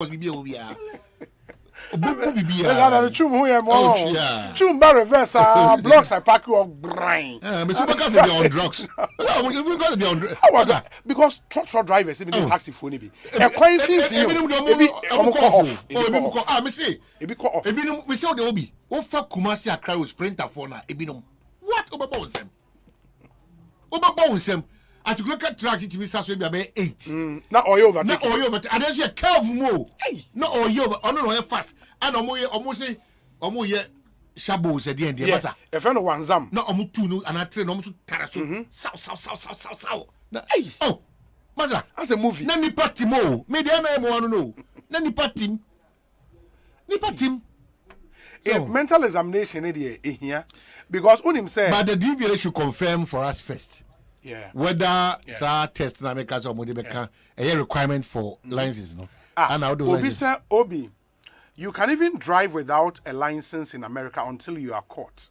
Chum bar reverse blocks I pack you of brain. Because they're on drugs. How was that? Because truck drivers even taxi phone be. A quite few off. We saw the obi. What fuck Kumasi a crowd sprinter for now? What about them? About them? I took look at tracks to be such a 8. Not all over. Not all over. And then you curve more. Not all over. Oh no, fast. And almost say, Shabu said the end. Yes. If I know one zam. No, I'm too and I train almost Tarasu. South. Oh, Maza, that's a movie. Nani Patimo. Maybe I want to know. Nani Patim. Mental examination here because on him said. But the DVA should confirm for us first. Yeah. Whether test na make us or a requirement for licenses, no. And how do Obi, you can even drive without a license in America until you are caught.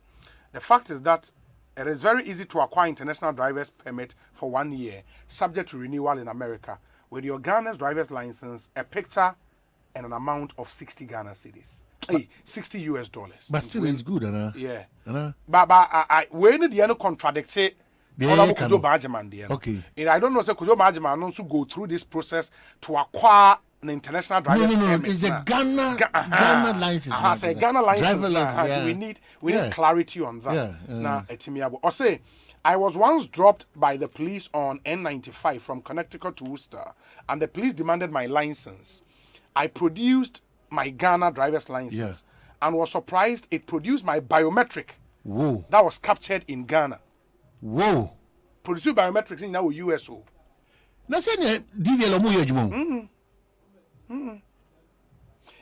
The fact is that it is very easy to acquire international driver's permit for 1 year, subject to renewal in America, with your Ghana's driver's license, a picture, and an amount of 60 Ghana cedis. $60 US. But still, it's good, yeah. But I when the contradict it. Okay. And I don't know, Kujo Bajaman also go through this process to acquire an international driver's permit. No. It's a Ghana license. A Ghana license. We need clarity on that. Now, Osei, I was once dropped by the police on N95 from Connecticut to Worcester, and the police demanded my license. I produced my Ghana driver's license and was surprised it produced my biometric. Whoa. That was captured in Ghana. Whoa. Produce biometrics in now USO. Na say ne DVL omo yejuma.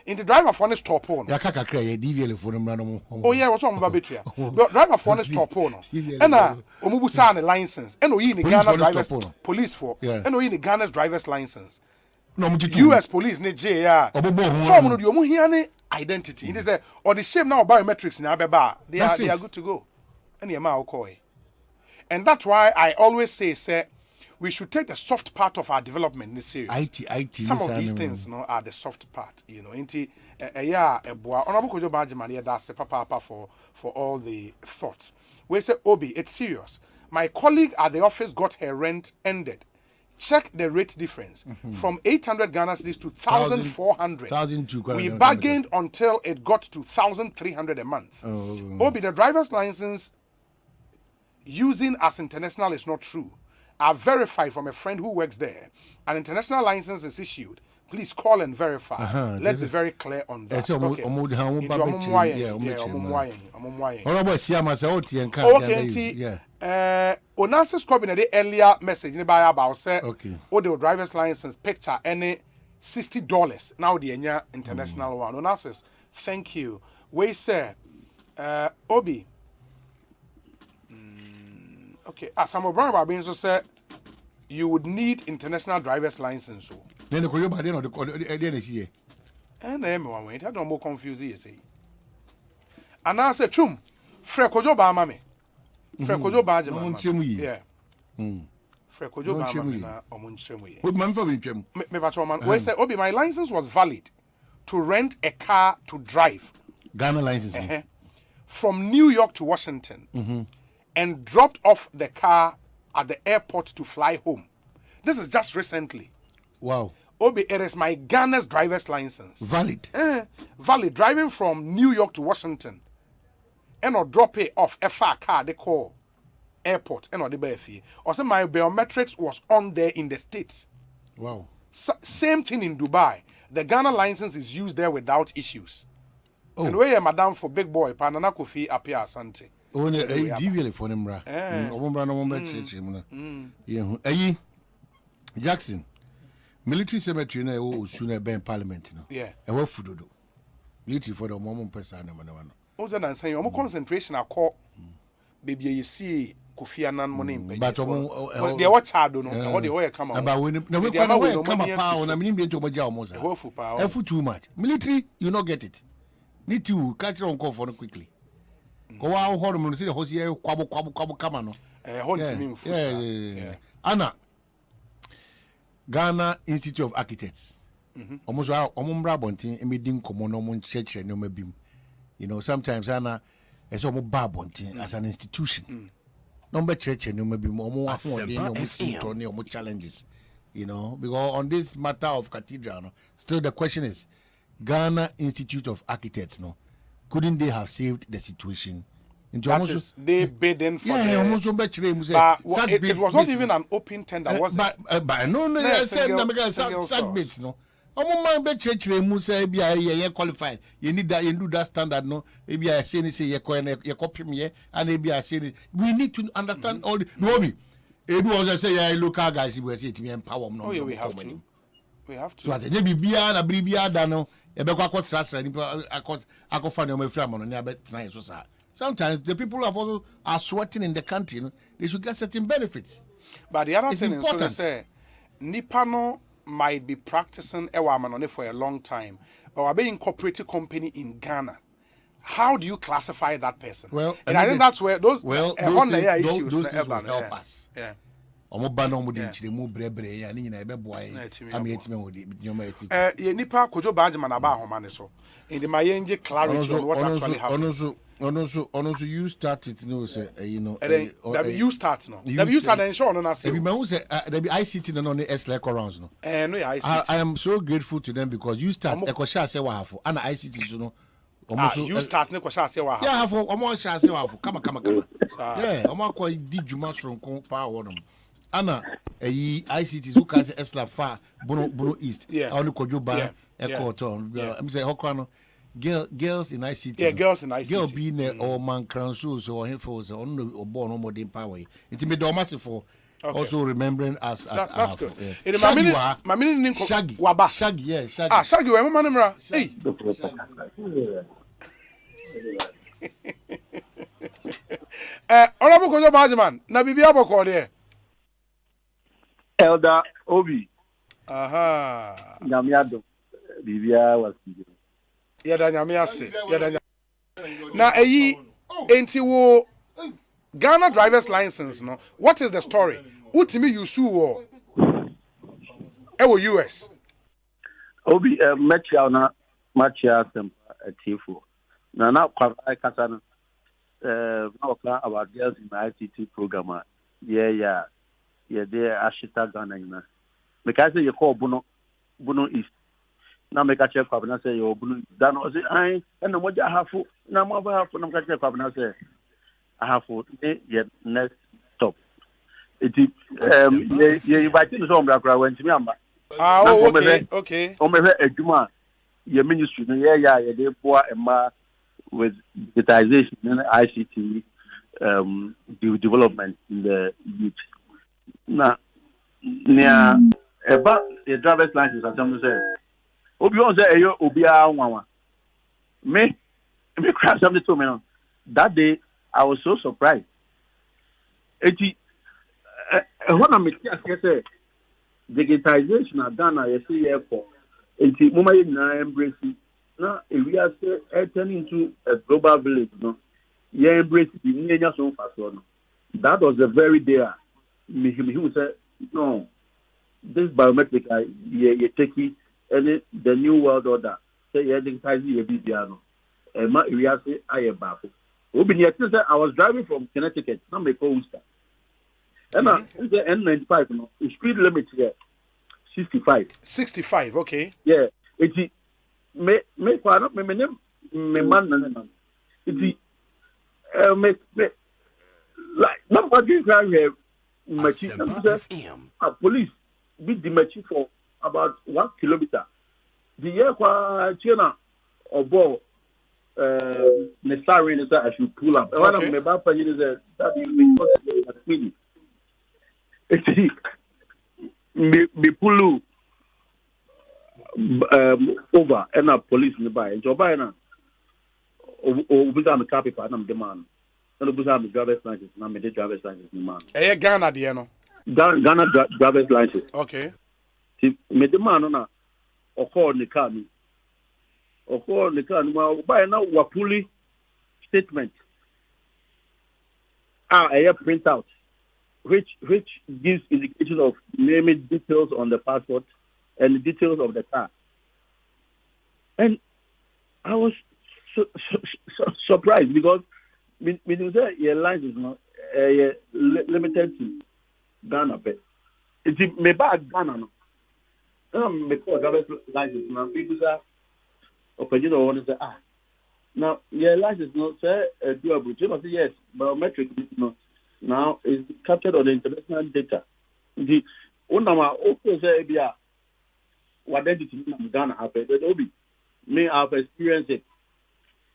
In the driver phone is top on. Ya kaka kra ye DVL phone mra no. Oh yeah, what's on babetua. The driver phone is top on. And omo busa na license. And oyi ni Ghana driver's police for. And oyi ni Ghana's driver's license. No US police ne J ya. So omo no di omo hia ne identity. It is a or the same now biometrics na abeba. They are good to go. And the ma okoi. And that's why I always say, we should take the soft part of our development in this series. IT. Some of these things, are the soft part. Honorable Kojo Bajaman, that's the papa for all the thoughts. We say, Obi, it's serious. My colleague at the office got her rent ended. Check the rate difference from 800 Ghana cedis to 1,400. We bargained until it got to 1,300 a month. Obi, the driver's license using as international is not true. I verified from a friend who works there. An international license is issued. Please call and verify. Let's be very clear on that. Onassis copy the earlier message in the about say the driver's license picture any $60. Now the international one. Onassis, thank you. We say Obi. Okay, as I'm Brown Babinso said, you would need international driver's license. Then the Koyo Badin or the and then I don't more confused. You say, and I said, Chum, Frekojo Bamame, Frekojo Bajam, yeah, Frekojo Bamame, or Munchemi. What man for him? Me patrolman, we said, Obi, my license was valid to rent a car to drive. Ghana license from New York to Washington. And dropped off the car at the airport to fly home. This is just recently. Wow. Obi, it is my Ghana's driver's license. Valid. Valid. Driving from New York to Washington. And or drop it off a far car they call airport. And or the BFE. Also, my biometrics was on there in the States. Wow. Same thing in Dubai. The Ghana license is used there without issues. And where madam for big boy, Panana Kofi appear Asante. Oh, ne DVL for them bra. Omombra no momba cheche mu na. Ayi Jackson military cemetery na osu na ben parliament no. Yeah. E wa fudodo. Military for the momum pesa na no. Oza na say omo concentration akọ baby you see Kofi Annan money mpe. But omo they watch hard no. What they all come out. About when na we come pa na minim dey to moja omo sa. Hofu pa. Efu too much. Military you not get it. Need to catch on call for quickly. Go out home and see the host here, quabo, come on. Yeah. Anna, Ghana Institute of Architects. almost omumbra bontin emedin komo no mon church no mabim. You know, sometimes ana as omo ba bontin as an institution. Number church no mabim omo afon dey no mo no challenges. You know, because on this matter of cathedral, no, still the question is Ghana Institute of Architects, no, couldn't they have saved the situation? They bidding for it was not even an open tender, was it? But no, I said SAGBITS, no. Qualified. You need that, you do that standard, no. Maybe I say you copy me, and maybe I say we need to understand all the no me. Ebu also say local guys we say to empower no. Oh yeah, we have to. We have to. So I be bia na bia da no. E be kwa kwatra ni akọfa na mafra mo no na be try so sa. Sometimes the people are sweating in the country, you know, they should get certain benefits. But the other it's thing important. is, so they say, Nipano might be practicing Ewamanone for a long time, but are being incorporated company in Ghana. How do you classify that person? Well, and I think that's where those things will help us. Yeah. Nipa kojo badman aba ahomane so. In the mayenje clarity on what actually happened. Also, you started, you know, say, you know, you start no. You start and show on us. Say, the ICT no the S like rounds no. No, ICT. I am so grateful to them because you start. Ekosha say wahafo, and ICT so no. You start ne kwasha say wahafo. Yeah, for omo sha say wahafo. Kama. Yeah, omo ko di juma sonko pa wonum. Ana ICT so ka say Esla fa Bono East. Yeah. Oni kojo ba ekoton. I'm say hokwa no. Girls in ICT. Yeah, girls in ICT. Girl being or man cransu so or him for so on or born no more than power. It's me do massive for also remembering us at that's good. Yeah. My meaning Shaggy. Waba. Shaggy, yeah, Shaggy. Ah, Shaggy, we man mra. Hey. Honorable Kojo Bajiman, na bibia boko there. Elder Obi. Aha. Nyamiado. Bibia was Yada nyame ase. Na enti wo Ghana driver's license no. What is the story? Utimi yusu wo US. Obi Machia Asempa Atifo. Na kwa kasa no na about girls in the ICT program. Yeah, there Ashita Ghana na. Because you call Bono East. Na meka check up na say you dan o say ai na mo ja hafu na mo ba hafu na meka check up na say hafu next stop it ye invite no so mbra kra wantimi amba okay o me adwuma ye ministry no ye dey poor emma with digitization and ICT development in the youth na near about the driver's license as I'm say Obi on say eyo obi a nwanwa. Me crash something to me. That day I was so surprised. Eti when I say digitization na Ghana you see here for. Eti mama ye na embrace na we are turning into a global village no. You embrace the nyanya so fast no. That was the very day me who said no this biometric you take it and the new world order say you digitize your BBR. We are say I am back. I was driving from Connecticut, now me call Worcester. And the N95 no, speed limit here 65. 65, okay. Yeah. It's me name me man. It's like nobody can have a police beat the machine for about 1 kilometer. The year kwa China or ball the siren is that I should pull up. One of my bad is that you me pull over and a police nearby. And so by now over car paper and I'm the man. And over the driver's license and I'm the driver's license man. Ghana Diano. Ghana driver's license. Okay. Me the man na call the car no by now wapuli statement a print out which gives indication of name details on the passport and the details of the car I was surprised because me say your license not limited to Ghana. It's me bad Ghana no. Me call driver's license now. People say, "Opportunity want to say now your license not say doable." You must say yes, biometric is not. Now it's captured on the international data. The one of my okay say be what identity in Ghana happen. That be me have experienced it.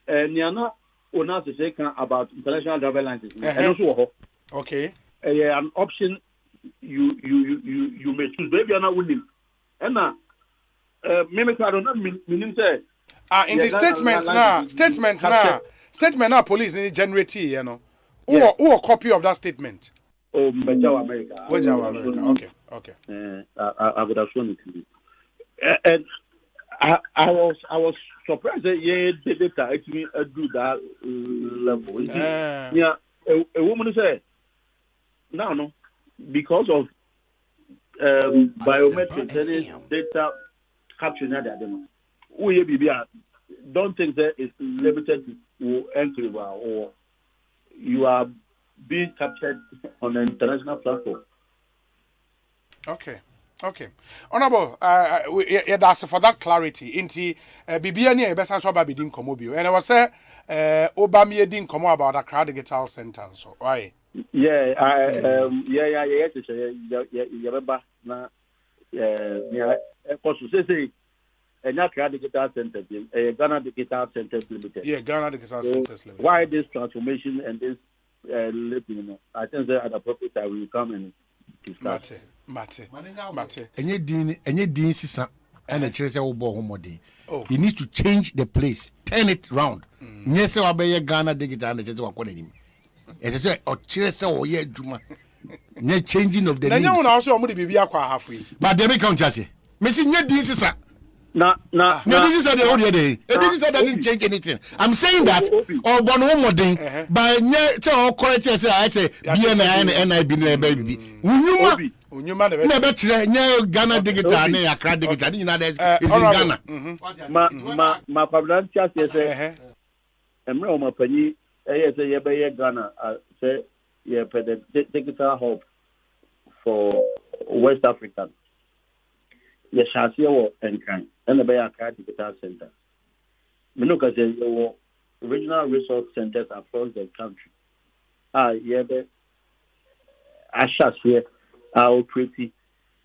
Niana ona to say about international driver license. And also okay. An option you may choose. Maybe you're not willing. And now, maybe I don't know. Meaning say. In the statement now, police in generate, you know. Who a copy of that statement? Oh, Bejawa America. Okay. I would have shown it to you. And I was surprised that the data actually do that level. Yeah, a woman said, no, because of biometric data capturing that don't think that it's limited to enclave or you are being captured on an international platform. Okay. Honorable, that's for that clarity. Inti Bibiani e besa so ba bidin komo bio. And I was say Obama din komo about Accra Digital Center so why? Yeah, remember na because say Accra Digital Center, Ghana Digital Center Limited. Yeah, Ghana Digital Centers Limited. Why this transformation and this living? I think that at the appropriate time we will come and discuss. Mate. Any din sisa and a chase obo homodi. He needs to change the place, turn it round. Yes, I be Ghana Digital and just walk on him. It is a chase or ye juma. Ne changing of the names. Now also I'm be halfway. But they can't just say. Missing your din sisa. No, this is the audio day. This is doesn't change anything. I'm saying that or one more thing by near correct say I say BNI and NIB baby. Unyuma never Ghana Digital and Accra Digital is in Ghana. My problem just say Emre Omapani say ye be Ghana say ye digital hub for West Africa. Yes, I see what and kind. And the Accra Digital Center. Minuka says your regional resource centers across the country. Here, our pretty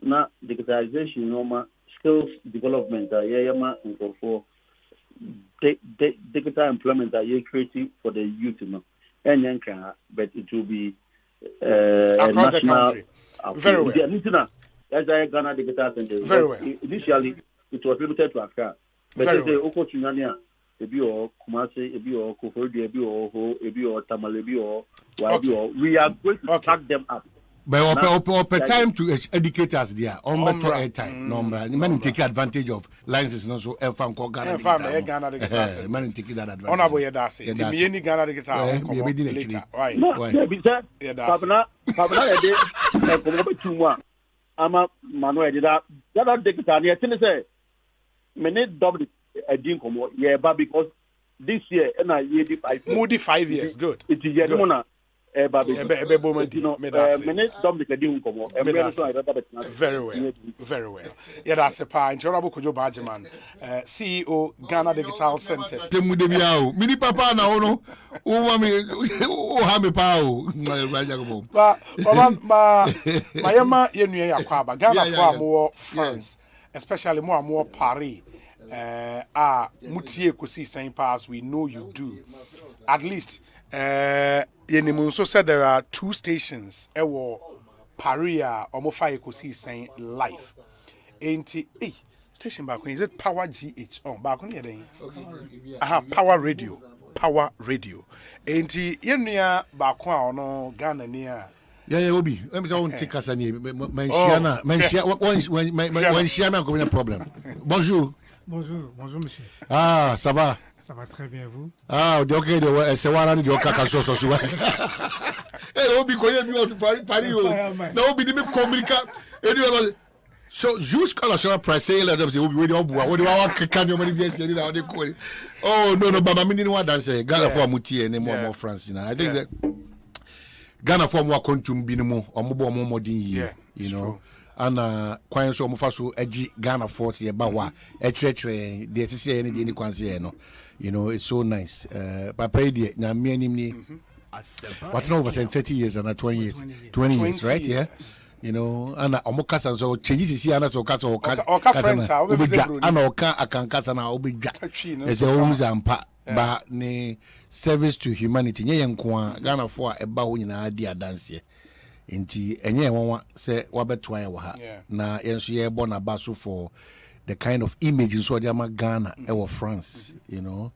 now digitalization, normal skills development, and for digital employment that you're creating for the youth, and but it will be across the country. Very well. That's Ghana Digital Center. Very well. Initially, it was limited to Accra. But they say, Okotunania, Ebi or Kumasi, Ebi or Kofodi, Ebi or Ho, Ebi or Tamal, Ebi or Wadi or. We are going to pack them up. But open time to educate us there. On better time, number. Man take advantage of licenses, no so Ghana. Ghana Digital Center. Man take that advantage. Honorable Yedasi. Timieni Ghana Digital. Why? Ama Manuel did that digital near Tennessee. Many double a ding come yeah, but because this year and I year 5 years, good. It is yet mona many double the ding come very well. Yeah, that's a pine. Honorable Kojo Bajiman, CEO Ghana Digital Center. Mini papa na ono. But my yenu yakwaba Ghana for more France, especially more Paris. Mutie kosi saying pass, we know you do. At least Yenimunso said there are 2 stations ewo Paria or Mofa kosi saying life. Ain't station back is it Power GH on back on here? Power Radio. Ain't yenya back on Ghana near. Yeah, Obi. Let me say take us any Manchiana. Manchiana, problem. Bonjour, monsieur. Ah, ça va? Ça va très bien, vous? Ah, ok, c'est Warren de Okaso. Eh, Obi, quoi, you Paris? No, Obi, me communica. So you scholarship price say let them say we dey obu what dey wa kan your money be say na dey call. Oh no but me need one dance Ghana for mutie and more France I think that Ghana for more kontum bi mu omobo modern year you know true. And kwan so omofa so agi Ghana force ye ba wa e kire the sisi any dey kwan say no you know it's so nice papa dey nyame anim ni what now over 30 years and 20 years 20 years right yeah you know and omokasa so changes see ana so kasa o French and oka akankasa na obedwa is a Asempa ba ne service to humanity nye yenko Ghana for a eba ho nyina di adanse enti enye wonwa se wabeto aye wa ha na yenso ye bo na baso for the kind of image so dey ama Ghana e France you know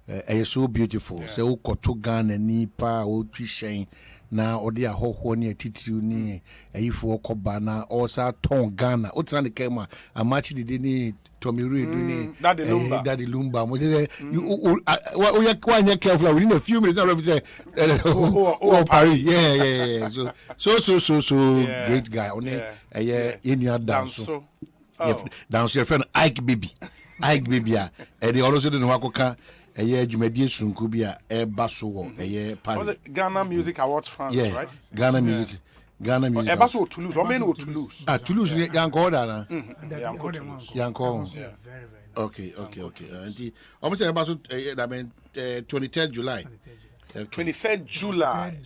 it's so beautiful se ukoto Ghana ni pa o twishen na odi ahoho ne atitiu ni ayifo okoba na osa ton Ghana o tran de kema amachi de ni Tomiru ni daddy lumba mo say you ya kwanya careful within a few minutes I say Paris yeah so great guy on you dance dance your friend Ike baby and they also don't wakoka Jumedi Sunku bia e baso wo Paris Ghana Music Awards France right Ghana Music e baso Toulouse o men o Toulouse Toulouse yanko da na yanko Very okay and almost e baso that mean 23rd July 23rd July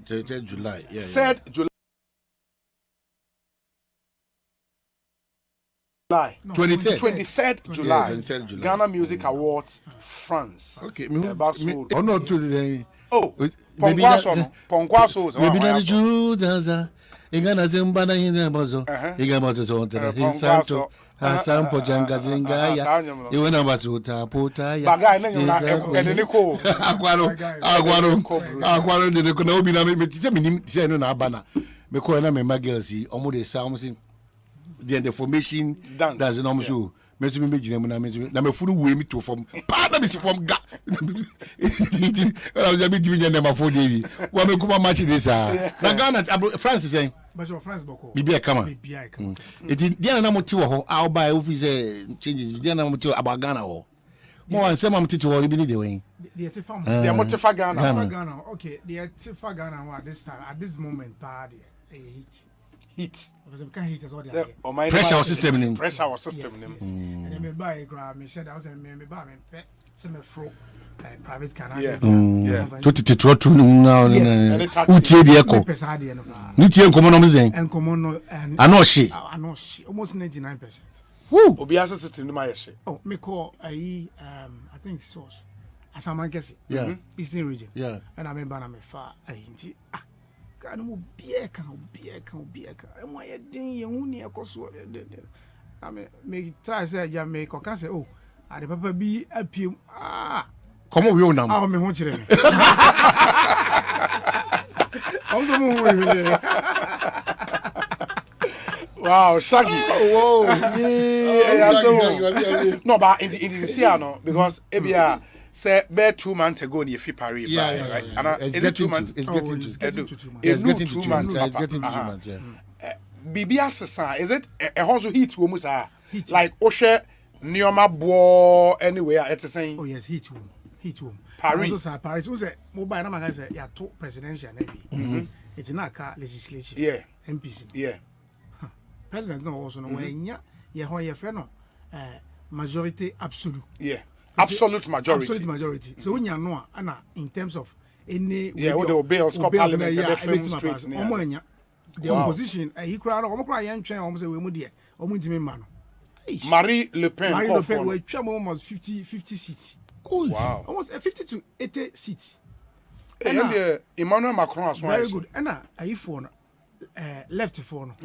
3rd July 3rd July 23rd July. 23rd July. Ghana Music Awards France. Okay, oh no to oh Ponkwaso maybe na Judaza ingana zembana hina bozo ingamazo zonta hinsanto Asempa jangazinga ya iwe na basuta puta ya bagay na nyona eniko agwaro de ko na obi na me tise minim tise no na abana me ko na me magelsi omo de sa omo sin the formation that's no so me to me gina mu na me furu we mi to form pa na me si form ga I was a bit giving them a 4 day wa me kuma match this na Ghana France saying but your France boko bibia kama it dia na moti wo ho how buy office changes dia na moti about Ghana ho mo wan say mam titi wo bi ni de wen the Tifa they motifa Ghana okay the Tifa Ghana at this moment bad heat because we can't heat as well pressure system and then me buy grab me share that me buy me pet some fro private car to titi now utie de eko ni tie nkomo no mzen nkomo no anoshi almost 99%. Woo obi asa system ni ma yeshe oh me call I think source Asamanke Eastern region and I remember na me fa nti kan mo bieka e mo ye din ye hu ne ekoso me try say ja me ko kan say oh ade papa bi apiem komo we onam me ho kire me also mo wow Shaggy no but it is here no because ebia say be 2 months ago in Yefi Paris right and is it 2 months it's getting to 2 months bibia sesa is it a hozo heat wo mu sa like ohwe nioma bo anywhere it is saying oh yes heat room Paris was a mobile na man say ya to presidential na bi it's na ka legislative MPC president no also no wenya ye ho ye fe no majority absolute absolute majority so when you know in terms of any what they obey on score parliament street omanya the opposition he cry no omkra ye ntwen om say we mu de omntimi ma no Marie Le Pen we twa almost 50 seats wow almost 50 to 80 seats and Emmanuel Macron as well very good and for no left for no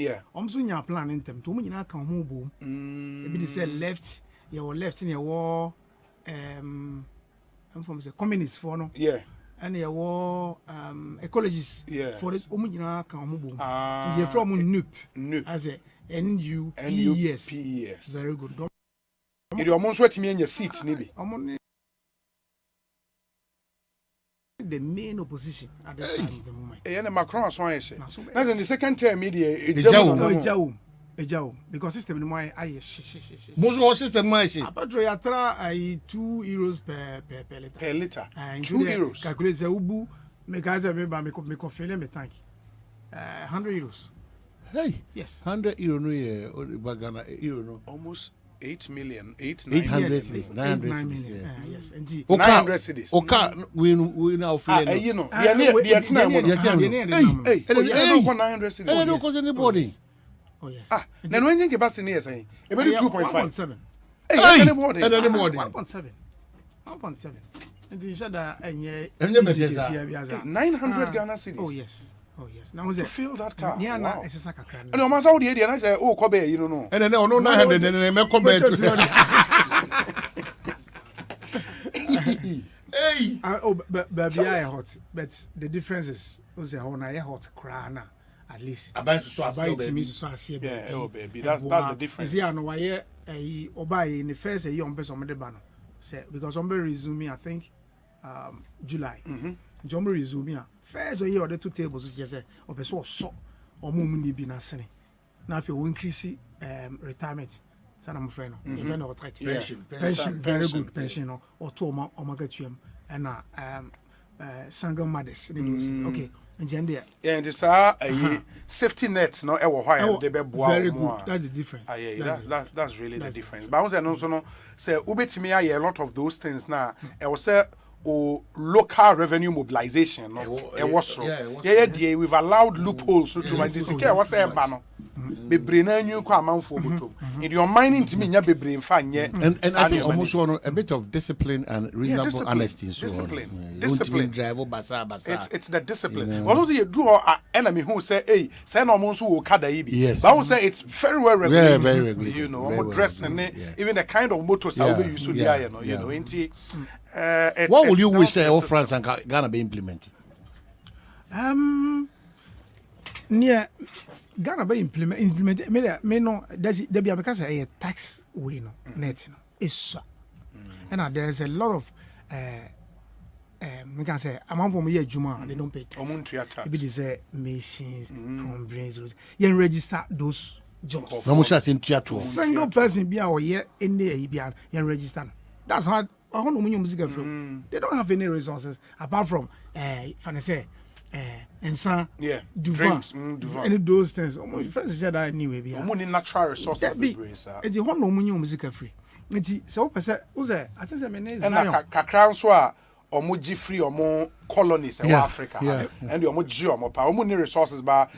so nya plan in term to nyina kan ho bom e bi say left left in your I'm from the communists for no and there were ecologists for the omnyina kan ho bom they from NUP as a NUPES very good it almost wetimi anya seat ni bi the main opposition at this time of the moment. And Macron was one. That's in the second term media. Ejao, because system in my most of our system might about Royatra €2 per liter. Per liter. €2. Calculate the Ubu, make us a member, make me me tank. €100. Hey, yes, €100 no euro. Almost 8 million, 800 900 million. Yes, indeed. 900 cities. Okay, we now feel you know, they are hey, 900 cities. I don't cause anybody. Oh yes. Then when you get back in here saying, about 2.5. 1.7. Hey, anybody. 1.7. And you said that 900 Ghana cities. Oh yes. Now was to fill that car. Yeah, wow. It's a saka cran. And I'm out here and I say, oh, Kobe, you don't know. And then no 900 and then come back. Hey. But baby, I hot. But the difference is, was a hot crana. At least about so yeah, baby, that's the difference. Yeah, no, I obey in the first year on person the banner. Say because I'm resuming, I think July. John resuming first year or the 2 tables just say or person so or mumuni be na sene. Now if you increase retirement, son I'm friend even or pension very good pension or 2 or get you and single mothers okay. Yeah, and it's a safety net, no, they be very good. That's the difference. That's really the difference. But I was also no say ubetimi a lot of those things now. I was say local revenue mobilization, no. We've allowed loopholes to my this care was say no. Bebre na nyu kwa amanfo botom. In your mining to me nya bebre mfa nye. And I think almost a bit of discipline and reasonable honesty so discipline drive basa. It's the discipline. What also you do our enemy who say hey say no monso wo kada ibi. Yes. But I would say it's very well regulated. Yeah, very regulated. You know, I'm dressing even the kind of motors I will use you know, what would you wish all France and Ghana be implementing? Near Ghana be implement me no there be because a tax way no net no is and there is a lot of we can say amount from year juma they don't pay tax. It be say machines from brains you register those jobs. Single person be our year in the you register. That's how music they don't have any resources apart from say and some dreams any those things friends said that anyway be natural resources be it's the one music free it's so person who's I think say me name and kakran so a omo free omo colonies in Africa and omo gi omo pa omo need resources by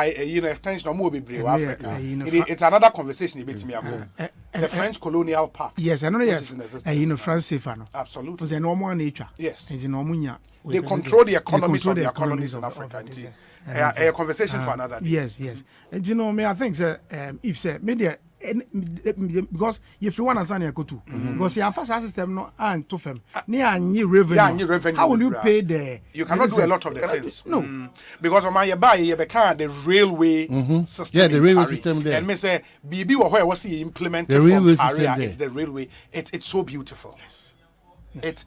extension omo be brave Africa it's another conversation a bit me ago the French colonial part yes I know France safer no absolutely because no more nature yes and no munya they control the economies of the colonies in Africa. A conversation for another day. Yes. And you know, me, I think if say media because if you want to go to because your first system no and to fem near new revenue. How will you pay the? You cannot do a lot of the things. No, because on my buy you become the railway system. Yeah, the railway system there. And me say BB where was he implemented the railway from system it's the railway. It's so beautiful. Yes.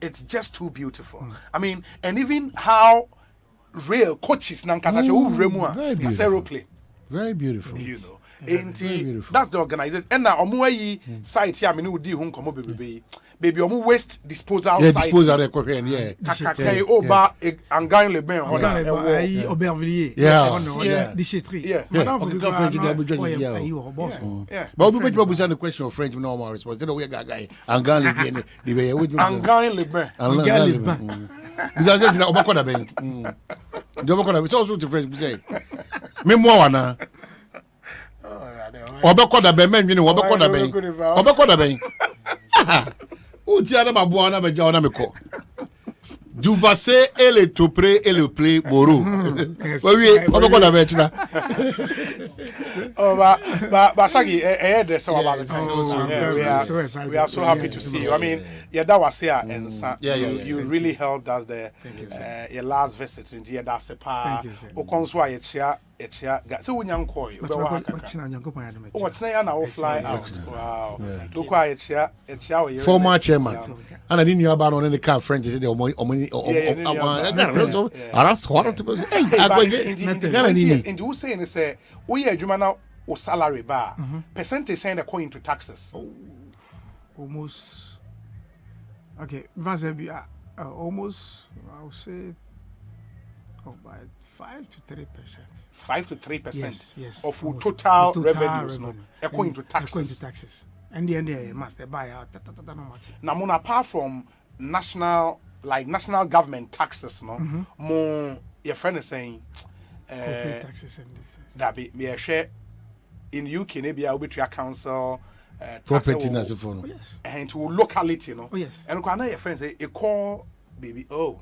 It's just too beautiful. I mean, and even how rail coaches that's aeroplane. Very beautiful. You know. That's the organization. And now site here, I mean, we do baby waste disposal site. Disposal Kakakai Oba Angan Le Bain Aubervilliers. Déchetterie. But we put the question of French no more response. We guy Angan Le Bain. Angan Le Bain. Angan Le Bain. Because I said Obakoda Ben. The Obakoda is also to French say. Me more na. Obakoda Ben men Obakoda Ben. Obakoda Ben. O ti ana baboa na beja ona meko. Du vasse et le tout près et le play boro. Oui, Obakoda Ben china. Oh ba Shaggy there's so about we are so happy to see you. I mean, that was here and you really helped us there. Your last visit into Asempa. O konso a echia so wunyankoi but be wa what china nyankopon ya dem. oh wachina ya na wo fly out wow look why echia wo ye former chairman and I didn't know about on the car French say the omo arrest what to say and you say we adwuma na o salary ba percentage saying the coin to taxes almost okay almost I would say by 5 to 3%. 5 to 3% yes, of total revenues, no, according to taxes. According to taxes. And the must buy out. Now, apart from national government taxes, no, more your friend is saying, taxes and that be a share in UK, maybe I'll be to your council. Property as a phone. Yes. And to locality, no. Oh yes. And your friend say a call, baby. Oh.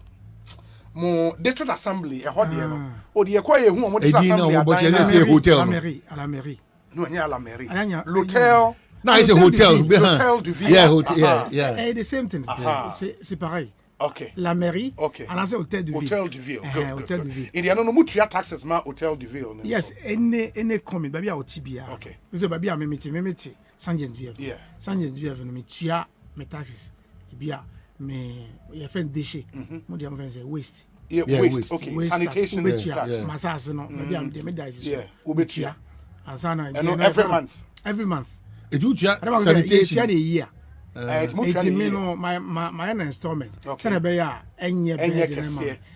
Mo district assembly e ho de no o de ekwa ye hu mo district assembly hotel à la mairie no nya la mairie l'hôtel no it's a hotel hotel du ville yeah the same thing c'est pareil okay la mairie okay and also hotel du ville hotel du ville in no mutua taxes ma hotel du ville yes any comment baby a otibia okay so baby a memeti Saint-Geneviève no metua me taxes bia me your friend déchet mo dey friend say waste waste okay waste sanitation masas no maybe am dey me dice ubetua asana every month e do tua sanitation a year it's me no my installment say be ya enye be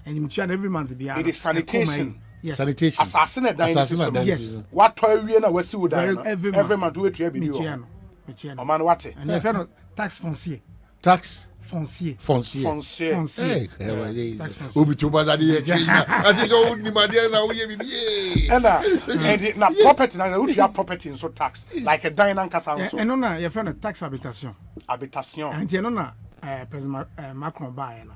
and you tua every month be it is sanitation yes sanitation assassin and dynasty yes what awie na wasi would every month we tua bi ni o man what and if no tax foncier foncier. Obi to bazadi ye. Asi so ni madia na uye bibi. And na property na we have property in so tax like a dining casa so. And no your friend tax habitation. And you know na President Macron buy na.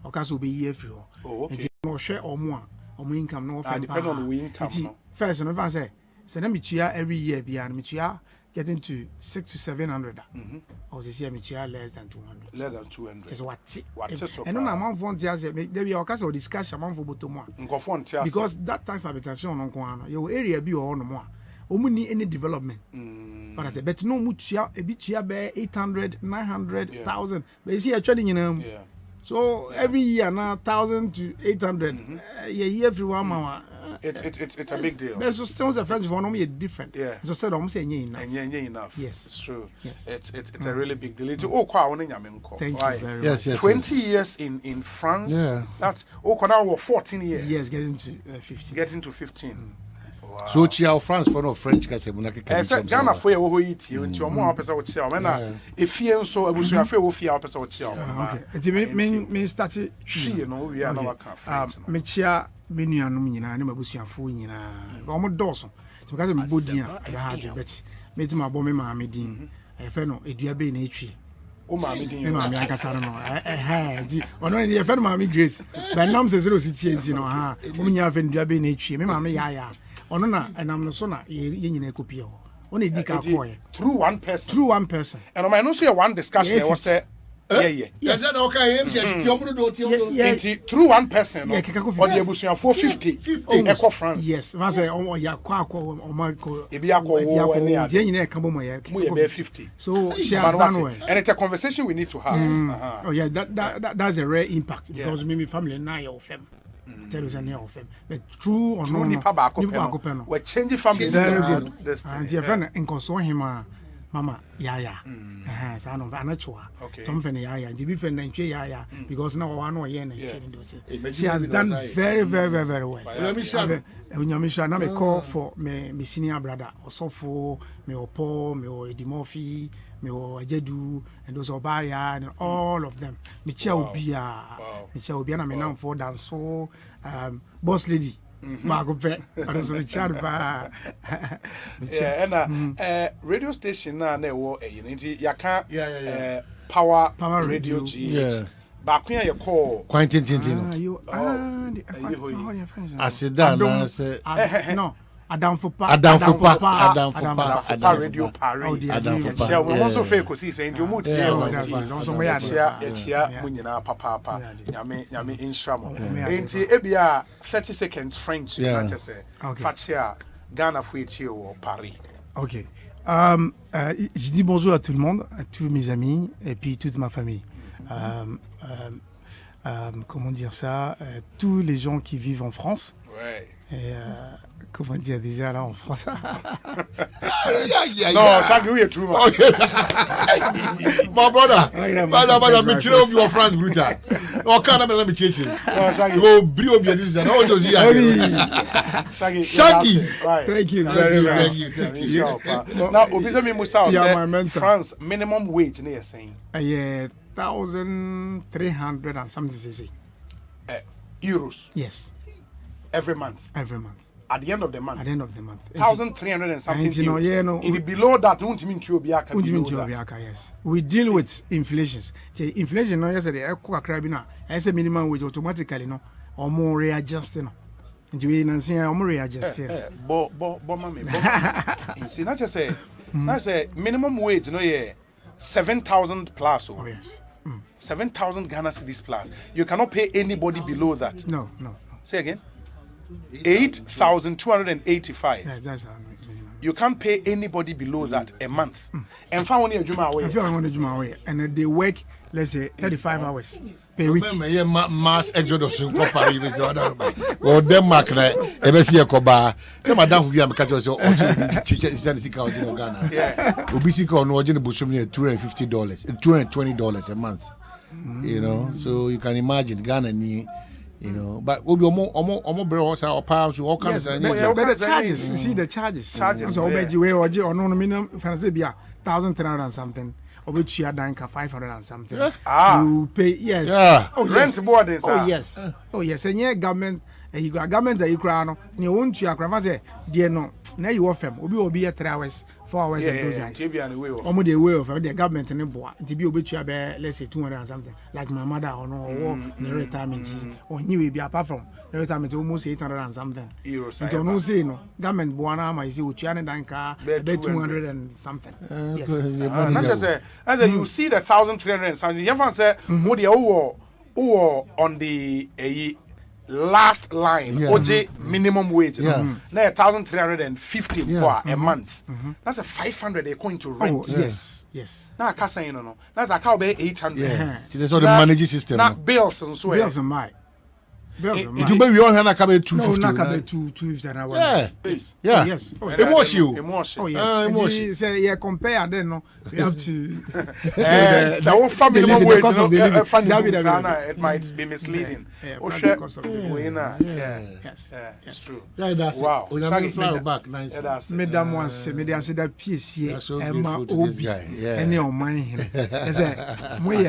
O ka so be year free. And no share omo income no fa. Depend on the income. First no say na me tua every year bia na me tua getting to 600 to 700. I was this year less than 200. Less than 200. Just what? So and no amount volunteers there be all kinds of discussion amount for botomo. Because that tax habitation on Kwana, your area be or no more. Omuni any development. But I say but no mutua a bit be 800, 900,000. But you see actually you know. So every year now 1,000 to 800. Yeah, every 1 hour. It's a big deal. There's still a French economy different. Yeah. So said almost enough. Enough. Yes. It's true. Yes. It's a really big deal. It's Thank you very much. Yes. 20 years in France. Yeah. That's now 14 years. Yes, getting to 15. Getting to 15. Wow. So chia France for no French kase mu na keka. Ghana for wo yiti nti omo a pesa wo chia o na efie nso abusua fe wo fie a pesa wo chia o. Okay. Enti me start hwie no we are na ka French no. Me chia me nuanom nyina ne mabusuafo nyina. Omo dɔɔso. Ti kase me bodin a ha de bet. Me ti ma bɔ me ma me din. Efe no eduabe na etwie. O ma me din. Me ma me ankasa no. Di ono ne efe no ma me Grace. But nam se 0 city enti no ha. O nya fe eduabe na etwie. Me ma me ya. Ono na enam no so na ye nyina ekopie ho. Ono edi ka koye. Through one person. And I know so one discussion was say Yes, that okay him she through one person no. Or the abusuan 50 eco France. Yes, was say o ya kwa o ma ko e bia ko wo ene ya. Je nyina e ka bo mo ya. Mo ye 50. So she has done well. And it's a conversation we need to have. Oh yeah, that's a rare impact because me family na your fam. Tell us any of them. But true or no, nipa ba ko we change family very good. And your friend in console him mama yaya son of anachoa something yaya the friend nche yaya because now one or yen she has done very well. Unyamisha na me call for me senior brother osofo me opo me edimofi me ajedu and those obaya and all of them me chia obia na me now for dance so boss lady Margo vet, so chat ba. Yeah, and radio station na wo unity yaka power radio GH. Yeah. Back when you call Quentin Tintino. You Asida na say no. Adam Fopa Radio Paris. Adam Fopa. We want to fake ko see say nti omu tie ya munyina papa. Nyame inshamo. Nti ebia 30 seconds French na say. Fatia Ghana for it au Paris. Ok. Je dis bonjour à tout le monde, à tous mes amis et puis toute ma famille. Comment dire ça, tous les gens qui vivent en France. Ouais. Et comment dire déjà là en France. Non, ça lui est true. My brother, madam, me tell you France brutal. O kana me let me change. No, Shaggy. Go brio bi this na o just here. Shaggy. Thank you very much. Thank you. Now, obisa me Musa say France minimum wage na you saying. 1,300 and something they say. Euros. Yes. Every month. Every month. At the end of the month. At the end of the month. 1,300 and something. You know, yeah, no. It below that. Don't mean to be yes. We deal with inflations. The inflation, no, yesterday, I as a minimum wage automatically, no, or more readjusting. And you know, I'm more readjusting. Mami. See, not just say, that's a minimum wage, no, yeah, 7,000 plus. Oh, yes. 7,000 Ghana cedis plus. You cannot pay anybody below that. No. Say again. 8,285. Yes, that's you can't pay anybody below that a month. And found a Juma away. And they work, let's say, 35 hours per week. Mass exodus in Paris. Well, Denmark, MSC Koba. Some madam who am catch us or teacher is in Ghana. Yeah. Obisika on Wajin Busumi $250, $220 a month. You know, so you can imagine Ghana ni. You know, but we'll be almost bros or pounds all kinds of the charges. You see the charges. So you or no minimum Francebia 1,300 and something. Or which you are dying 500 and something. You pay rent board is oh yes, and yeah, government you got government that you crown you want to your say dear no now you offer will be 3 hours 4 hours and those guys almost the way of the government in the board to be able to let's say 200 and something like my mother or no or the retirement or you will be apart from the retirement almost 800 and something euros. You don't say no government buana is you channel danka 200 and something. Yes. As you see the 1,300 and something. You ever say what the on the last line, OJ minimum wage, now 1,350 a month. That's a 500 they're going to rent. Oh, yes. Now I can't say no. That's a cow be 800. Yeah. That's all the managing system. Not bills and so. Bills and my. You may be on hand. I come 250. No, not 250 an hour. Yeah. Yes. Emotion. Oh yes. Say yeah. Compare then no. We have to. The whole family minimum wage. It might be misleading. Yes. It's true. Yeah, that's wow. We have to fly back. Nice. Madam once, me say that PSC. Emma Obi. Any of mine. I say, we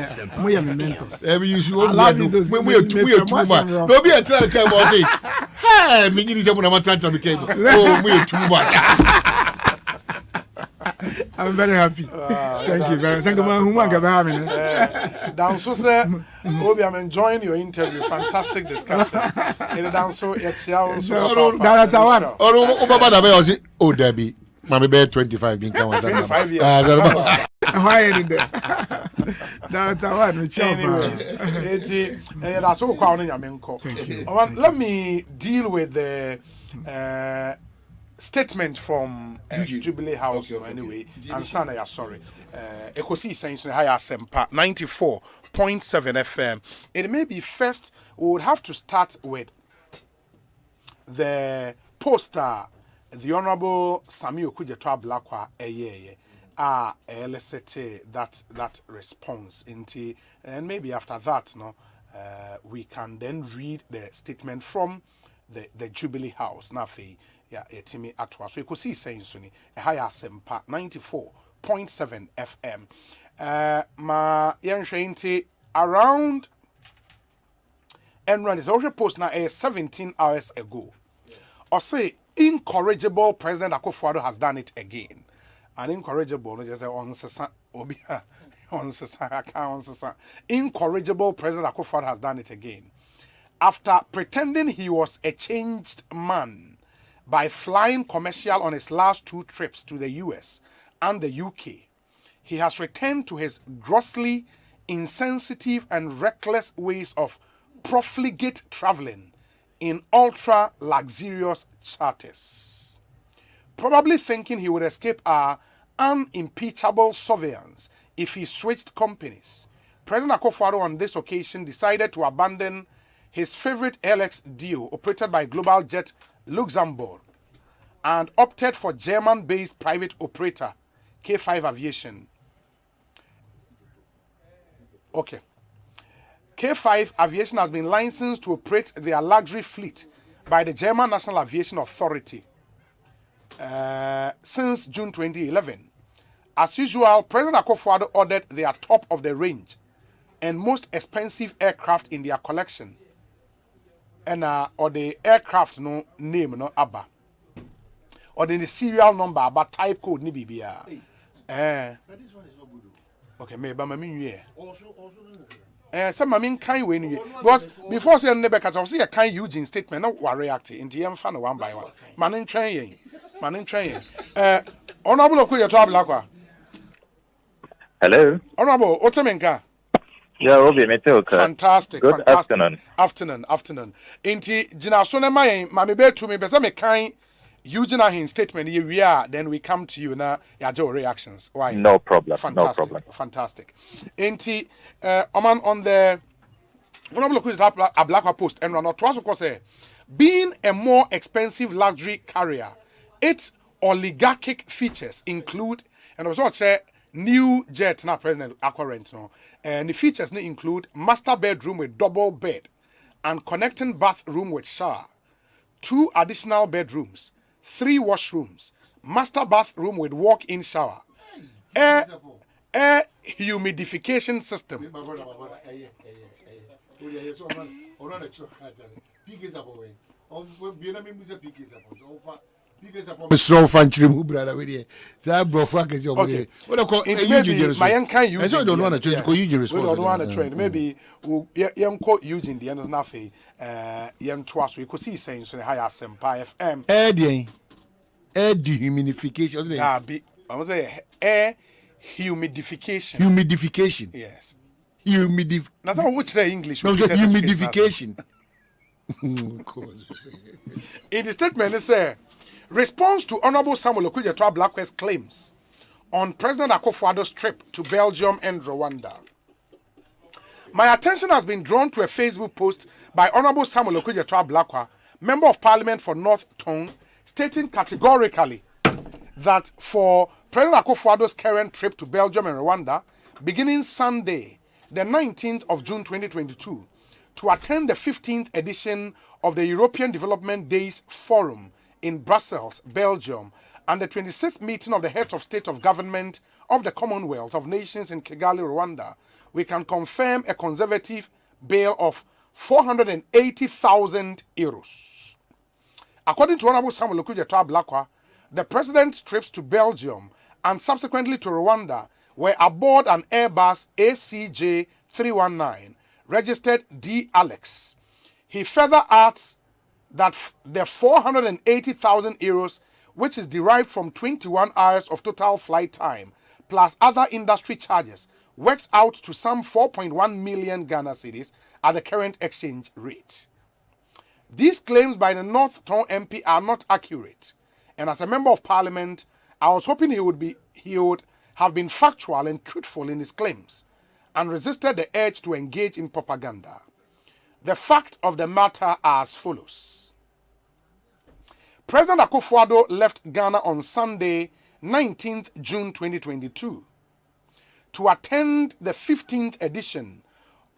are mentors. You should. We are too much. Be a try to say, hey, me give you some time to be cable. Oh, we too much. I'm very happy. Thank you very much. Thank you, man. Down so sir, Obi, I'm enjoying your interview. Fantastic discussion. Down so it's oh, Debbie, Mammy Bear 25 being 25 years. Why did that? That's all crowning Yamenko. Let me deal with the statement from Jubilee House anyway. And Sana, sorry. Ekosi saying higher Asempa 94.7 FM. It may be first, we would have to start with the poster, the Honorable Samuel Kujetwa Blakwa elicit that response into, and maybe after that we can then read the statement from the Jubilee House. Nafi etimi atwa so you could see saying suni higher Asempa 94.7 FM. Ma yenhwe around and run is also post now 17 hours ago. Osei incorrigible President Akufo-Addo has done it again. An incorrigible, no just say incorrigible President Akufo-Addo has done it again. After pretending he was a changed man by flying commercial on his last 2 trips to the US and the UK, he has returned to his grossly insensitive and reckless ways of profligate traveling in ultra luxurious charters. Probably thinking he would escape our unimpeachable surveillance if he switched companies, President Akufo-Addo on this occasion decided to abandon his favorite LX deal operated by Global Jet Luxembourg and opted for German-based private operator K5 Aviation. Okay. K5 Aviation has been licensed to operate their luxury fleet by the German National Aviation Authority since June 2011. As usual, President Akufo-Addo ordered their top-of-the-range and most expensive aircraft in their collection, and or the aircraft no name no ABBA, or the serial number ABBA type code ni bibia. But this one is not good. Okay, maybe I mean yeah. Also, Some I mean kind way because before saying never because I see a kind Eugene statement not wa react into the fan one by one. Man train. Honorable Okuya to Ablakwa. Hello. Honorable Otemenka. Yeah, Obi, me too. Fantastic. Good fantastic. Afternoon. Inti Jina Sonema, Mammy Bear to me, but some kind Eugene his statement here we are, then we come to you now. Your reactions. Why? No problem. Fantastic. No problem. Fantastic. Inti Oman on the Honorable Okuya Ablakwa post and run out to us say being a more expensive luxury carrier, its oligarchic features include, and also say new jet now President Aquarent no, and the features include master bedroom with double bed and connecting bathroom with shower, 2 additional bedrooms, 3 washrooms, master bathroom with walk-in shower, air humidification system. strong fan chim brother with you. That bro fuck is your Okay. What I call Maybe my young kind Eugene. I said don't want to change call Eugene We response. don't want to train. Maybe young quote Eugene the end of nothing. Young twice we could see saying so high Asempa FM. Air dehumidification. Yeah, I was say air humidification. Humidification. Yes. That's not which the English. No, humidification. In the statement, it says, response to Honorable Samuel Okudzeto Ablakwa's claims on President Akufo-Addo's trip to Belgium and Rwanda. My attention has been drawn to a Facebook post by Honorable Samuel Okudzeto Ablakwa, Member of Parliament for North Tongue, stating categorically that for President Akufo-Addo's current trip to Belgium and Rwanda, beginning Sunday, the 19th of June 2022, to attend the 15th edition of the European Development Days Forum in Brussels, Belgium, and the 26th meeting of the Heads of State of Government of the Commonwealth of Nations in Kigali, Rwanda, we can confirm a conservative bail of 480,000 euros. According to Honorable Samuel Okudzeto Ablakwa, the President's trips to Belgium and subsequently to Rwanda were aboard an Airbus ACJ 319 registered D. Alex. He further adds that the 480,000 euros, which is derived from 21 hours of total flight time, plus other industry charges, works out to some 4.1 million Ghana cedis at the current exchange rate. These claims by the North Tongue MP are not accurate, and as a member of Parliament, I was hoping he would have been factual and truthful in his claims, and resisted the urge to engage in propaganda. The fact of the matter are as follows. President Akufo-Addo left Ghana on Sunday, 19th June 2022, to attend the 15th edition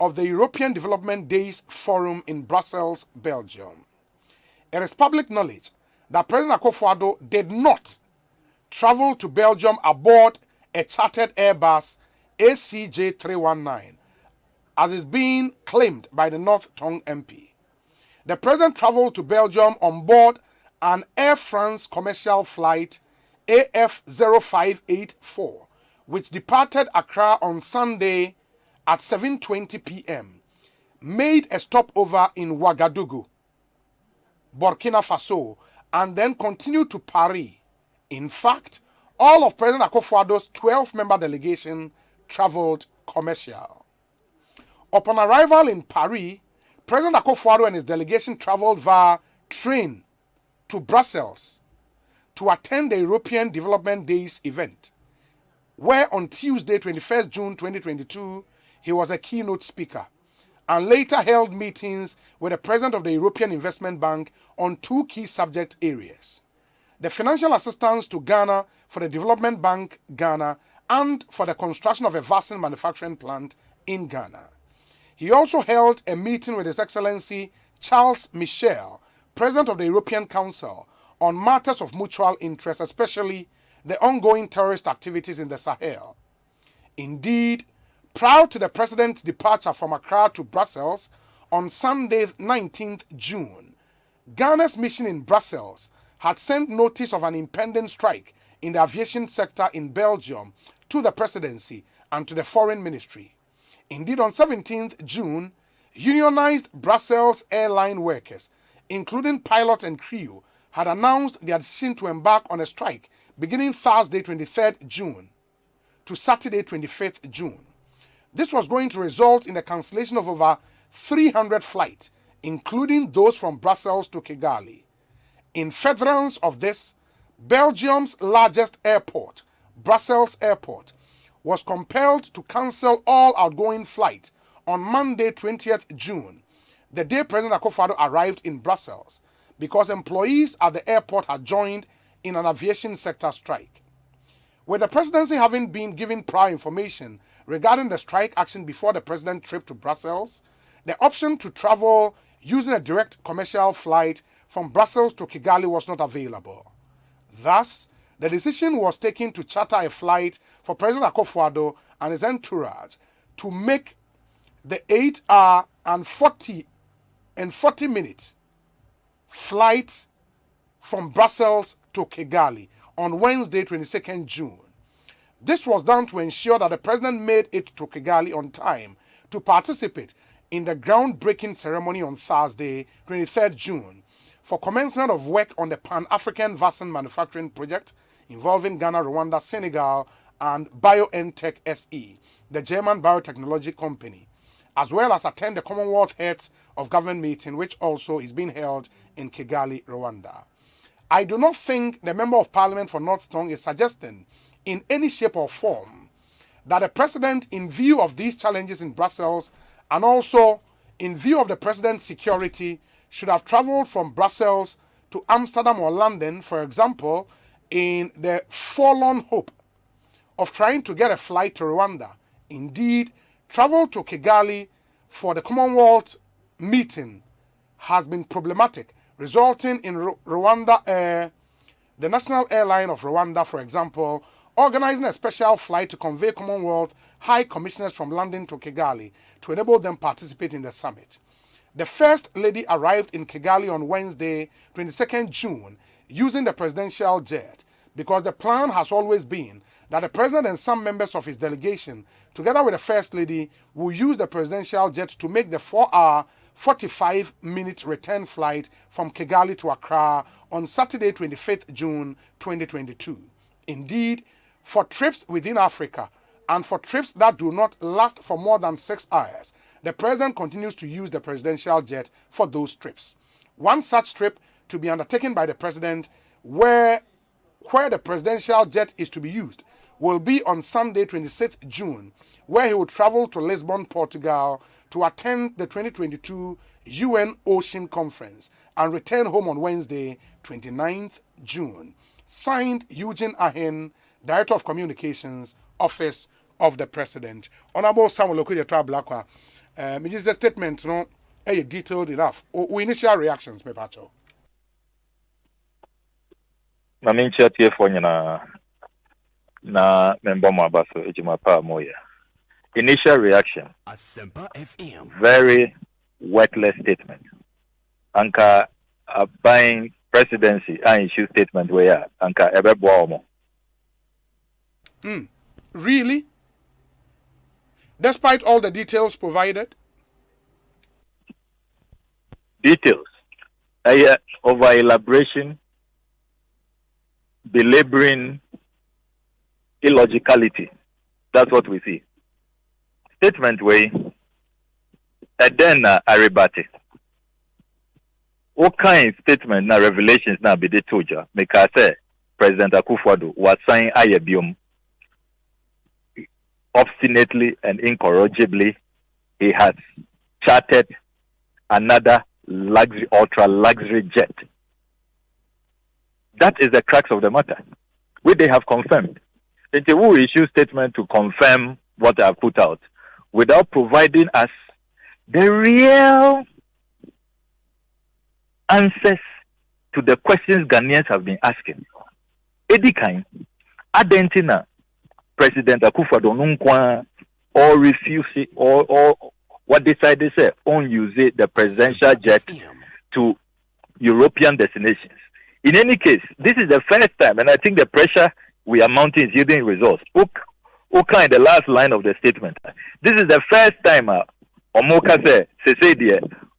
of the European Development Days Forum in Brussels, Belgium. It is public knowledge that President Akufo-Addo did not travel to Belgium aboard a chartered Airbus ACJ 319, as is being claimed by the North Tongue MP. The President traveled to Belgium on board an Air France commercial flight AF0584, which departed Accra on Sunday at 7:20 p.m., made a stopover in Ouagadougou, Burkina Faso, and then continued to Paris. In fact, all of President Akufo-Addo's 12-member delegation traveled commercial. Upon arrival in Paris, President Akufo-Addo and his delegation traveled via train to Brussels to attend the European Development Days event, where on Tuesday, 21st June 2022, he was a keynote speaker, and later held meetings with the president of the European Investment Bank on two key subject areas: the financial assistance to Ghana for the Development Bank Ghana and for the construction of a vaccine manufacturing plant in Ghana. He also held a meeting with His Excellency Charles Michel, President of the European Council, on matters of mutual interest, especially the ongoing terrorist activities in the Sahel. Indeed, prior to the President's departure from Accra to Brussels on Sunday, 19th June, Ghana's mission in Brussels had sent notice of an impending strike in the aviation sector in Belgium to the Presidency and to the Foreign Ministry. Indeed, on 17th June, unionized Brussels airline workers, including pilots and crew, had announced their decision to embark on a strike beginning Thursday, 23rd June to Saturday, 25th June. This was going to result in the cancellation of over 300 flights, including those from Brussels to Kigali. In furtherance of this, Belgium's largest airport, Brussels Airport, was compelled to cancel all outgoing flights on Monday, 20th June, the day President Akufo-Addo arrived in Brussels, because employees at the airport had joined in an aviation sector strike. With the presidency having been given prior information regarding the strike action before the president's trip to Brussels, the option to travel using a direct commercial flight from Brussels to Kigali was not available. Thus, the decision was taken to charter a flight for President Akufo-Addo and his entourage to make the 8-hour and 40-minute flight from Brussels to Kigali on Wednesday, 22nd June. This was done to ensure that the president made it to Kigali on time to participate in the groundbreaking ceremony on Thursday, 23rd June, for commencement of work on the Pan-African vaccine manufacturing project involving Ghana, Rwanda, Senegal, and BioNTech SE, the German biotechnology company, as well as attend the Commonwealth Heads of Government meeting, which also is being held in Kigali, Rwanda. I do not think the Member of Parliament for North Tongue is suggesting in any shape or form that the President, in view of these challenges in Brussels and also in view of the President's security, should have traveled from Brussels to Amsterdam or London, for example, in the forlorn hope of trying to get a flight to Rwanda. Indeed, travel to Kigali for the Commonwealth meeting has been problematic, resulting in Rwanda Air, the national airline of Rwanda, for example, organizing a special flight to convey Commonwealth High Commissioners from London to Kigali to enable them participate in the summit. The First Lady arrived in Kigali on Wednesday, 22nd June, using the presidential jet, because the plan has always been that the president and some members of his delegation, together with the First Lady, will use the presidential jet to make the 4-hour, 45-minute return flight from Kigali to Accra on Saturday, 25th June 2022. Indeed, for trips within Africa and for trips that do not last for more than 6 hours, the president continues to use the presidential jet for those trips. One such trip to be undertaken by the president where the presidential jet is to be used will be on Sunday, 26th June, where he will travel to Lisbon, Portugal, to attend the 2022 UN Ocean Conference and return home on Wednesday, 29th June. Signed, Eugene Ahen, Director of Communications, Office of the President. Honorable Samuel Okuyeto Ablakwa, just a statement, no, detailed enough. Or initial reactions, me pacho. Na minchi atie fonye na member mabaso ejima pa moya. Initial reaction. Asempa FM. Very worthless statement. Anka buying presidency and issue statement where anka ebebo omo. Really? Despite all the details provided? Details. Over elaboration belaboring illogicality. That's what we see. Statement way, and then Aribati. What kind of statement na revelations na be the toja? Make I say President Akufo-Addo was saying Ayabium obstinately and incorrigibly. He has chartered another luxury, ultra luxury jet. That is the crux of the matter, which they have confirmed. They will issue statement to confirm what they have put out without providing us the real answers to the questions Ghanaians have been asking. Edikan, Adentina, President Akufo-Addo nunkwa or refuse it, or what decided say on use it, the presidential jet to European destinations. In any case, this is the first time, and I think the pressure we are mounting is yielding results. Okay, the last line of the statement. This is the first time Omoka say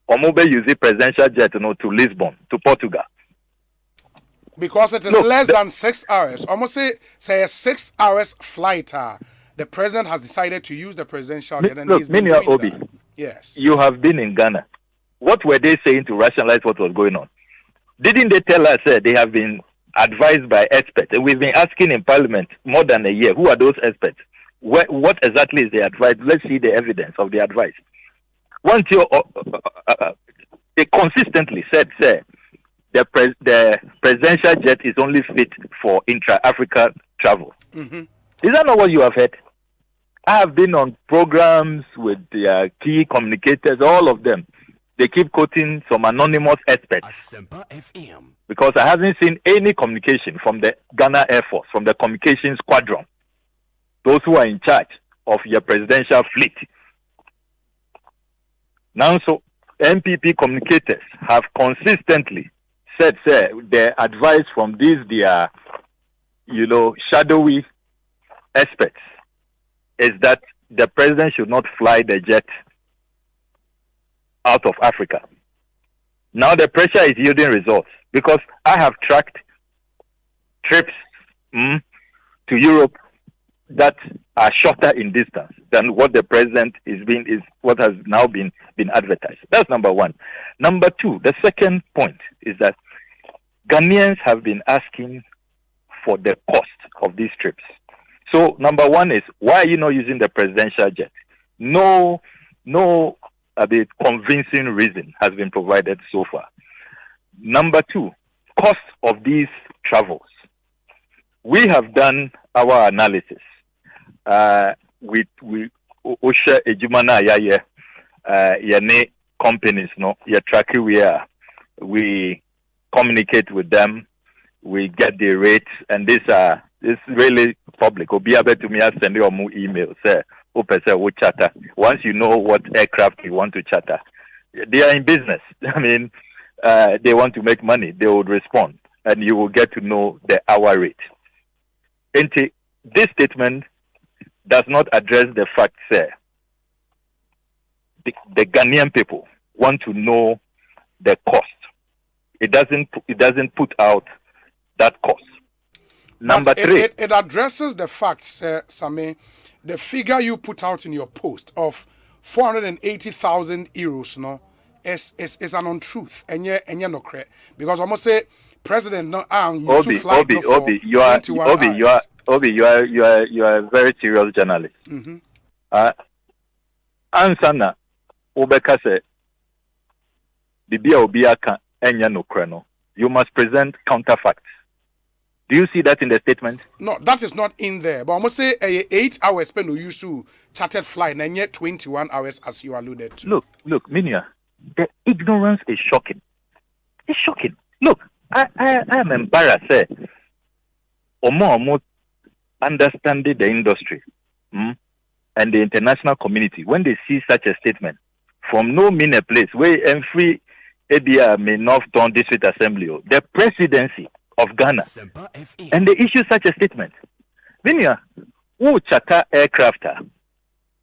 Omobe use the presidential jet to Lisbon, to Portugal. Because it is less than 6 hours. Almost say a 6 hours flight. The president has decided to use the presidential jet, and he's been doing Obi, that. Yes. You have been in Ghana. What were they saying to rationalize what was going on? Didn't they tell us they have been advised by experts? And we've been asking in Parliament more than a year, who are those experts? What exactly is the advice? Let's see the evidence of the advice. Once they consistently said, the presidential jet is only fit for intra-Africa travel. Mm-hmm. Is that not what you have heard? I have been on programs with the key communicators, all of them. They keep quoting some anonymous experts. Asempa FM. Because I haven't seen any communication from the Ghana Air Force, from the communication squadron, those who are in charge of your presidential fleet. Now, so MPP communicators have consistently said, the advice from these, shadowy experts is that the president should not fly the jet out of Africa. Now the pressure is yielding results because I have tracked trips to Europe that are shorter in distance than what the president is what has now been advertised. That's number one. Number two, the second point is that Ghanaians have been asking for the cost of these trips. So number one is, why are you not using the presidential jet? No convincing reason has been provided so far. Number two, cost of these travels. We have done our analysis. We Osha Ejumana Yaye Yane companies we communicate with them, we get the rates, and this really public. Obi abe to me send you more email say charter. Once you know what aircraft you want to charter, they are in business. I mean, they want to make money. They would respond, and you will get to know the hour rate. And this statement does not address the fact that the Ghanaian people want to know the cost. It doesn't put out that cost. Number three. It addresses the fact, Sami, the figure you put out in your post of 480,000 euros, no, is an untruth. And you're not correct. Because almost say President no Obi, you are a very serious journalist. Mm-hmm. Ansana Obeka said Bibia Obiaka enya no kreno. You must present counterfacts. Do you see that in the statement? No, that is not in there. But I must say 8 hours spent on use to chartered flight and yet 21 hours as you alluded to. Look, Minia, the ignorance is shocking. It's shocking. Look, I am embarrassed. Omo understanding the industry and the international community when they see such a statement from no mean a place where every ADR may not turn district assembly, the presidency of Ghana, and they issue such a statement. When you charter aircraft,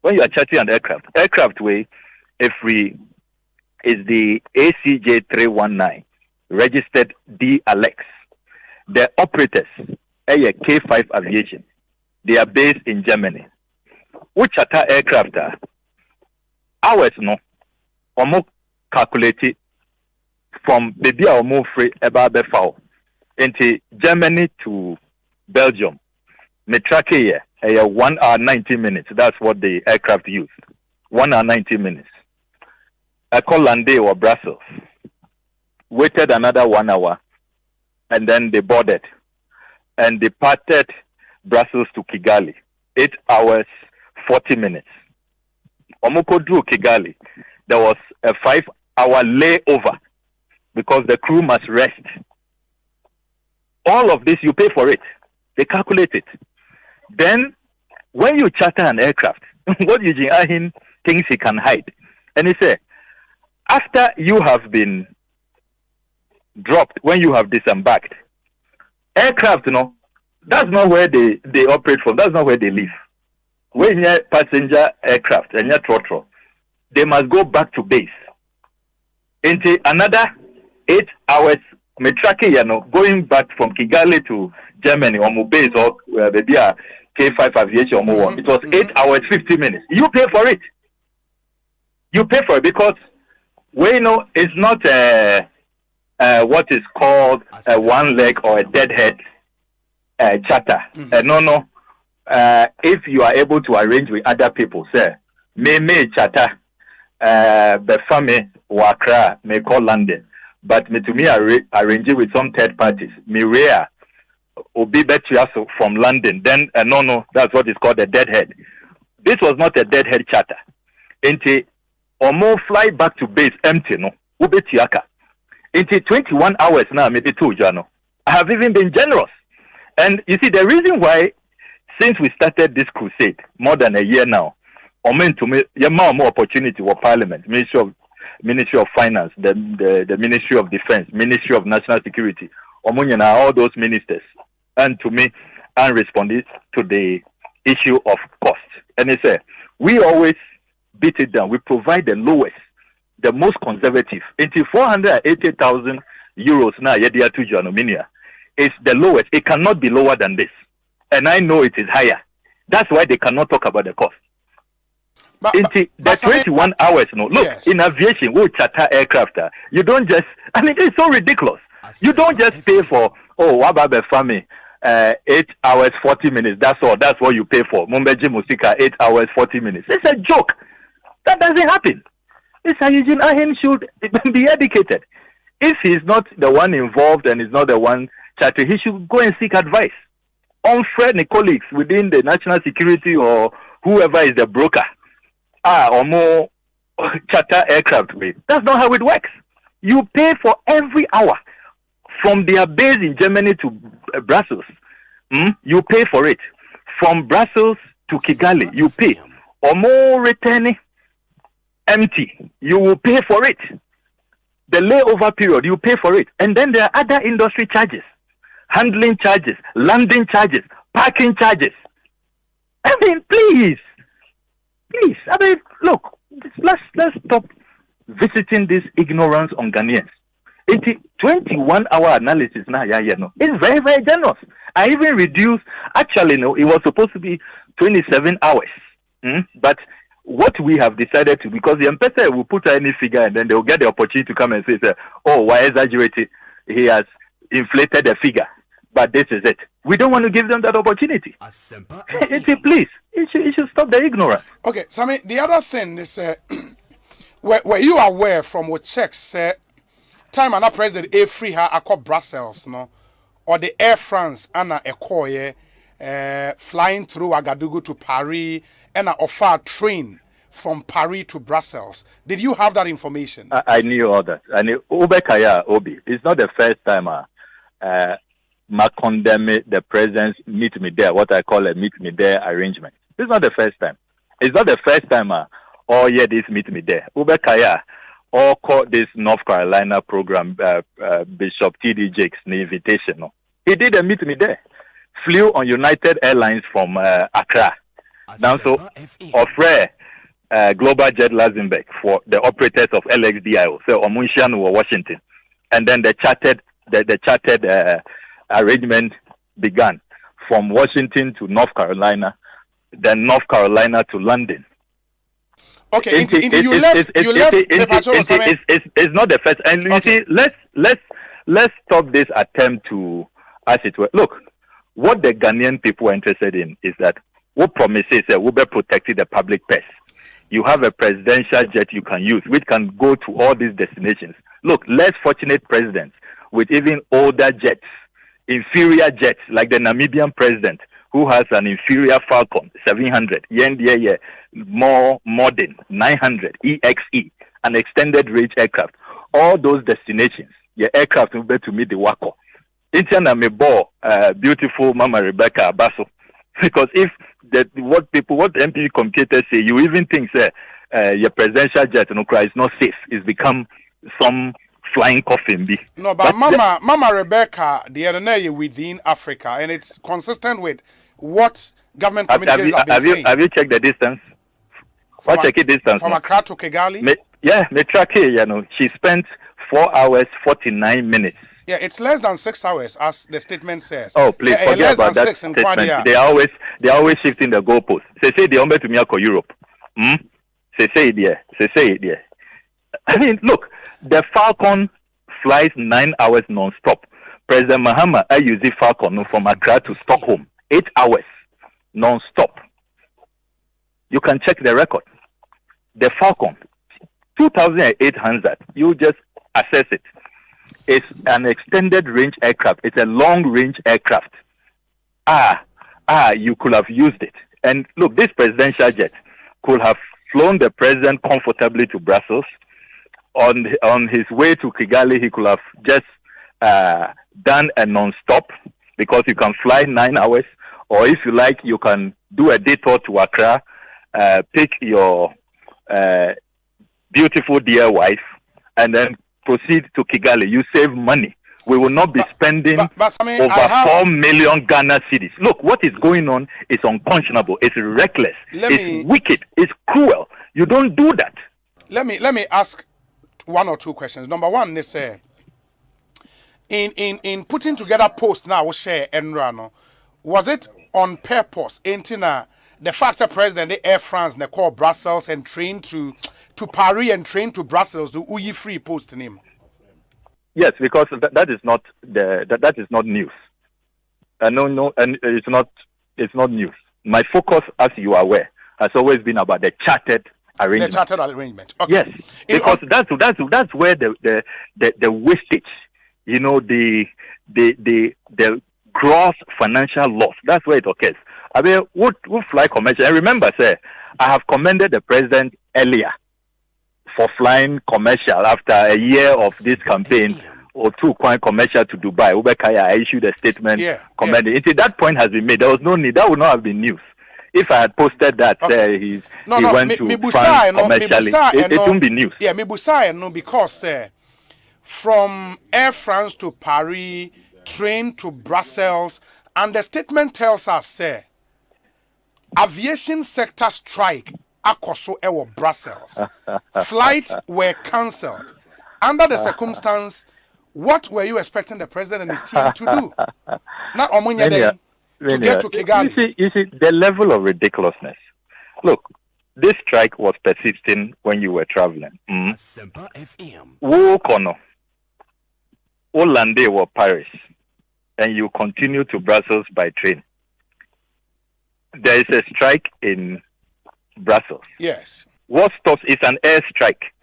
when you are chartering an aircraft way, every is the ACJ 319 registered D Alex. The operators, K5 Aviation, they are based in Germany. Which charter aircraft are hours no almost calculated from maybe almost free about the foul into Germany to Belgium. Me track here 1 hour 90 minutes. That's what the aircraft used. 1 hour 90 minutes. I call Lande or Brussels. Waited another 1 hour, and then they boarded and departed Brussels to Kigali. 8 hours 40 minutes. Omoko drew Kigali. There was a 5-hour layover because the crew must rest. All of this you pay for it. They calculate it. Then when you charter an aircraft, what Eugene Ahin thinks he can hide, and he said, after you have been dropped, when you have disembarked, aircraft, that's not where they operate from. That's not where they live. When you're passenger aircraft and you're trotro, they must go back to base. Into another 8 hours, going back from Kigali to Germany or base or maybe a K5 Aviation or more. It was 8 hours 50 minutes. You pay for it. You pay for it because it's not what is called a one leg or a deadhead charter. No. If you are able to arrange with other people, sir, may charter, Befame, Wakra, may call London, but me to me arrange it with some third parties. Me rare, Obi Betuaso from London. Then no, that's what is called a deadhead. This was not a deadhead charter. Into or more fly back to base empty, no, Ubetiaka. Into 21 hours now, maybe 2, Jano. I have even been generous. And you see, the reason why, since we started this crusade more than a year now, more opportunity for Parliament, Ministry of Finance, the Ministry of Defense, Ministry of National Security, all those ministers, and to me, and responded to the issue of cost. And they say, we always beat it down. We provide the lowest, the most conservative. Until 480,000 euros now, it's the lowest. It cannot be lower than this. And I know it is higher. That's why they cannot talk about the cost. The 21 hours, look, yes. In aviation, we charter aircraft. You don't just, it's so ridiculous. You don't just pay for, Wababe Fami, 8 hours, 40 minutes. That's all. That's what you pay for. Mumbeji Musika, 8 hours, 40 minutes. It's a joke. That doesn't happen. It's a Eugene Ahin should be educated. If he's not the one involved and is not the one charter, he should go and seek advice. Unfair colleagues within the national security or whoever is the broker or more charter aircraft with. That's not how it works. You pay for every hour from their base in Germany to Brussels. You pay for it. From Brussels to Kigali, you pay. Or more returning empty, you will pay for it. The layover period, you pay for it. And then there are other industry charges. Handling charges, landing charges, parking charges. Please. Look, let's stop visiting this ignorance on Ghanaians. It's 21-hour analysis now. It's very, very generous. I even reduced. Actually, it was supposed to be 27 hours. But what we have decided to, because the M-Pesa will put any figure and then they will get the opportunity to come and say, why exaggerate it? He has inflated the figure. But this is it. We don't want to give them that opportunity. Asempa, please, you should stop the ignorance. Okay, Sammy, the other thing is, were you aware from what checks, time and President A. Free her across Brussels, or the Air France Anna Ekoye flying through Ouagadougou to Paris and offer a train from Paris to Brussels? Did you have that information? I knew all that. I knew Ubekaya Obi. It's not the first time condemn the president's meet me there, what I call a meet me there arrangement. It's not the first time. It's not the first time, this meet me there. Ubekaya or called this North Carolina program, Bishop T.D. Jakes, the invitation. He did a meet me there. Flew on United Airlines from Accra. Now, so, offer Global Jet Luxembourg for the operators of LXDIO, so Omunshan or Washington. And then the chartered arrangement began from Washington to North Carolina, then North Carolina to London. Okay, you left. It's not the first. And you see, let's stop this attempt to, as it were. Look, what the Ghanaian people are interested in is that what promises will be protecting the public purse. You have a presidential jet you can use, which can go to all these destinations. Look, less fortunate presidents with even older jets, inferior jets, like the Namibian president, who has an inferior Falcon 700, more modern 900 EXE, an extended range aircraft. All those destinations, your aircraft will be to meet the Wako. Intiana me bore beautiful Mama Rebecca Abaso, because if what MP computers say, you even think your presidential jet is not safe. It's become some flying coffin. No, but Mama Rebecca, the other day within Africa, and it's consistent with what government communicators have been saying. Have you checked the distance? Check the distance from Accra to Kigali. Me track here. She spent 4 hours 49 minutes. Yeah, it's less than 6 hours, as the statement says. Oh, please forget about that statement. They are always shifting the goalposts. Say the Ombe to Miyako Europe. Say it there. I mean, look, the Falcon flies 9 hours non-stop. President Mahama used the Falcon from Accra to Stockholm, 8 hours non-stop. You can check the record. The Falcon, 2,800. You just assess it. It's an extended range aircraft. It's a long range aircraft. You could have used it. And look, this presidential jet could have flown the president comfortably to Brussels. On his way to Kigali, he could have just done a non-stop, because you can fly 9 hours. Or if you like, you can do a detour to Accra, pick your beautiful dear wife, and then proceed to Kigali. You save money. We will not be spending over 4 million Ghana cedis. Look, what is going on is unconscionable. It's reckless. It's wicked. It's cruel. You don't do that. Let me ask one or two questions. Number one, they say in putting together post now share Enrano, was it on purpose? The fact that President the Air France they call Brussels and train to Paris and train to Brussels, the Uyi free post name. Yes, because that is not news. No, and it's not news. My focus, as you are aware, has always been about the chartered arrangement. The chartered arrangement. Okay. Yes, because that's where the wastage, the gross financial loss. That's where it occurs. I mean, what fly commercial? And remember, sir, I have commended the president earlier for flying commercial after a year of this campaign, or two coin commercial to Dubai. Ubekaya, I issued a statement commending. Until that point has been made, there was no need. That would not have been news. If I had posted that, he went to France commercially, it won't be news. Yeah, no, because from Air France to Paris, train to Brussels, and the statement tells us, aviation sector strike akoso ewo Brussels. Flights were cancelled. Under the circumstance, what were you expecting the president and his team to do? Not to get to Kigali. You see the level of ridiculousness. Look, this strike was persisting when you were traveling. Asempa FM. Wo kono, Hollande or Paris, and you continue to Brussels by train. There is a strike in Brussels. Yes. What stops is an air strike.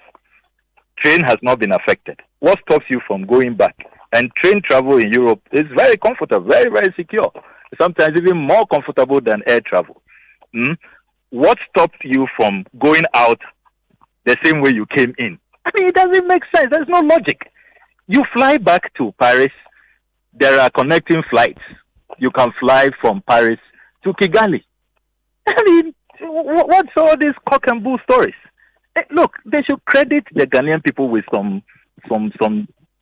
Train has not been affected. What stops you from going back? And train travel in Europe is very comfortable, very, very secure. Sometimes even more comfortable than air travel. What stops you from going out the same way you came in? I mean, it doesn't make sense. There's no logic. You fly back to Paris. There are connecting flights. You can fly from Paris to Kigali. I mean, what's all these cock and bull stories? Look, they should credit the Ghanaian people with some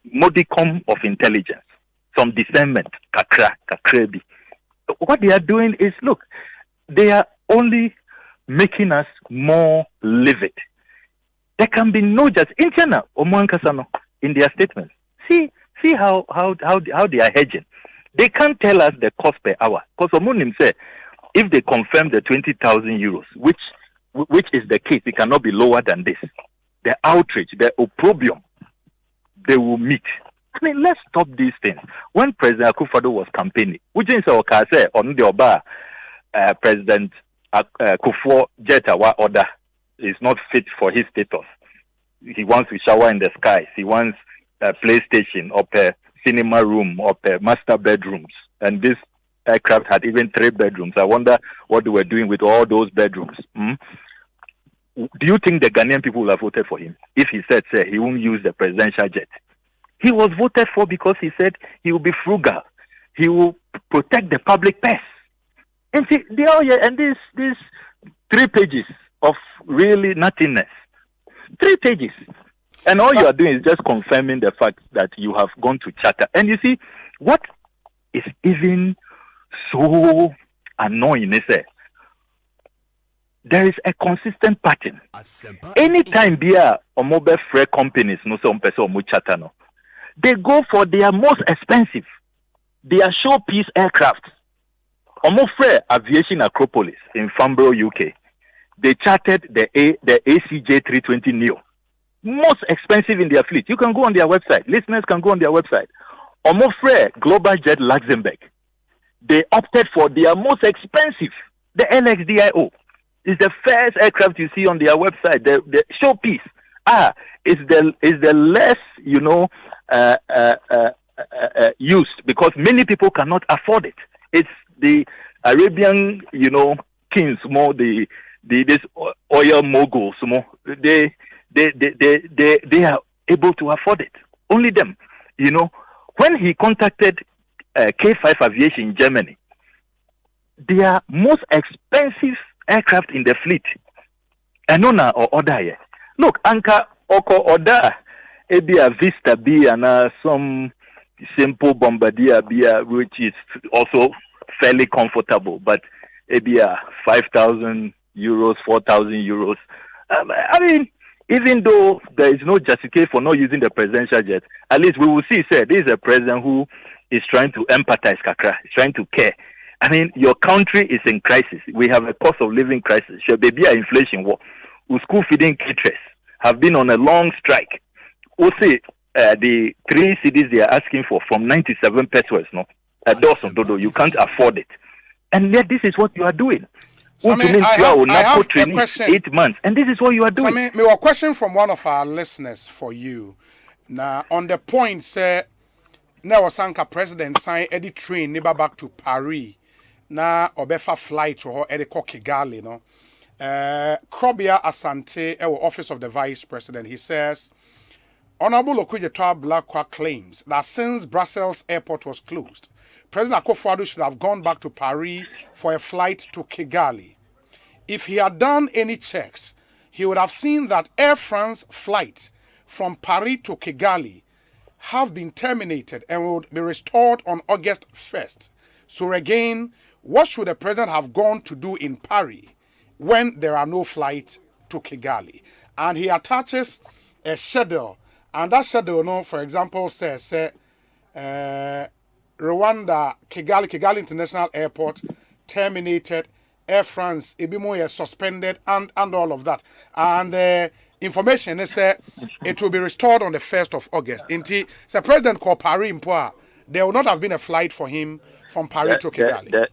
modicum of intelligence, some discernment, kakrebi. What they are doing is, look, they are only making us more livid. There can be no just in their statements. See how they are hedging. They can't tell us the cost per hour. Because Omunim said, if they confirm the 20,000 euros, which is the case, it cannot be lower than this. The outrage, the opprobrium, they will meet. I mean, let's stop these things. When President Akufo-Addo was campaigning, which is our say on the Oba, President Akufo Jetawa order is not fit for his status. He wants to shower in the skies. He wants a PlayStation or a cinema room or a master bedrooms. And this aircraft had even 3 bedrooms. I wonder what they were doing with all those bedrooms. Do you think the Ghanaian people will have voted for him if he said, say, he won't use the presidential jet? He was voted for because he said he will be frugal. He will protect the public purse. And see, they are here, and these 3 pages of really nothingness. 3 pages. And all you are doing is just confirming the fact that you have gone to charter. And you see, what is even so annoying is that there is a consistent pattern. Anytime there are mobile freight companies, no some person or charter, no, they go for their most expensive, their showpiece aircraft. Omofre Aviation Acropolis in Farnborough, UK. They chartered the ACJ 320 Neo. Most expensive in their fleet. You can go on their website. Listeners can go on their website. Omofre Global Jet Luxembourg. They opted for their most expensive, the LXDIO. It's the first aircraft you see on their website. The showpiece. Is the less, used because many people cannot afford it. It's the Arabian, kings more, this oil moguls more. They are able to afford it. Only them, When he contacted K5 Aviation in Germany, their most expensive aircraft in the fleet, Anona or Oda. Look, Anka Oko Oda, Ebia Vista B and some simple Bombardier B, which is also fairly comfortable, but maybe 5,000 euros, 4,000 euros. I mean, even though there is no justification for not using the presidential jet, at least we will see, sir, this is a president who is trying to empathize, Kakra, is trying to care. I mean, your country is in crisis. We have a cost of living crisis. Should there be an inflation war? School feeding caterers have been on a long strike. Osei, the 3 cities they are asking for from 97 pesos, no? Dodo, you can't afford it. And yet this is what you are doing. So, I have a question. 8 months, and this is what you are doing. So, a question from one of our listeners for you. Now, on the point, say, now Sanka president signed Eddie train neighbor back to Paris. Now, Obefa flight to Eddie Kigali, no? Krobia Asante, office of the vice president, he says, Honorable Okujetwa Blakwa claims that since Brussels airport was closed, President Akufo-Addo should have gone back to Paris for a flight to Kigali. If he had done any checks, he would have seen that Air France flight from Paris to Kigali have been terminated and would be restored on August 1st. So again, what should the president have gone to do in Paris when there are no flights to Kigali? And he attaches a schedule. And that schedule, for example, says Rwanda, Kigali International Airport terminated, Air France, Ibimo suspended, and all of that. And information is it will be restored on the 1st of August. Inti, the president called Paris Mpoa, there will not have been a flight for him from Paris to Kigali.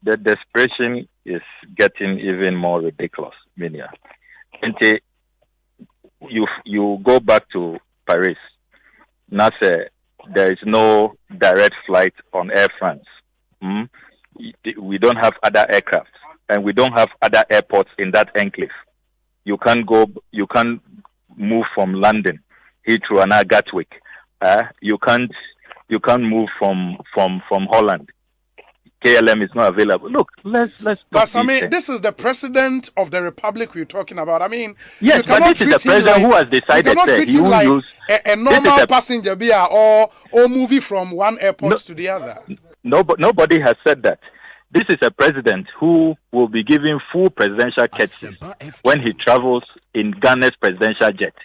The desperation is getting even more ridiculous, Minia. Inti, you go back to Paris. Now, there is no direct flight on Air France. We don't have other aircraft, and we don't have other airports in that enclave. You can't move from London, Heathrow and Gatwick. You can't move from Holland. KLM is not available. Look, let's. But this is the president of the republic we're talking about. I mean, yes, but this is the president who has decided you cannot treat him like a normal passenger beer or movie from one airport to the other. Nobody has said that. This is a president who will be given full presidential courtesy when he travels in Ghana's presidential jet.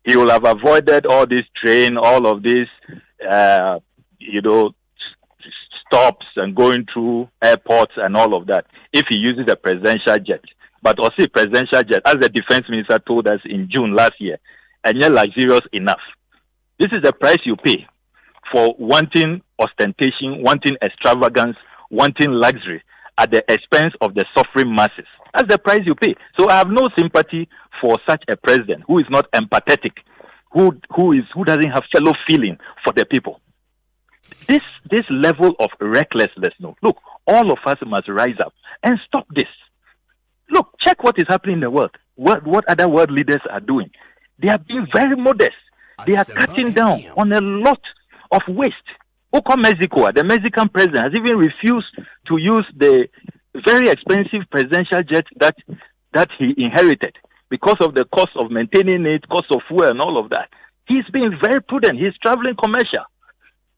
He will have avoided all this train, all of this, stops and going through airports and all of that if he uses a presidential jet. But Osei presidential jet, as the defense minister told us in June last year, and yet luxurious enough. This is the price you pay for wanting ostentation, wanting extravagance, wanting luxury at the expense of the suffering masses. That's the price you pay. So I have no sympathy for such a president who is not empathetic, who doesn't have fellow feeling for the people. This level of recklessness, no. Look, all of us must rise up and stop this. Look, check what is happening in the world. What other world leaders are doing. They are being very modest. They are cutting down on a lot of waste. Oko Mexico, the Mexican president has even refused to use the very expensive presidential jet that he inherited because of the cost of maintaining it, cost of fuel and all of that. He's being very prudent. He's traveling commercial.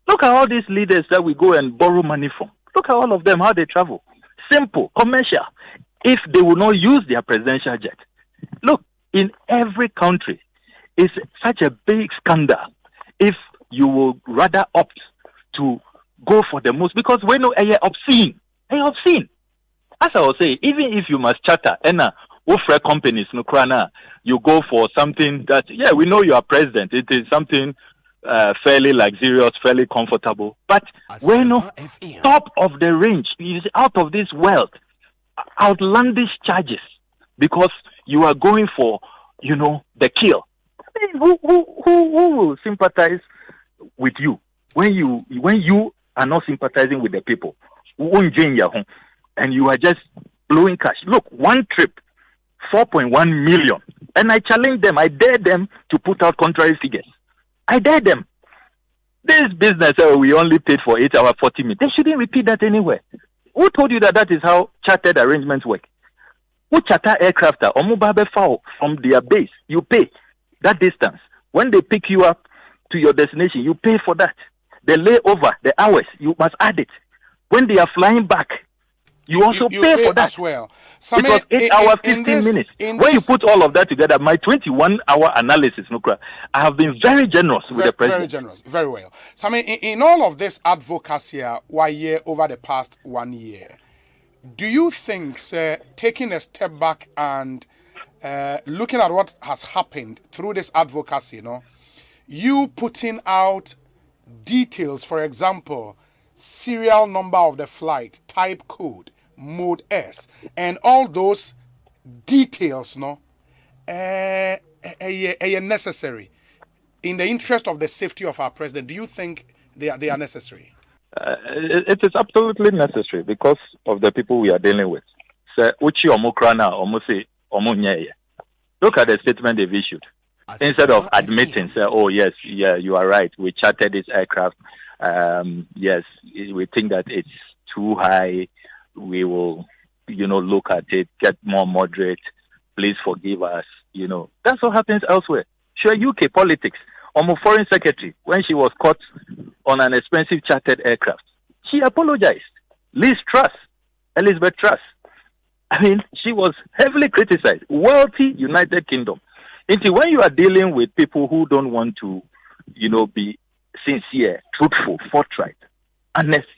Look at all these leaders that we go and borrow money from. Look at all of them, how they travel. Simple, commercial. If they will not use their presidential jet. Look, in every country, it's such a big scandal if you will rather opt to go for the most, because we know you're obscene. You're obscene. As I was saying, even if you must charter, and offer companies, no crana, you go for something that, yeah, we know you are president. It is something fairly luxurious, fairly comfortable. But we know top of the range, it is out of this world, outlandish charges, because you are going for, the kill. I mean, who will sympathize with you when you are not sympathizing with the people? And you are just blowing cash. Look, one trip, 4.1 million. And I challenge them, I dare them to put out contrary figures. I dare them. This business, we only paid for 8 hours, 40 minutes. They shouldn't repeat that anywhere. Who told you that is how chartered arrangements work? Who charter aircraft or mobile foul from their base? You pay that distance. When they pick you up to your destination, you pay for that. The layover, the hours, you must add it. When they are flying back, you also pay for that as well. It was 8 hours, 15 minutes. When you put all of that together, my 21-hour analysis, I have been very generous with the president. Very generous, very well. So, in all of this advocacy, over the past 1 year, do you think, sir, taking a step back and looking at what has happened through this advocacy, you putting out details, for example, serial number of the flight, type code, mode S, and all those details, are necessary in the interest of the safety of our president? Do you think they are necessary? It is absolutely necessary because of the people we are dealing with. Look at the statement they've issued. Instead of admitting, oh yes, yeah, you are right, we chartered this aircraft. Yes, we think that it's too high. We will, look at it, get more moderate. Please forgive us. That's what happens elsewhere. Sure, UK politics. Foreign secretary, when she was caught on an expensive chartered aircraft, she apologized. Elizabeth Truss. I mean, she was heavily criticized. Wealthy United Kingdom. When you are dealing with people who don't want to, be sincere, truthful, forthright, honest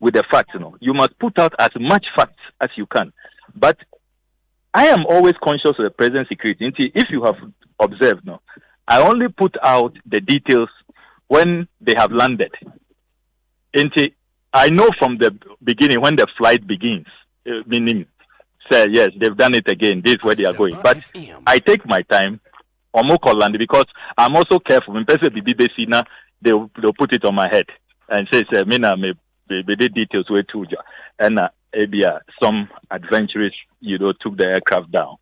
with the facts, you must put out as much facts as you can. But I am always conscious of the president's security. If you have observed, I only put out the details when they have landed. I know from the beginning when the flight begins, meaning, say, yes, they've done it again, this is where they are going. But I take my time, because I'm also careful. When people be they'll put it on my head and say, the details way too. And some adventurous, took the aircraft down.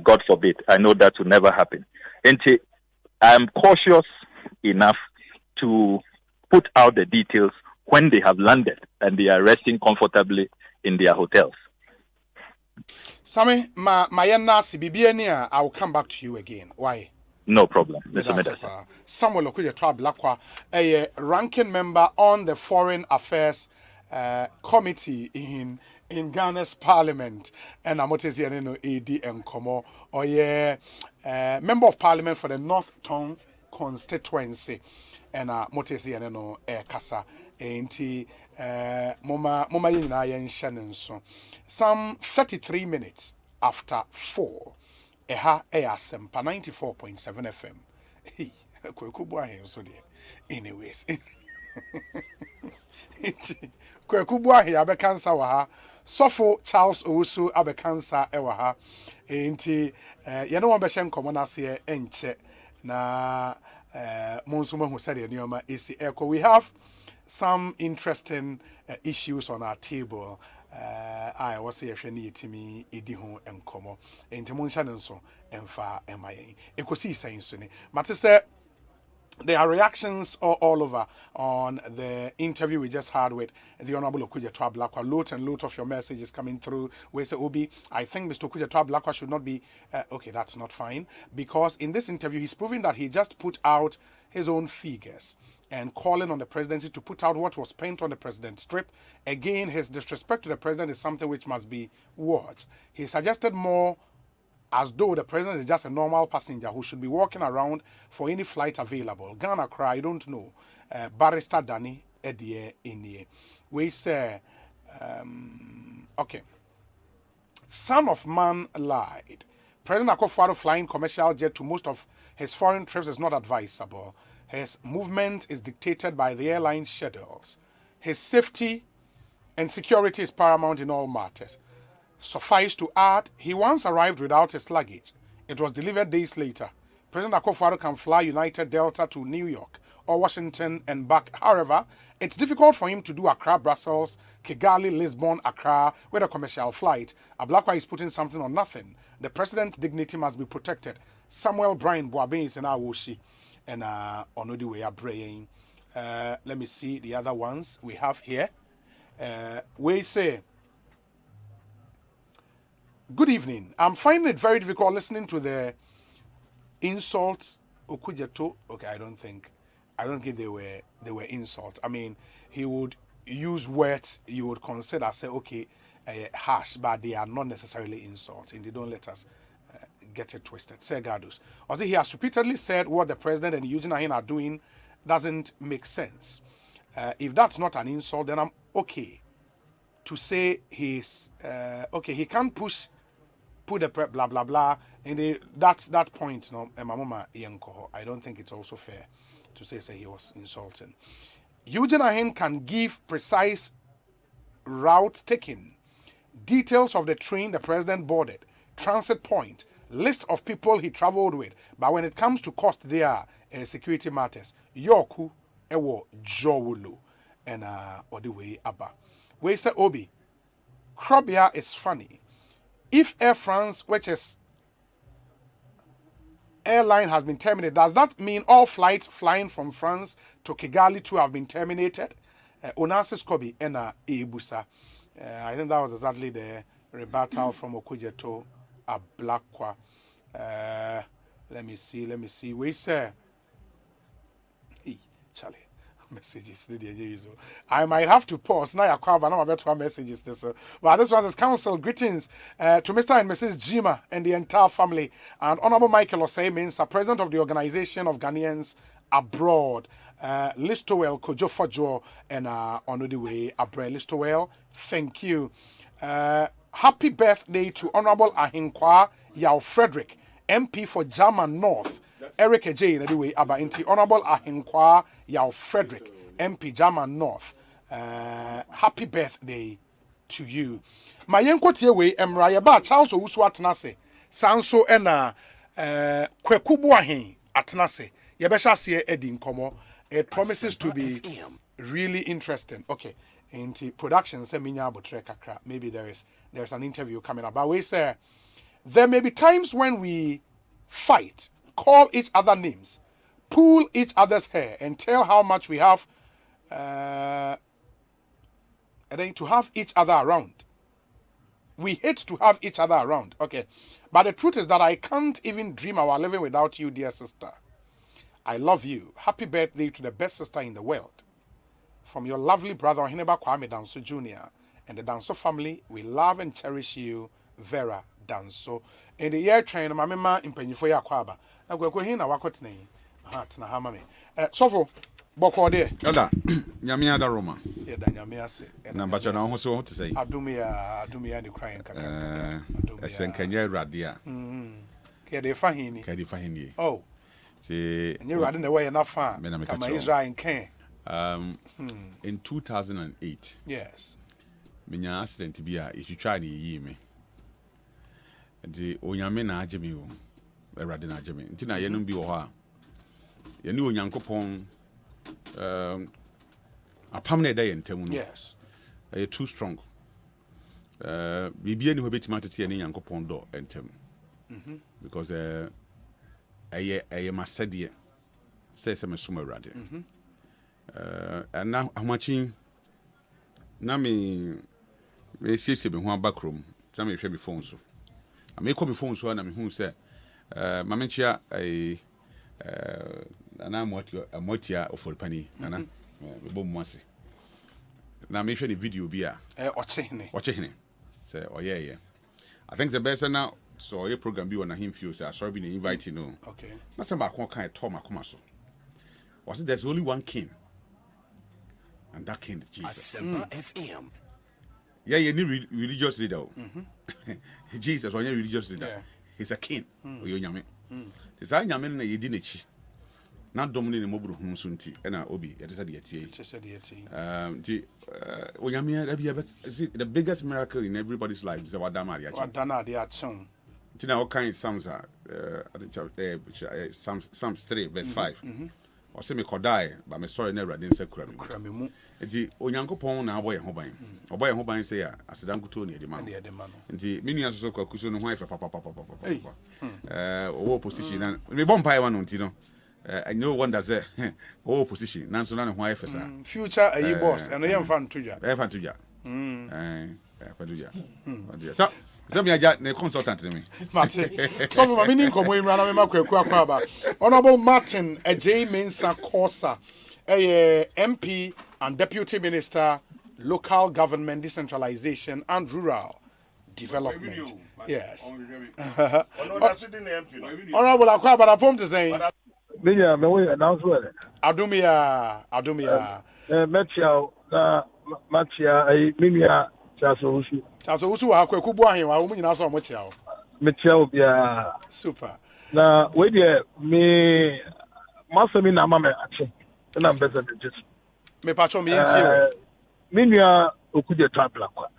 God forbid. I know that will never happen. I'm cautious enough to put out the details when they have landed and they are resting comfortably in their hotels. Sammy, I will come back to you again. Why? No problem. Samuel Okuye Blakwa, a ranking member on the Foreign Affairs Committee in Ghana's Parliament, and Amotesiano AD and Komo, or member of Parliament for the North Tongue constituency. and motesi and no kasa enti moma yina yen hye so some 33 minutes after 4 eha Asempa 94.7 FM hey kweku bo ahen so de anyways kweku bo ahen abekansa wa ha Sofo Charles Owusu abekansa ewa ha enti yene won be hye nkomo na se enche na monsu mahu sade nioma esi eko. We have some interesting issues on our table. I was here hwani etimi edi ho enkomo enti monsha nenso emfa emayen ekosi senso ni mate se there are reactions all over on the interview we just had with the Honorable Okudzeto Ablakwa. Lots and lots of your messages coming through. We say, Obi, I think Mr. Okudzeto Ablakwa should not be... okay, that's not fine. Because in this interview, he's proving that he just put out his own figures and calling on the presidency to put out what was spent on the president's trip. Again, his disrespect to the president is something which must be watched. He suggested more as though the president is just a normal passenger who should be walking around for any flight available. Ghana cry, I don't know. Barrister Danny Edie Inie. We say, okay. Son of man lied. President Akufo-Addo flying commercial jet to most of his foreign trips is not advisable. His movement is dictated by the airline schedules. His safety and security is paramount in all matters. Suffice to add, he once arrived without his luggage. It was delivered days later. President Akufo-Addo can fly United Delta to New York or Washington and back. However, it's difficult for him to do Accra, Brussels, Kigali, Lisbon, Accra with a commercial flight. Ablakwa is putting something on nothing. The president's dignity must be protected. Samuel Brian Boaben is in our Woshi and on the way are praying. Let me see the other ones we have here. We say, good evening. I'm finding it very difficult listening to the insults. Okudzeto. Okay, I don't think they were insults. I mean, he would use words you would consider say okay, harsh, but they are not necessarily insults, and they don't let us get it twisted. Segados. Also, he has repeatedly said what the president and Eugene Ahin are doing doesn't make sense. If that's not an insult, then I'm okay to say he's okay. He can't put the prep blah blah blah, and that's that point. No, Mama Ianko. I don't think it's also fair to say he was insulting. Eugene Ahin can give precise route taken, details of the train the president boarded, transit point, list of people he traveled with. But when it comes to cost, there are security matters. Yoku ewo jowulu and or the way abba. We say Obi, Krobia is funny. If Air France, which is airline, has been terminated, does that mean all flights flying from France to Kigali to have been terminated? Onassis Kobi ena Ebusa. I think that was exactly the rebuttal from Okudzeto Ablakwa. Let me see. We say, hey, Charlie. Messages. I might have to pause now. I'm about to messages. But this one is council greetings to Mr. and Mrs. Jima and the entire family. And Honorable Michael Osei, Minister President of the Organization of Ghanaians Abroad. Listowell Kojo Fojo and on the way Abroad. Listowell, thank you. Happy birthday to Honorable Ahinkwa Yao Frederick, MP for German North. Eric J. anyway, about inti Honorable Ahinkwa Yao Frederick, MP German North. Happy birthday to you. My yanko tiewe emraya ba Charles Owusu atenase. Sanso ena kwekubu ahen atenase. Yebesha se edi nkomo. It promises to be really interesting. Okay. Inti production se minya abotre kakra. Maybe there's an interview coming up. But we say there may be times when we fight, call each other names, pull each other's hair, and tell how much we have, and then to have each other around. We hate to have each other around, okay? But the truth is that I can't even dream our living without you, dear sister. I love you. Happy birthday to the best sister in the world. From your lovely brother, Ohineba Kwame Danso Jr. and the Danso family, we love and cherish you, Vera Danso. In the year train, my mama in Penyifo Yakwaba. Na gwekwe hin na wakotene. Ha tena ha mame. Sofo, Boko de. Oda, nyame ada Roma. Yeah, da nyame ase. Na bacha na ho so to say. Adumia ni crying kaka. Esenkanya Awurade a. Ke de fa hini. Ke de fa hini. Oh. See, Any Awurade na way na fa. Kama Israel nken. In 2008. Yes. Minya accident bi a itwitwa na yi me. De onyame na agye me o. Awurade na agye me. Nti na yenum bi wo ha. Ye ni onyankopon apam na eda ye ntamu no. Yes. Too strong. Bibia ni ho betima tete ne nyankopon do ntamu. Because masede say me suma Awurade. And now amachin na me siesie me ho abakrom. Na me hwe me phone so. Me call me phone so na me hu say mamenchia ana motia oforpani ana me bom mwase na me hwe ni video bi a ochehene say oyeye I think the best now so your program bi on him feel say sorry be invite you know okay na say ba kon kan to makoma so was it there's only one king and that king is Jesus. Asempa FM. Yeah, you need religious leader. Jesus on your religious leader. Yeah. He's a king. Oyo nyame. This I nyame na yedi nechi. Na dom ne mobru hu so nti na obi yete say de atie. Onyame da bia the biggest miracle in everybody's life is wadama de achi. Wadana de achon. Nti na all kind Psalms Psalms 3 verse 5. O se me kodai ba me sorry na Awurade nsa kura me. Nti onyankopon na aboye ho ban. Oboye ho ban say a asedankuto ne de ma. Nti menu aso kwakuso no ho afa papa. Owo position na me bompa e wa no nti no. I know one that say owo position na so na ne ho afa sa. Future ayi boss eno ye mfa ntoja. E fa ntoja. Fa ntoja. So me aja ne consultant me. Mate. So for me nkomo imra na me makwaku akwa ba. Honorable Martin Ejay Mensa Kosa, MP and Deputy Minister, Local Government Decentralization and Rural Development. Yes. Honorable akwa ba pom to say. Minya me we announce well. Adumia. Metia minya Chaso usu wa kwaku bo ahen wa wo nyina so mo chia o. Metia obia. Super. Na we dey me masemi na ma me ache. Na mbeza de just. Me pacho me ntire. Minya okuje trapla kwa.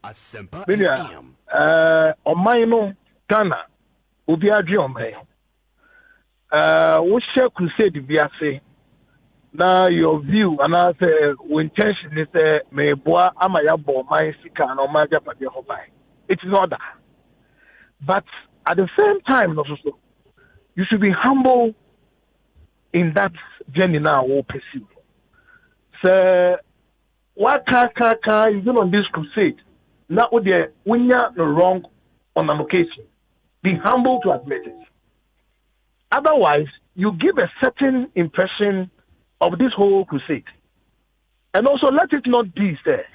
Asempa FM. Oman no Ghana obi adwe oman. Wo share crusade bi ase. Now your view and I say intention is me boa amaya bo my sika and omaja pa de hobai. It is not that. But at the same time also you should be humble in that journey now we pursue. So what you do on this crusade now with the when you're wrong on an occasion. Be humble to admit it. Otherwise you give a certain impression of this whole crusade. And also let it not be there.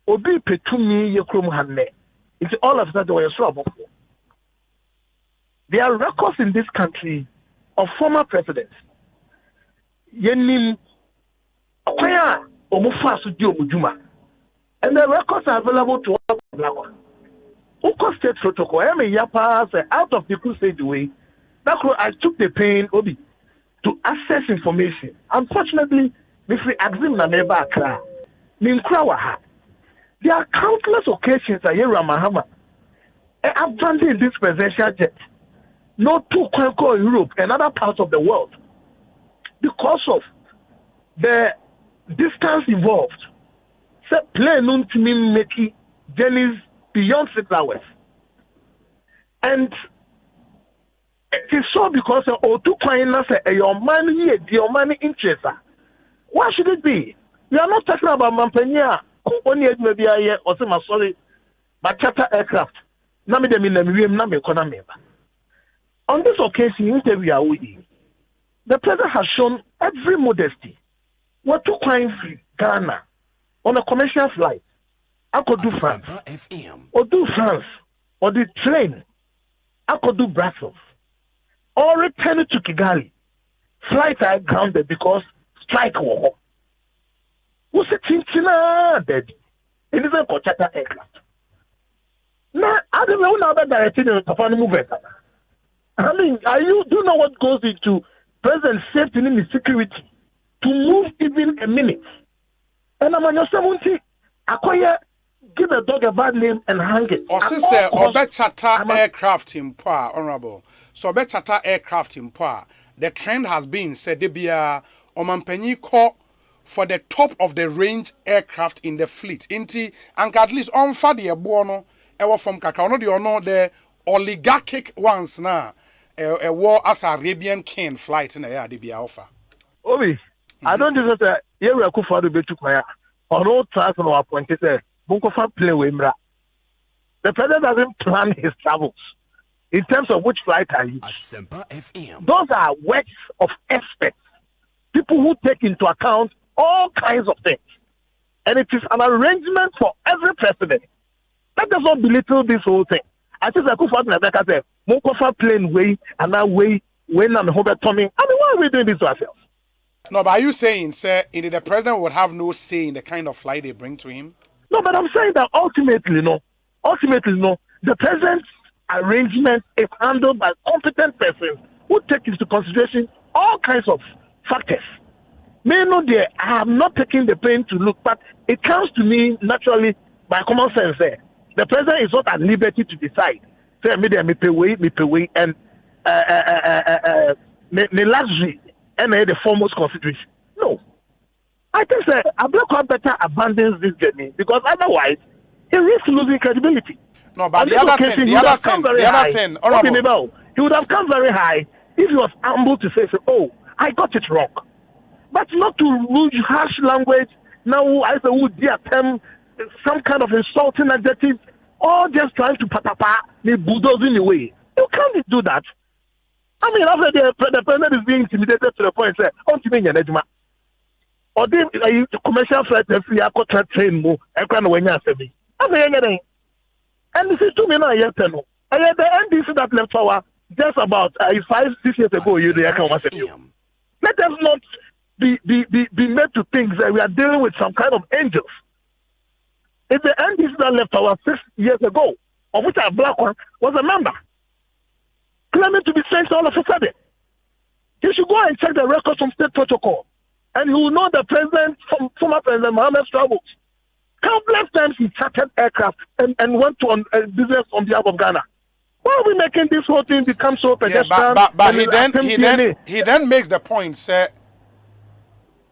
Obi petumi yekrom hanne. It's all of that way trouble. There are records in this country of former presidents. Yenim akwaya omufa so di omujuma. And the records are available to all black one. Uko state protocol, out of the crusade way. I took the pain, Obi, to access information. Unfortunately, if we examine the neighbor Accra, there are countless occasions that Mahama abandoned this presidential jet, not to conquer Europe and other parts of the world because of the distance involved. So play known to me making journeys beyond 6 hours. And it is so because your money interest. Why should it be? We are not talking about Mampania, only maybe or some sorry, but charter aircraft. On this occasion, interview with you. The president has shown every modesty. What to find free Ghana on a commercial flight. I could do France, or do France, or the train. I could do Brussels. Or return to Kigali. Flights are grounded because strike war. Who's a tintina dead? It isn't for charter aircraft. Now, I don't know now that directing the Papa movement. I mean, do you know what goes into present safety and security to move even a minute? And I'm on your 70. Acquire, give a dog a bad name and hang it. Osei say, Obe charter aircraft in Poa, Honorable. So, Obe charter aircraft in Poa. The trend has been said to be a Omanpenyi call for the top of the range aircraft in the fleet. Inti, and at least on Fadi Buono, ever from Kakao, the oligarchic ones now. A war as Arabian king flight in the air, they offer. Obi, I don't think that you will go for the Betukwaya or no trust or appointed Bunkofa play with Mra. The president doesn't plan his travels in terms of which flight are you. Asempa FM. Those are works of experts, people who take into account all kinds of things. And it is an arrangement for every president. Let us not belittle this whole thing. I just like Rebecca said, Munkofa plane way and that way when I'm home coming. I mean, why are we doing this to ourselves? No, but are you saying, sir, the president would have no say in the kind of flight they bring to him? No, but I'm saying that ultimately, no. The president's arrangement is handled by competent persons who take into consideration all kinds of factors. May know there, I have not taken the pain to look, but it comes to me naturally by common sense there. The president is not at liberty to decide. Say, me pay way, and me luxury and the foremost consideration. No. I think that Ablakwa better abandons this journey because otherwise he risks losing credibility. No, but the other thing, he would have come very high if he was humble to say, oh, I got it wrong. But not to use harsh language, now I say, would attempt some kind of insulting adjective, or just trying to patapa, me bulldoze in the way. You can't do that. I mean, after the president is being intimidated to the point, say, oh, to me, or the commercial flight, free contract train, more, I can't win your service. And this is 2 minutes, yes, no. And yet the NDC that left power just about 5-6 years ago, you can't you. Let us not be made to think that we are dealing with some kind of angels. If the NDC that left power 6 years ago, of which a black one was a member, claiming to be sent all of a sudden, you should go and check the records from state protocol, and you will know the president, former President Mohammed's travels. Countless times he chartered aircraft and went to business on behalf of Ghana. Why are we making this whole thing become so pedestrian? But he then makes the point, sir.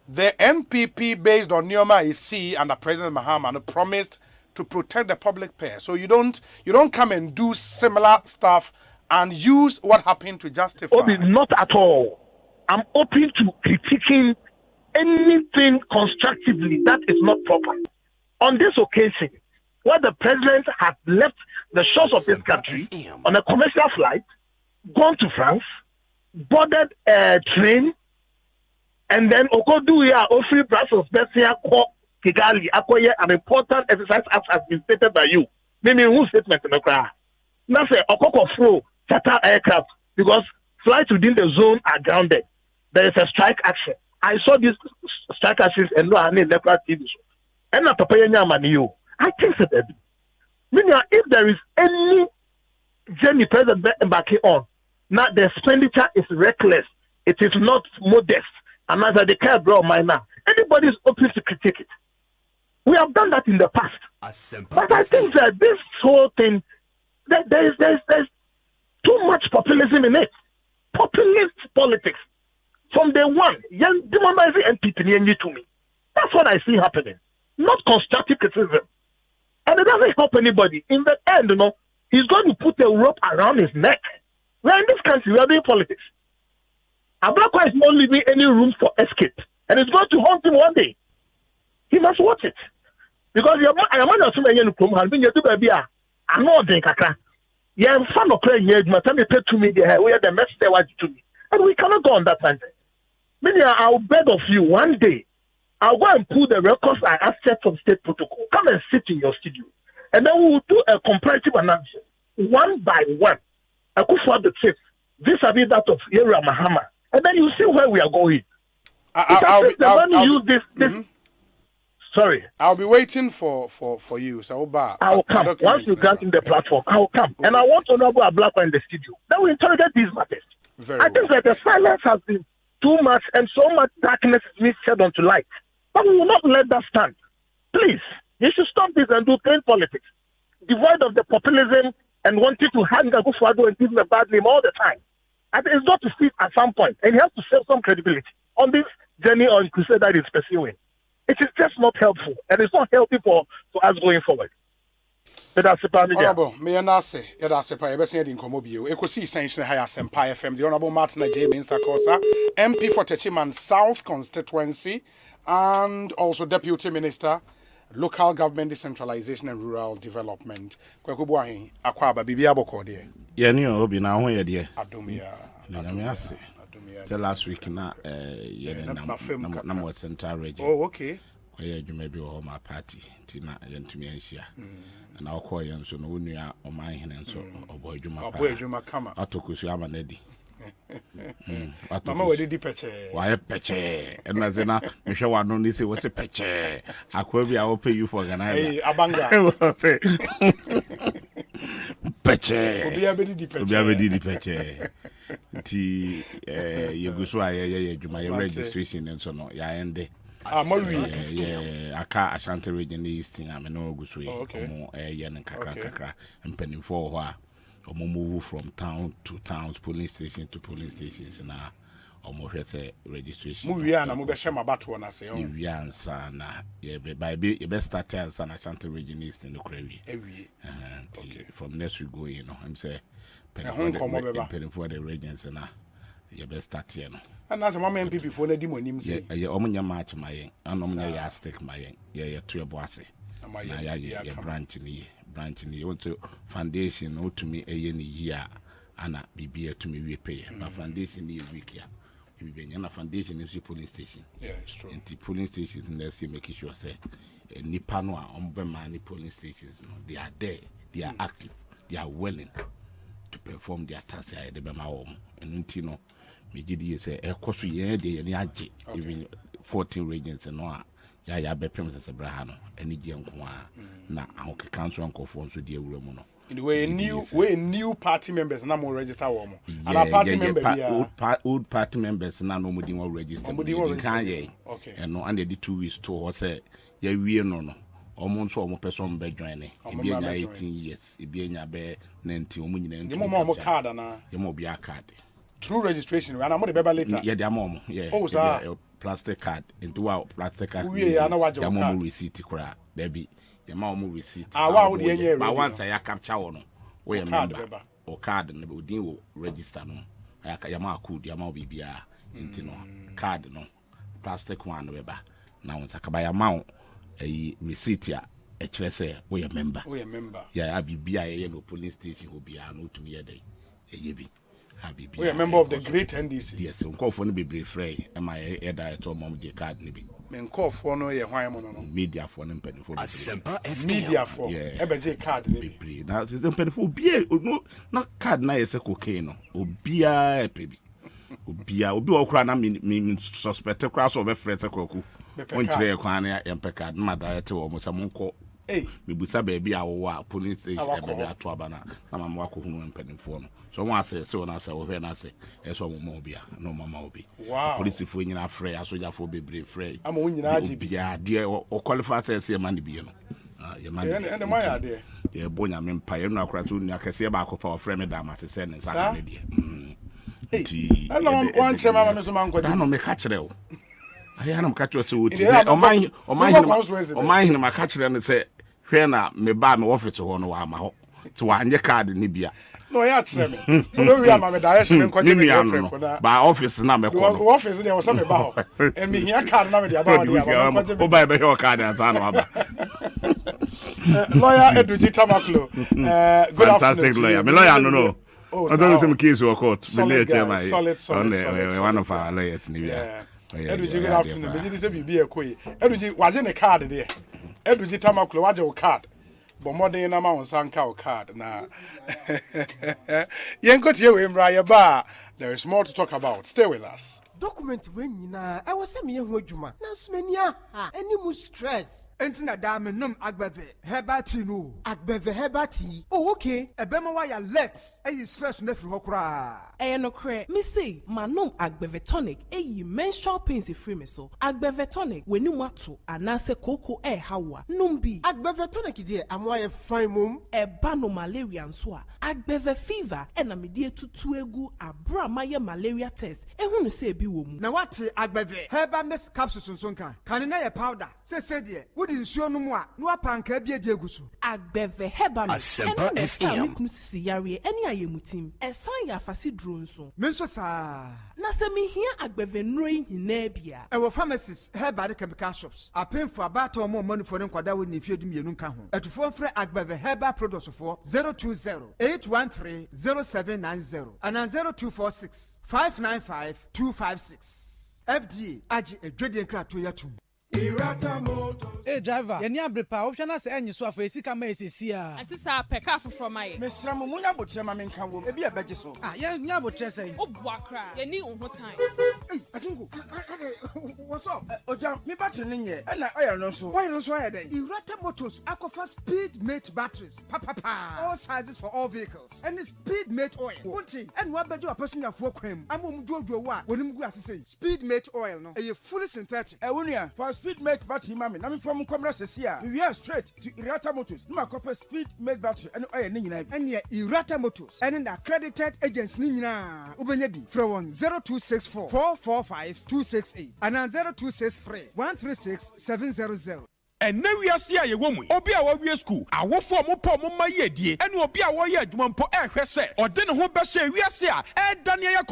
The NPP based on Neoma is under President Mahama promised to protect the public purse. So you don't come and do similar stuff and use what happened to justify. Obi, not at all. I'm open to critiquing anything constructively that is not proper. On this occasion, where the president has left the shores of this country on a commercial flight, gone to France, boarded a train, and then Okoduya, Ofri, Brussels, Bessia, Kigali, acquire an important exercise as has been stated by you. Maybe who statement in the crowd? Now say Okoko flow charter aircraft because flights within the zone are grounded. There is a strike action. I saw these strike actions and no any leopard TV show. And not to I think that meaning if there is any journey president embarking on, now the expenditure is reckless, it is not modest, and as the care bro minor, anybody is open to critique it. We have done that in the past. But I think that this whole thing, there's too much populism in it. Populist politics. From day one, demonizing NPP to me. That's what I see happening. Not constructive criticism. And it doesn't help anybody. In the end, he's going to put a rope around his neck. We're in this country, we are doing politics. Ablakwa is not leaving any room for escape. And it's going to haunt him one day. He must watch it. Because I am not assuming I'm not doing kaka. Yeah, I'm fan of playing here. My time you pay to me, where the message they want to me. And we cannot go on that time. Maybe I'll beg of you one day. I'll go and pull the records I accept from state protocol. Come and sit in your studio. And then we will do a comparative analysis, one by one. I could for the tip. Vis-a-vis that of Yera Mahama. And then you see where we are going. I'll use this. Sorry. I'll be waiting for you. So I will come. Once you grant in the platform, I will come. And I want Honorable Ablakwa in the studio. Then we interrogate these matters. I think that the silence has been too much and so much darkness is being shed onto light. But we will not let that stand. Please, you should stop this and do plain politics. Devoid of the populism and wanting to hang a Gufado and give him a bad name all the time. I think it's got to sit at some point, and he has to save some credibility on this journey on crusade that he's pursuing. It is just not helpful, and it's not healthy for us going forward. Honorable, may I not say, Asempa, you best in Comobio, Ecosi Sanction High Asempa FM, the Honorable Martin J. Minster Cosa, MP for Techiman South Constituency, and also Deputy Minister, Local Government Decentralization and Rural Development. Kwekubuahi, Akwaba, Bibia Bokode. Yenny Obi now, where dear. Adumia. So last week, na Central Region. Oh, okay. Where you may be all my party, Tina, and to me, and I'll call you so no near or my hand so or boy Juma Kama. I took you an eddy. Mama, where did you patch? Why a patch? And as in, Michelle, I don't need to was a patch. I will pay you for an eye. Abanga. Patch. Be a bit patch. You go so I my registration and so no, yeah, and I can't Ashanti region East. I'm no good way. More and Kakra and penny for a move from town to towns, police station to police stations, and almost a registration. Muviana, Mubeshama Batu, I say, Vian, son, by your best start as an Ashanti region East in the Crevy. From next we go, you know, I'm saying. Penny for the regions and your best start here. And as a mamma and people for the demon names, you're only match my and stick my yeah, to a bossy. Yeah, branch in the auto foundation, to me a year, and be to me repay. My foundation is weak here. You be in a foundation is your police station. Yeah, it's true. And the police stations in there, see, making sure, say, Nipano, Ombemani police stations, they are there, they are active, they are willing to perform their tasks at the Bema home. And Untino, Mijidi say, a course ye day and yaji, even 14 regions and no, ya bepem as a brahano, and Nijian Kwa, na Auke Council Uncle Fonso de Uremono. In the way, new party members, and I'm more register woman. And our party member, old party members, and no more register. Okay. And no, under the 2 weeks to say, yeah, we no. Almost all person be joining. It be 18 years. It be 90. You more card na. You more be a card. True registration. And I'm going to be later. Yeah, their mom. Yeah. Oh, sir. Plastic card. Into our plastic card. Yeah, I know what your mom receipt. Cry, baby. Your mom receipt. Wow, the but once I capture one, we member or card and the deal register no. I your mom could your mom be into no card no plastic one weba. Now once I can buy amount. A receipt here, a say, we a member. Yeah, I be a no police station who be a no to me a day. A yebi. We a member of the great NDC. Yes, so call for no be brave fray. Am I a director mom the card nibi? Men call for no ye why mono. Media for them penny for media for EBJ card nibi. Now it's a penny for beer, no, not card na is a cocaine, or beer, baby. Obia obi okra na me suspect crash of a friend kwaku onchire kwan na empeka na direct wo mo samonko me busa baby awo police station e baby ato abana na mama wako hunu empanimfo no so won asese won asa wo hwe na ase e so mo obia no mama obi police fo nyina frey asoja fo bebre frey ama won nyina agi bia de o qualify say e man bi no ye man and the my ade ye bonya me mpa ye no akra to nya kase ba ko pa frey me da ma se ne saka ne de hello one chema mama so man ko da no me ka kire o I am catch what you o man him ma ka kire no say hwe na me ba me office ho no wa ma ho to wa anye card ni bia no ya kire me no wi ama me direction me kwaje me friend ba office na me ko no office dey was me ba ho and me here card na me dey about dey about kwaje me o ba be your card and san wa ba lawyer Eduji Tamaklo good fantastic afternoon lawyer me lawyer no I don't some case or court solid one of our lawyers ni bia Eduji good afternoon me dey say bibi ekoyi Eduji waje ne card dey Eduji Tamaklo waje o card but modern na ma won sanka o card na yenko tie we mra ye ba There is more to talk about. Stay with us. Document when you na I was me hu adwuma na so mani aha any mu stress enti na da me nom agbeve hebati no agbeve hebati oh okay ebema wa ya let e stress na firi hokura no kre me say manom agbeve tonic menstrual pains free me so agbeve tonic weni mu ato anase koko hawa nom bi agbeve tonic de amwa ye fine mum ba no malaria nso a agbeve fever na me de tutu egu abra maye malaria test ehunu say bi wo mu na wate agbeve herbal mist capsules nso nka kan na ye powder se de wodi nsuo no mu a no apanka bia de egusu agbeve herbal mist Asempa FM sisi yare eni ayemutim esan ya afasi duro nso me nso saa na se me hia agbeve nro hina bia ewo pharmacies herbal chemical shops apemfo abata omo manufo ne nkwada wo ni fiedum yenu nka ho etufo mfre agbeve herbal products for 020-813-0790 and 0246-595-256 FDA agi edwede nkrato yatum. Hey driver, yeni abrepa option na se enyi so afa esika ma esesi a. Ati sa peka foforo maye. Mesra mo munya botre ma menka wo. Ebi ebeje so. Ye nya botre sen. Obuakra, yeni unho time. Hey, Atungu. What's up? Oja, me battery ni ye. E na oil no so. Why no so aye dey? Irata Motors Aquafa Speed Mate batteries. All sizes for all vehicles. And Speed Mate oil. Wonti, and wa beje passenger fo kwam. Amom duoduo wa, wonim gu asese. Speed Mate oil no. E fully synthetic. E wonua, for Speed Mate battery mami na me from Komra Sesia. We are straight to Irata Motors. No copper Speed Mate battery and oil ni nyina. And ye Irata Motors. And the accredited agents ni nyina. Ubenye bi from 0264 445 268 and 0263 136 700. And now we are seeing a woman. Obi a wawie school. A wo for mo po mo maye die. Enu obi a wo ye adwuma mpo hwese. Ode ne ho be hye wi ase a dania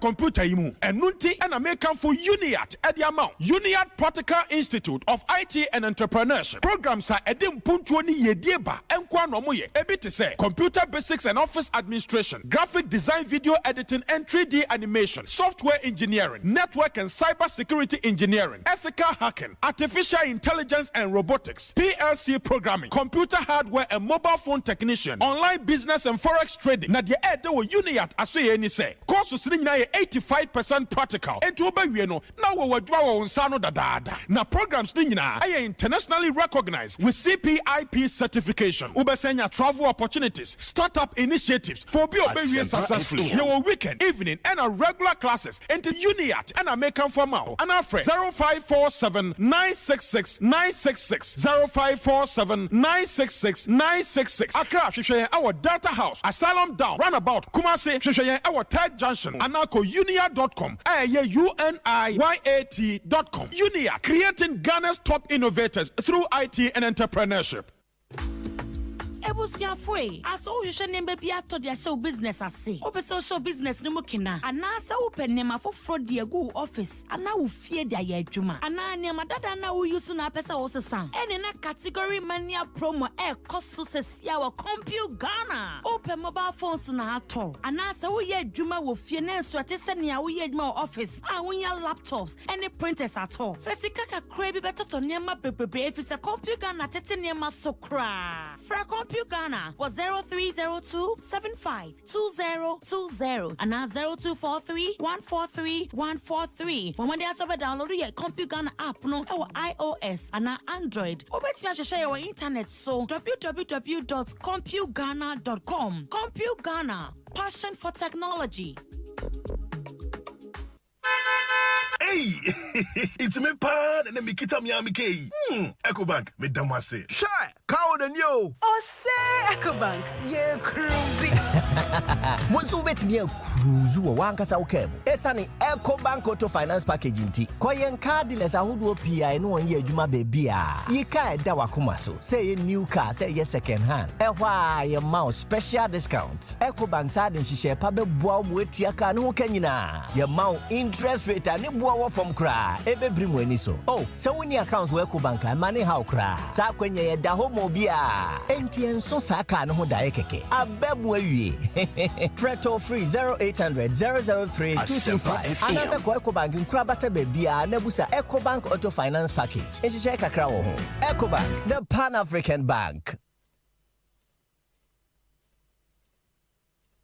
computer yi mu. Enu nti na make for UNIAT e de amount. UNIAT Practical Institute of IT and Entrepreneurship. Programs are ede mpuntuo ni yedie ba. Enko no mo ye. Ebi te say computer basics and office administration, graphic design, video editing and 3D animation, software engineering, network and cyber security engineering, ethical hacking, artificial intelligence and robotics, PLC programming, computer hardware and mobile phone technician, online business and forex trading. Na de ede wo UNIAT asoye ni say. Courses ni nyina ye 85% practical. Enti obawie no na wo wadwa wo nsa no dadaada. Na programs ni nyina aye internationally recognized with CPIP certification. Ubesenya travel opportunities, startup initiatives for be obawie successfully. Your weekend, evening and a regular classes. Enti UNIAT and American formal. And our friend 0547 966 966 0547 966 966. Accra hwehwe our data house, Asylum Down, Runabout, Kumasi hwehwe our Tag Junction, anako unia.com, UNIYAT.com. Unia, creating Ghana's top innovators through IT and entrepreneurship. Ebusiafo aso you nembe bia to dia show business ase obeso show business no mukina ana sa wo penema foforo de agu office ana wo fie de aye adwuma ana nema dada na wo use na pesa wo sesan ene na category mania promo koso sesia wo Compute Ghana open mobile phones na ato ana sa wo ye adwuma wo fie na enso atese ne wo ye adwuma office a wo nya laptops ene printers ato fesika kakra bi betoto nema pepepe efise Compute Ghana tete nema sokra fra Compute Ghana was 0302752020 and now 0243143143. When they are download your Compute Ghana app no our iOS and now Android. Obeti to share our internet so www.computeghana.com. Compute Ghana, passion for technology. Hey, it's me pan and me kita mi amike. EcoBank me damase. Shy, cow the new. Osei EcoBank, ye cruising. Bonsu bet me a cruise wo wankasa ukem. Esani EcoBank Auto Finance Package nti. Koyen cardless ahodo PI no won ye adwuma bebia. Ye ka da wakoma so. Say ye new car, say ye second hand. Ehwa ye mouse special discount. EcoBank sad nhihye pa beboa mo etua ka no kanyina. Ye mouse interest rate ani boa from cry. Ebe brim weni so. Oh, so when your accounts work bank and money how cry. Sa kwenye ye da homo bia. Enti enso sa ka no ho da ekeke. Abebu awie. Preto free 0800 003 225. Anasa kwa EcoBank nkura bata bebia na busa EcoBank Auto Finance Package. Ehihye kakra wo ho. EcoBank, the Pan African Bank.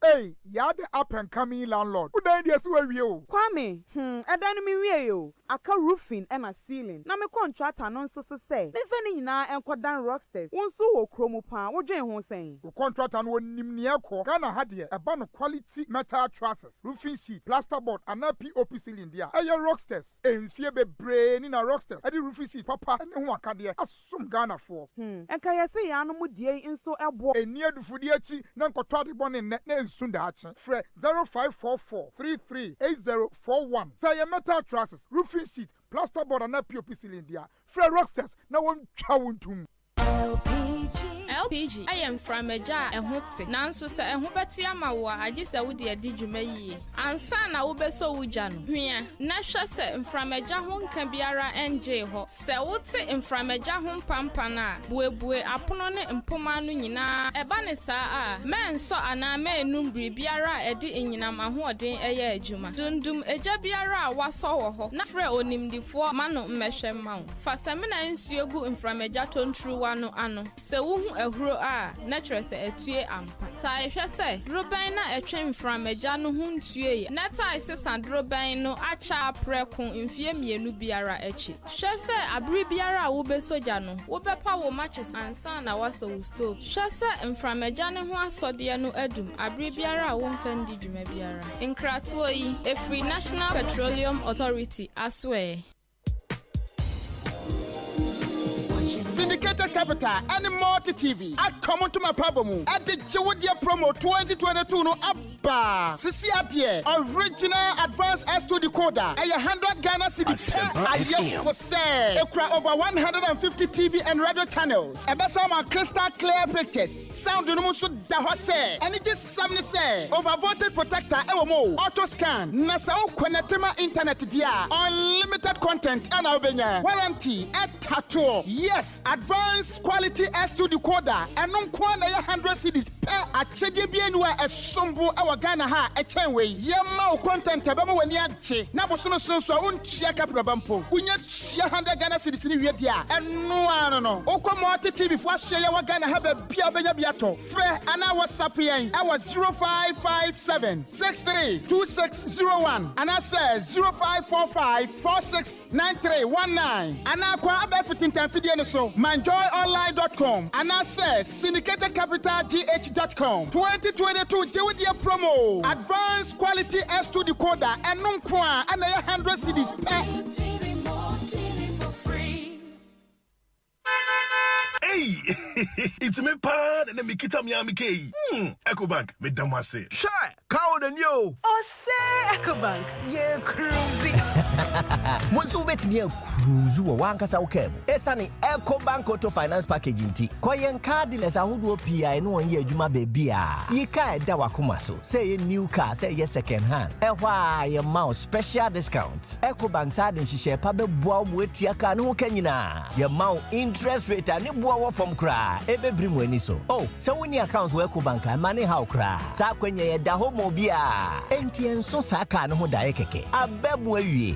Hey, you're the up and coming landlord. Who then yes where you? Kwame, adan mi wie yo. Aka roofing and a ceiling. Na me contractor non so say. Me fani na enkodan rocksters. Wonso wo kromo pa, wo dwen ho sen. The contractor no nim ne ekọ. Ghana ha de eba no quality metal trusses, roofing sheet, plasterboard and a POP ceiling dia. Eye rocksters. Enfie bebre ni na rocksters. Ade roofing sheet papa ne ho aka de asum Ghana for. Enka yesi ya no mu die nso ebo. Eni adufudi achi na nkotwa de bone ne nsunda achi. Fre 0544 338041. Say your metal trusses, roofing sheet, plasterboard and a POP ceiling dia. Fre rocksters na won twa wontum. LPG I am from a jar and hotse. Nanso se ehubeti amawa agisa wudi adi dwuma yi. Ansa na wo beso wujano. Hwia na hwe se from a jar ho nka biara NJ ho. Se wote from a jar ho pampa na buebue apono ne mpoma no nyina eba ne saa a menso ana menum biara edi nyina mahoden eye adwuma. Dundum eja biara waso wo ho. Na frɛ onimdifo mano mmehwɛ mawo. Fa semina nsuo gu from a jar tontruwa no ano. Se wo ehuro a natural se etue ampa ta ehwe se droban na etwe from agya no hu ntue na ta isesa droban no acha preko mfie mienu biara echi hwe se abri biara wo be soja no wo bepa wo matches ansa na waso wo stove hwe se from agya ne ho asode no adum abri biara wo mfandi dwuma biara nkratoyi yi Free National Petroleum Authority aswe Syndicated Capital and Multi TV. I come to my problem at the Jewodia promo 2022 no abba. Sisi adie original advanced S2 decoder. A 100 Ghana cedi per year for sale. Ekra over 150 TV and radio channels. Ebesama crystal clear pictures. Sound no so da hose. And it is something say over voltage protector ewo auto scan. Nasa o connectema internet dia. Unlimited content and avenya. Warranty at tattoo. Yes. Advanced quality S2 decoder and non kwana ya 100 cedis per achede bienwa esombo awa Ghana ha echenwe yema o content abama wani ache na bosono sonso unchia kapra bampo unya chia 100 Ghana cedis ni wie dia eno ano no okwa multi TV fo ahye ya wa Ghana ha ba bia benya biato frɛ ana WhatsApp yen awa 0557 632601 ana say 0545 469319 ana kwa aba fitintan fidie no so manjoyonline.com and access syndicatedcapitalgh.com 2022 Jewodia promo advanced quality S2 decoder and non-kwa and 100 CDs Hey, it's me pan and me kita Miami K. EcoBank, me damase. Sure, count and yo. Osei EcoBank, ye cruising. Bonsu bet me cruise wo wankasa ukem. Esani EcoBank Auto Finance Package inti. Koyen cardless ahudu PI no ye adwuma bebia. Ye ka eda wakoma so. Say new car, say ye second hand. Ehwa ye mouse special discounts. EcoBank sa den hihye pa beboa mo etua ka no kanyina. Ye mouse interest rate ani boa from cry. Ebe bring weni so. Oh, so when your accounts work EcoBank and money how cry. Sa kwenye ye da homo bia. Enti enso sa ka no ho dae keke. Abebu awie.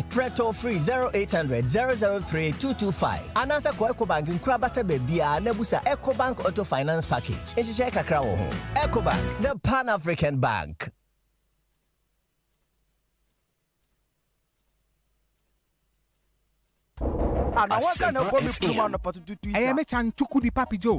Preto free 0800 003 225. Anasa ko EcoBank nkura bata bebia na busa EcoBank Auto Finance Package. Ehihye kakra wo ho. EcoBank, the Pan-African Bank. I am a chan chukudi papi Joe.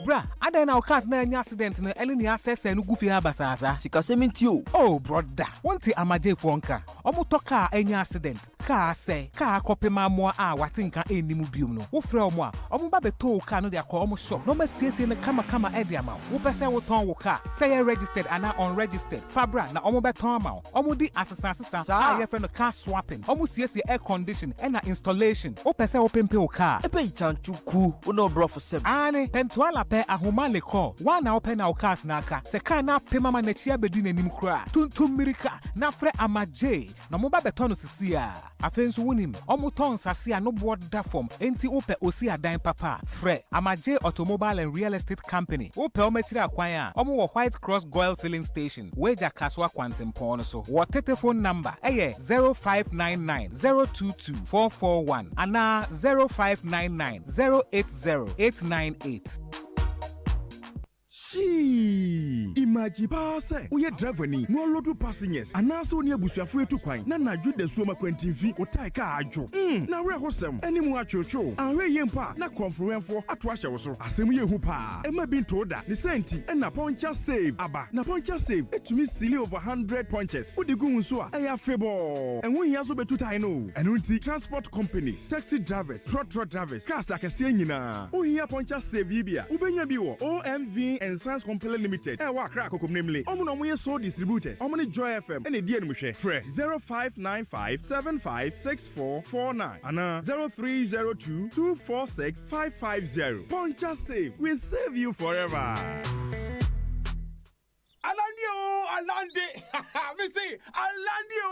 Bra, ada na okas na any accident na ele ni access enu gufi abasasa. Sika sementio. Oh brother, won't amaje fonka. Omo toka any accident. Ka say, ka kopema mo a watinka enimu biom no. Wo frɛ omo a, omo ba beto ka no de akọ omo shop. No ma siesie ne kama edi ama. Wo pese wo ton wo ka, say registered and unregistered. Fabra na omo beton ama. Omo di asesa a ye frɛ no car swapping. Omo siesie air condition and installation. Wo pese wo pempe wo ka. Ebe chanchuku, uno bro for 7. Ane, pentuala ahoma le call one open our cars naka se ka na pema ma na chia bedu nanim kra tuntum mirika na frɛ amaje na mo ba beto no sisia afenso wonim omo ton sase a no board da form enti ope osi adan papa frɛ amaje automobile and real estate company ope o matiri akwan a omo wo White Cross Goil filling station weja kaswa kwantempon so what telephone number 0599 022 441 ana 0599 080 898 See, imagine pass. We are driver ni no load passengers. And now so near Busuafu to Quine. Nana Jude the Suma Quentin or Taika Ajo. Now we're hosem. Any more cho. And we yempa na conference for Atwasha also. Asemi Hupa. Emma been told that the senti and na poncha save. Aba na poncha save. It to me silly over 100 punches. What the gunso? Aya febo. And we also be too tino. And unti transport companies, taxi drivers, truck drivers, cars akasienina. O here poncha save yibia. Ubenya biwo. OMV and Sans Company Limited. Ewa crack okum namely. Omuno moye so distributors. Omuni Joy FM. Any DN Mushe. Fre 0595 756449. Ana 0302 246 550. Poncha save. We save you forever. Alande. Me say Alande.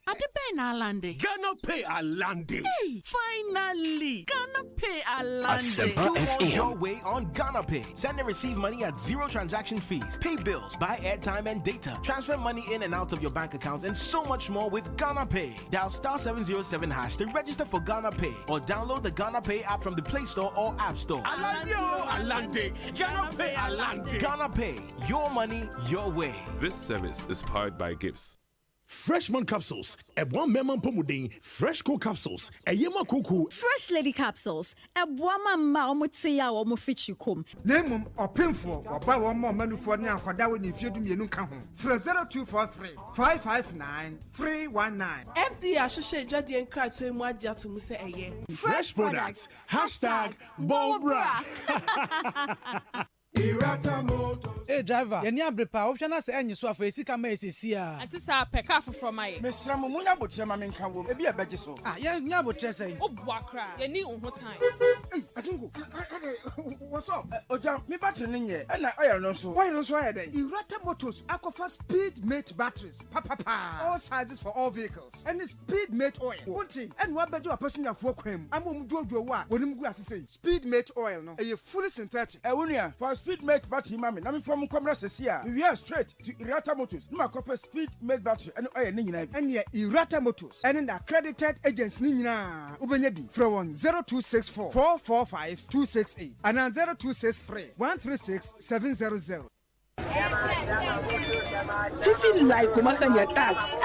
Adepe na Alande. Gonna pay Alande. Hey, finally. Gonna pay Alande. Do all your way on Ghana Pay. Send and receive money at zero transaction fees. Pay bills, buy airtime and data. Transfer money in and out of your bank account and so much more with Ghana Pay. Dial *707# to register for Ghana Pay or download the Ghana Pay app from the Play Store or App Store. Alande. Ghana Pay Alande. Ghana Pay. Your money, your way. This service is powered by Gibbs. Freshman capsules. One memon pomudin. Fresh cool capsules. Yema kuku. Fresh lady capsules. One ma omutia or mofichukum. Name or pinful or buy one more menu for now for that when you feed me no come home. For 0243 559 319. FDA associate jadi and cry to him what to muse a year. Fresh products. #Bobra. Hey driver, you need brepa. Option as any so for esi kama esisi a. Ati sa peka foforo mai. Mesra mo munya botre ma menka wo. Ebi abeje so. Ah, ya nya botre say. Obuakra. Ye ni unho time. Hey, Akingo. What's up? Oja, me battery ni nye. E na oil no so. Why no so aye dey? Irata Motors Aquafa Speed Mate batteries. All sizes for all vehicles. And the Speed Mate oil. Wonti, and wa beje wa passenger fo kwam. Amom duoduo wa. Wonim gu asese. Speed Mate oil no. E fully synthetic. E wonua for Speed Mate battery mami. Na me from Comrade Sesia. We are straight to Irata Motors. No copper Speed Mate battery and oil ni nyina. And ye Irata Motors. And the accredited agents ni nyina. Ubenya bi from 0264 445 268 and 0263 136 700. Fifi like kumakanya tax.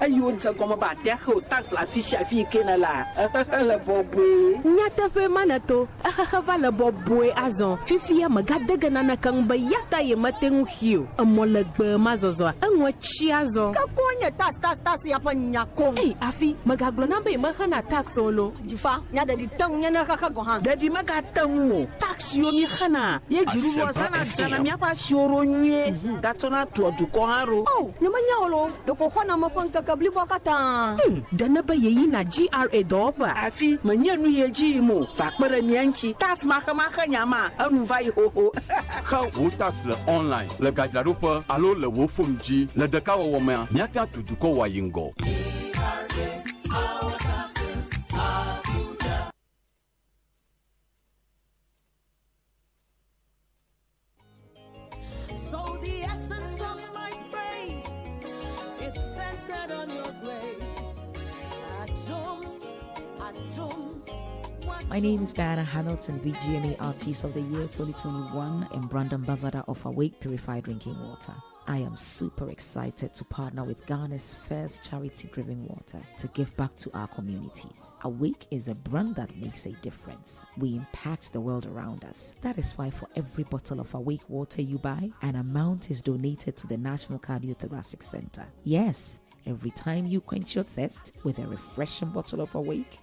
Ayo nza koma ba dia ho tax la fishi afi kenala. La bobwe. Nyata fe manato. Va la bobwe azon. Fifi ya magadaga nana kang bayata ye matengu hiu. Amolegbe mazozo. Anwa chiazo. Kakonya tax ya pa nyako. Hey, afi magaglo na be makana tax solo. Jifa nya dadi tang nya na kaka gohan. Dadi magatangu. Tax yo mi khana. Ye jiru sana mi apa shoro nye. Gatona to dukoharo. Oh, nyamanya olo. Doko khona mapanka kabli bokata. Dana ba yeyi na GRA doba. Afi manyanu ye jimo. Fakpere mianchi. Tas maka nyama. Anu vai ho. How wo tax le online. Le gajlarupa alo le wo fumji. Le deka wo ma nyata to duko wa yingo. So the essence of my praise is centered on your grace. My name is Diana Hamilton, VGMA Artist of the Year 2021 and Brand Ambassador of Awake Purified Drinking Water. I am super excited to partner with Ghana's first charity-driven water to give back to our communities. Awake is a brand that makes a difference. We impact the world around us. That is why for every bottle of Awake water you buy, an amount is donated to the National Cardiothoracic Center. Yes, every time you quench your thirst with a refreshing bottle of Awake,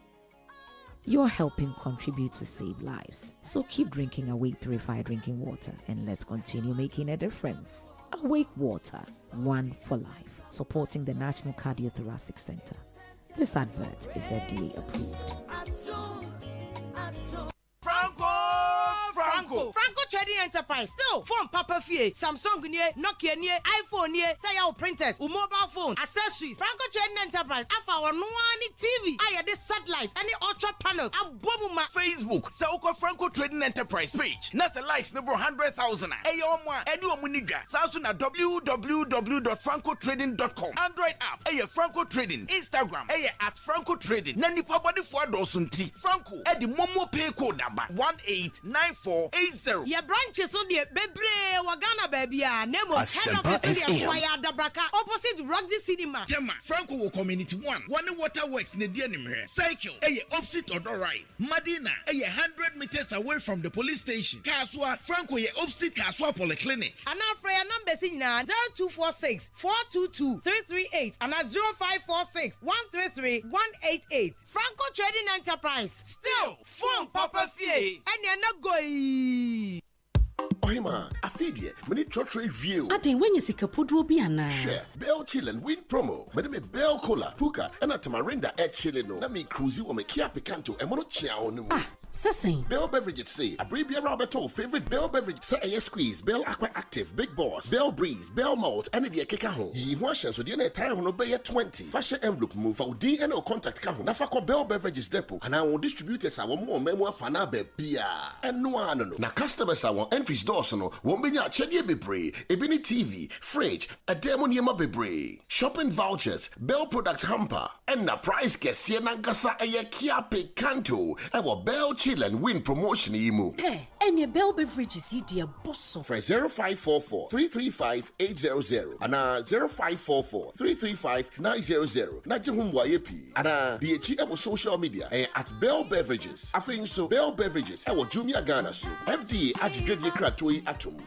you're helping contribute to save lives. So keep drinking Awake Purified Drinking Water and let's continue making a difference. Awake Water, one for life, supporting the National Cardiothoracic Center. This advert is FDA approved. Franco Trading Enterprise. Still, phone Papa Fie, Samsung nie, Nokia nie, iPhone nie, say our printers, mobile phone, accessories. Franco Trading Enterprise. Afa our no TV. I this satellite, any ultra panels. Abomuma Facebook. Sauko Franco Trading Enterprise page. Nasa likes number 100,000. Ayomwa, anyone muniga. Samsung www.francotrading.com. Android app. Aye Franco Trading. Instagram. Aye at Franco Trading. Nani pabadi for dosunti. Franco. Edi momo pay code number 189480. Yeah, Ye branches on the bebre wagana baby nemo head Asempa office in the FM. Akwaya Dabraka opposite Roxy Cinema. Tema Franco will community 1 water works near the enemy cycle opposite Odor Rise Madina 100 meters away from the police station Kaswa Franco opposite Kaswa Polyclinic And now for your numbers in 0246 422 338 and 0546 133 188. Franco Trading Enterprise. Still phone Papa Fie and you're not going. Ohima, afidie, many trottery view. Ade when you see Kapudu Biana. Share, Bell Chillin, win promo. Madame Bell Cola, Puka, and a Tamarinda at Chillino. Let me cruise you or me Kia Picanto and Mono Chiao. Sessing. Bell Beverages say, a Bribia Roberto, favorite Bell Beverage, say a squeeze, Bell Aqua Active, Big Boss, Bell Breeze, Bell Malt, and the Kekaho. Ye washes so the entire Honobay 20. Fashion envelope move for DNO contact Kaho. Nafako Bell Beverages Depot, and I will distribute us our more memoir fanabe beer. And no one. Now customers are entries Dawson, won't be not Chedi Bebre, Ebony TV, fridge, a demonium Bebre, shopping vouchers, Bell Products Hamper, and the price gets Siena Gasa a Kia Picanto, our Bell Chill and win promotion emu. Hey, and your Bell Beverages here, dear boss. For 0544 335 800 and 0544 335 900. Najahum YP and the HM social media at Bell Beverages. I think so. Bell Beverages. I will Jumia Ghana so. FDA Ajigrade Kratoi Atom.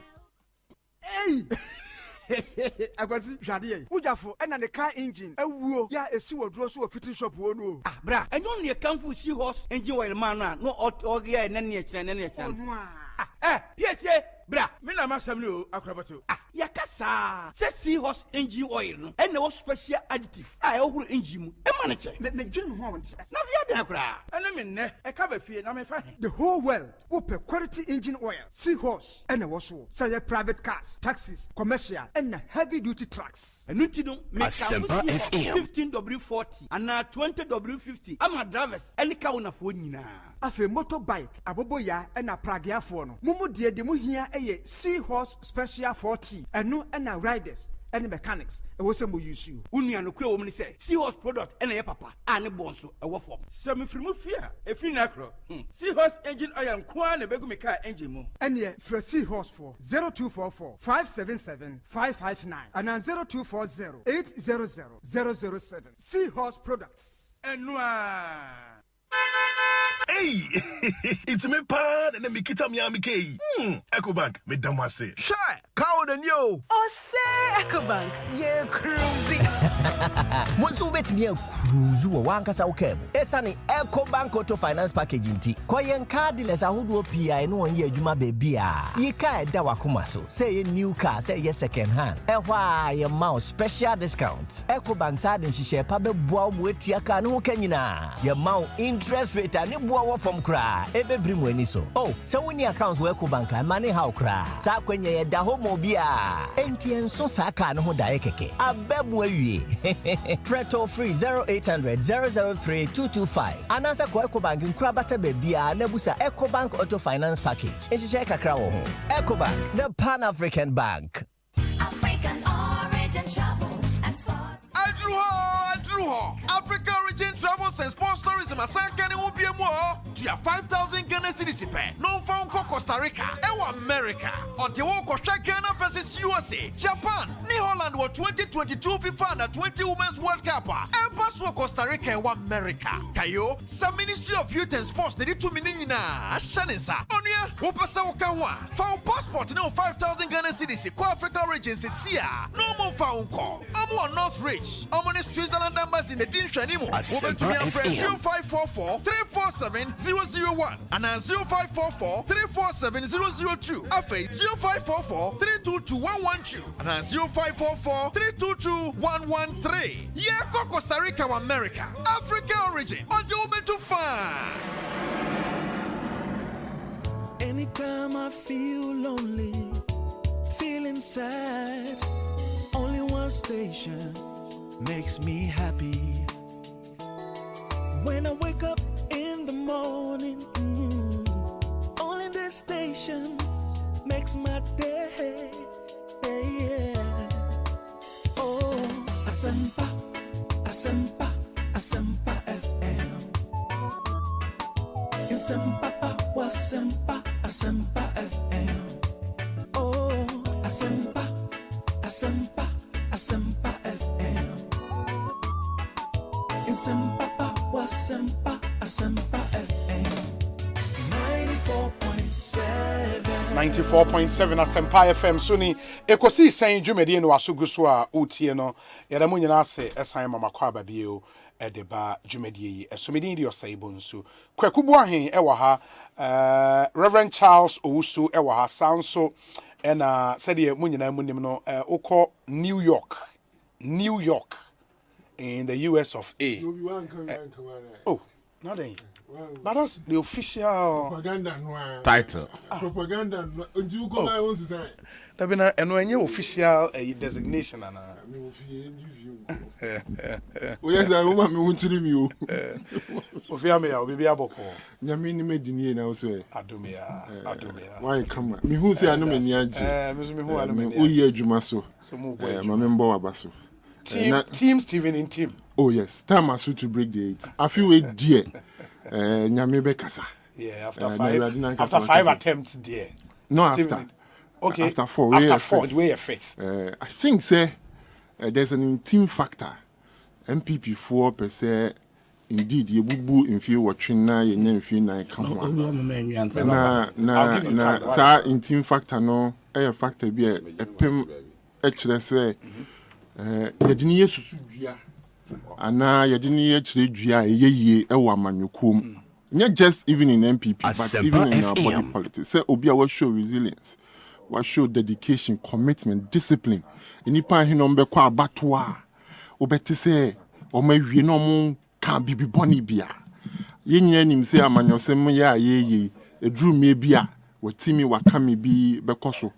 Hey! Akwasi hwade ujafo na the car engine awuo ya esi wodro so fitting shop wo no bra enyo ne kamfu seahorse engine oil man no ogia na ne ekire PSA bra me na masam ni o akrabato yakasa se seahorse engine oil no and no special additive a ohuru engine mu e ma ne che me dwun ho won na via de akra ene me ne e ka ba fie na me fa the whole world open quality engine oil seahorse and was so say private cars taxis commercial and heavy duty trucks enu ti no me Asempa FM 15W40 and 20W50 ama drivers any ka una fo nyina afi motorbike aboboya and pragiafo no mumu de mu hia eye seahorse special 40 enu and riders and mechanics e wo se mo use you unua no kwe wo mu ni say seahorse product and ye papa ane bonsu e wo form semi frimu fia e free na kro seahorse engine oil kwa na begu me car engine mu and ye for seahorse for 0244 577 559 and 0240 800 007 seahorse products enua. Hey, it's me pan and me kita mi kei. EcoBank, me damase. Shy, cow the new. Osei EcoBank, ye cruisy. Bonsu bet me cruise wo wankasa ukem. Esani EcoBank Auto Finance Package inti. Kwa yen car dealers ahudu PI no ye adwuma bebia. Ye ka da wakoma so. Say ye new car, say ye second hand. Ehwa ye mouse special discounts. EcoBank sa den hihye pa beboa mo etua ka no kanyina. Ye mount interest rate ani boa from cry. Ebe brim weni so. Oh, so when your accounts work bank and money how cry. Sa kwenye ye da homo bia. Enti enso sa ka no ho dae keke. Abebu awie. Preto free 0800 003 225. Anasa kwa EcoBank nkura bata bebia na busa EcoBank Auto Finance Package. Enshishe kakra wo ho. EcoBank, the Pan-African Bank. African origin travel and sports. Adruho. African origin travels and sports tourism asankani will be more. To your 5,000 Ghana cedis pay. Non found Costa Rica, America. On the walk of Ghana versus USA, Japan, New Holland were 2022 FIFA Under 20 Women's World Cup. And Passport Costa Rica and America. Kayo, some Ministry of Youth and Sports, they need 2 million. Shanisa, Onia, Wopasa Okawa. Found passport no 5,000 Ghana cedis. African origins is here. No more found call. I'm on North Ridge. I'm on the Switzerland numbers in the Dean Shanimo. Over to me and friends 0544 347 001 and 0544 347 002. Afe 0544 322 112 and 0544 322 113. Yeah, Costa Rica, America. Africa origin. On the open to find. Anytime I feel lonely, feeling sad, only one station makes me happy. When I wake up in the morning, only this station makes my day. Yeah. Oh, Asempa, Asempa, Asempa FM. Asempa, Asempa, Asempa FM. Asempa, Asempa FM 94.7 Asempa FM Suni ekosi sen dwumedi no asogu so a utie no yɛda mo nyina ase ɛsan mama kwa babio ɛdeba dwumedi yi ɛsomedi di Osei Bonsu kwakubu ahen ɛwɔ ha Reverend Charles Owusu ɛwɔ ha sanso ɛna sɛdeɛ mo nyina munim no ukɔ New York in the US of A. Oh, nothing. But that's the official propaganda title. Propaganda. Do you go? I want to say. There been a official designation and. Oh yes, I want me to you. Ofia me, I'll be aboko. Nyamini me dini na also. Adumia. Why come? Me who say I know me niaji. Me who I know me. Oh yeah, Jumaso. So move. My member Abaso. Team Steven in team. Oh yes, time I to break the 8. I feel it dear. Nyamebe kasa. Yeah, after five attempts dear. No, Steven, after. Okay. After 4. After 4, the way of faith. I think say there's an team factor. MPP 4% indeed ye bubu in few watching na ye nem few na come on. Na sa in team factor no a factor be a pem actually say yɛdini yɛ susu dua ana yɛdini yɛ kyerɛ dua ɛyɛ ɛwɔ amanyɔkuom not just even in MPP but even in our body politics say obi a show resilience what show dedication commitment discipline enipa he no mbɛkɔ abatoa obɛte sɛ ɔmawie no mo ka bibi bɔne bia yɛnyɛ nim sɛ amanyɔsɛm yɛ a yɛyɛ eduru me bia watimi wakame bi bɛkɔ so.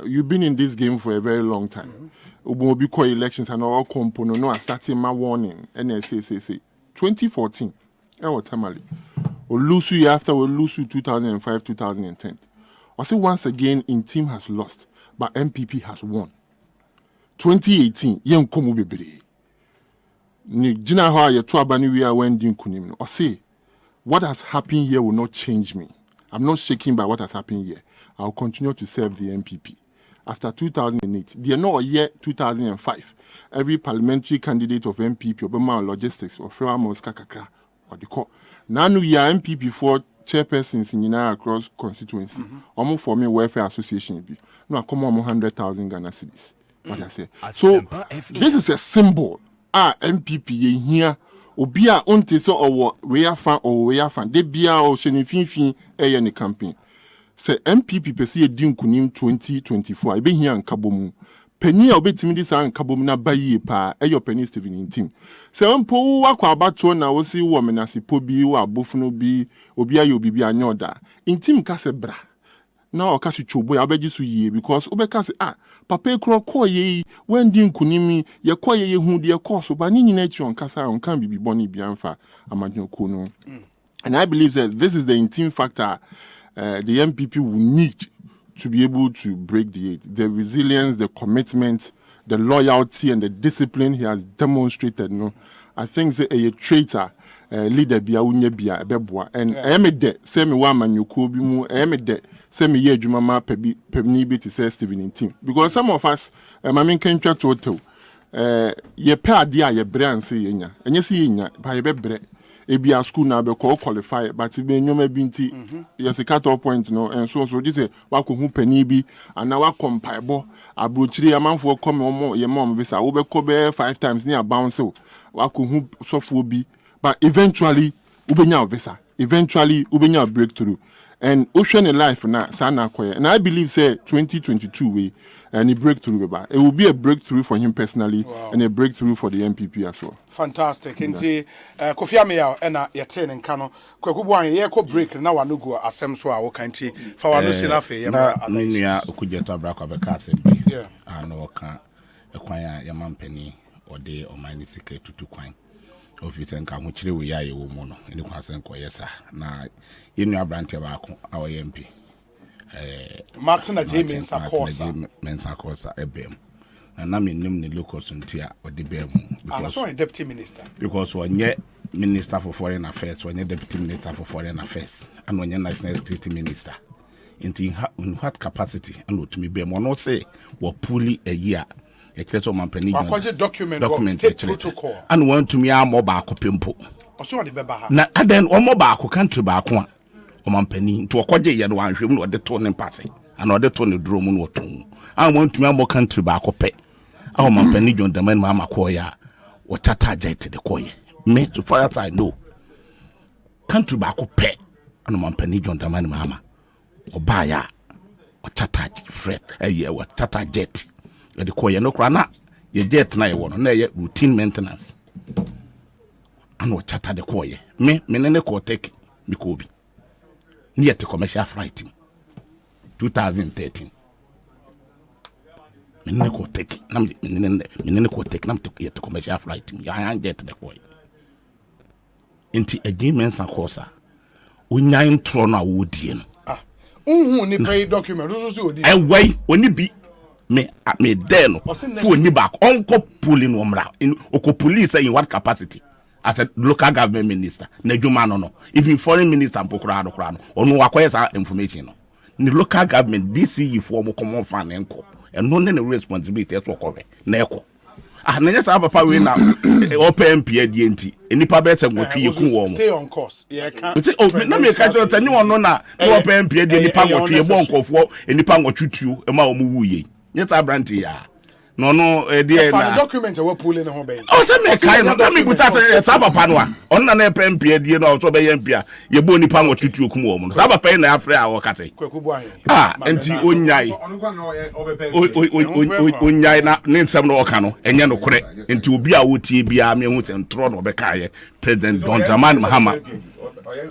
You've been in this game for a very long time. Obi call elections and all component no starting my warning. NSA 2014. Ewo tamale. We lose you after we lose you 2005 2010. I say once again in team has lost but MPP has won. 2018 yen komu bebre. Ni jina ha ye to abani we are when din kunim no. I say what has happened here will not change me. I'm not shaken by what has happened here. I'll continue to serve the MPP. After 2008, the year 2005, every parliamentary candidate of MPP, Obama Logistics, or Framos Kakakra, or the court. Now we are MPP for chairpersons in across constituency. Almost for me, Welfare Association. No, come on, 100,000 Ghana cedis. What I say. So, this is a symbol. MPP here. Obia onte so or we are fan or we are fan. They be our shenifin any campaign. Say MPP pesi edin kunim 2024. I be here in Kabomu. Penny obetimi dis an Kabomu na bayi pa eyo penny Steven in team. Say mpo wakwa abato na wo si wo menasipo bi wo abofno bi obi ayo bibi anyoda. In team ka se bra. Na o ka si chobo ya obeji so yie because obeka se papa ekro ko ye when din kunimi ye ko ye hu de course ba ni nyina chi on kasa on kan bibi boni bi anfa amadwo ko no. And I believe that this is the intim factor the MPP will need to be able to break the 8. The resilience, the commitment, the loyalty, and the discipline he has demonstrated. No, I think a traitor leader be a unye be a beboa. And I am a de say me wa man yuko bi mu. I am a de say me ye jumama pebni be to say Steven in team because some of us I mean can try to tell ye pe ade ye bre an say yenya. Enye say yenya ba ye be bre. Ebi a school na be qualify but be nyoma bi nti yes cut off point no and so this wa ko hu pani bi and na wa compile abrochiri amanfo come omo ye mom visa wo be ko be 5 times near bounce wa ko hu sofo bi but eventually ubenya visa eventually ubenya breakthrough and ocean life na sana koye and I believe say 2022 we and a breakthrough it will be a breakthrough for him personally and a breakthrough for the MPP as well. Fantastic. Nti Kofi Amia ena yeten nka no kwakubu an ye ko break na wa no go asem so a wo kan ti fa wa no si na fe ye ma nua okujeto abrakwa be ka asem bi yeah ano ka ekwan a ye mampani ode o mani secret tutu kwan office nka ho kire we ya ye wo mu no eni kwa sen ko yesa na ye nua brante ba ko a wo MP Martin J Mensa Kosa ebem na me nim ni locals ntia ode bem because so deputy minister because onye minister for foreign affairs onye deputy minister for foreign affairs and onye national security minister in what capacity and to me bem no say wo puli a year e kire so mampani akwaje document state protocol and want to me am ba akopempo oso de beba ha na aden omo ba akọ country ba akọ a o mampani to okwaje ye no anhwem no de to ne mpase ana ode to ne duro mu no to an want to me am country ba akọpe a o mampani John Dramani Mahama ko ya o tata jet de ko ye me to far as I know country ba akọpe ana mampani John Dramani Mahama o ba ya o tata fret o tata jet de ko ye no kra na ye jet na ye wono na ye routine maintenance and what chata de ko ye me ne ko take me ko bi near to commercial flight 2013 me ne ko take na me ne ko take na to ye to commercial flight ya jet de ko ye enti agreements akosa unyan tro na wo die no unhu ni pay document so odi wai oni bi me there no so oni back onko pulling omra oko police in what capacity as a local government minister na dwuma no even foreign minister mpokura no kura no onu wakoyesa information no ni local government DCE for mo common fan enko eno ne responsibility to okowe na eko na nyesa papa we na open MP enti enipa be se nwotwe yeku wo mo stay on course ye kan na me ka cho tani wono na open MP enipa nwotwe ye bon kofo enipa nwotwetuo e ma wo mu wuye nyeta branti ya no dey na document we pulling ho be o se me kai no na me buta se sa papa no a on na na MP die no so be ye MP a ye bo nipa nwotwetuo kum wo mo sa papa na afre a wo kate kwakubu ahe enti onyai onyai na ne nsem no oka no enye no kore enti obi a wotie bia me hu tentro no be kaye President John Dramani Mahama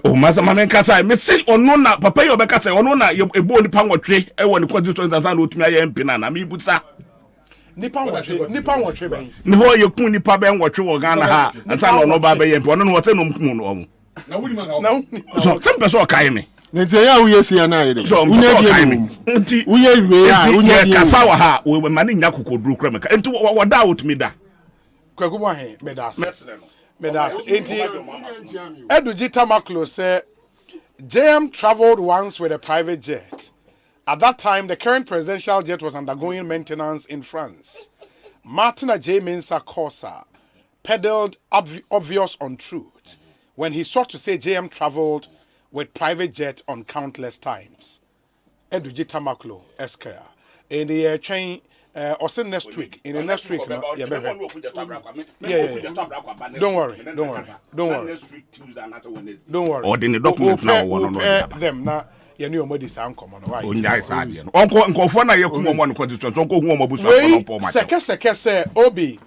o masa mamen kasa me se ono na papa yo be kasa ono na ebo nipa nwotwe e wo ne constituency na otumi aye MP na me buta nipa nwotwe ben ne ho ye kun nipa ben nwotwe wo Ghana ha ansa no no ba be MP ono no wote no mkum no omo na wuni ma so sempe so kai me nti ya wo yesi ana ire so unya die nti unya iwe ya unya die kasa wa ha we mani nya kokoduru kra me ka nti wo da otumi da kwakubu ahe medas enti Edugita Maklo say JM traveled once with a private jet. At that time, the current presidential jet was undergoing maintenance in France. Martina J. Mensah Corsa peddled obvious untruth when he sought to say JM traveled with private jet on countless times. Edugita Maklo, Esquire. In the train, also next week. In the next week, no, yeah. Don't worry. Or the document now, one them now. You know what this uncommon, right? Uncle Fona, you come on constitution, Uncle Homo, Seke say, Obi.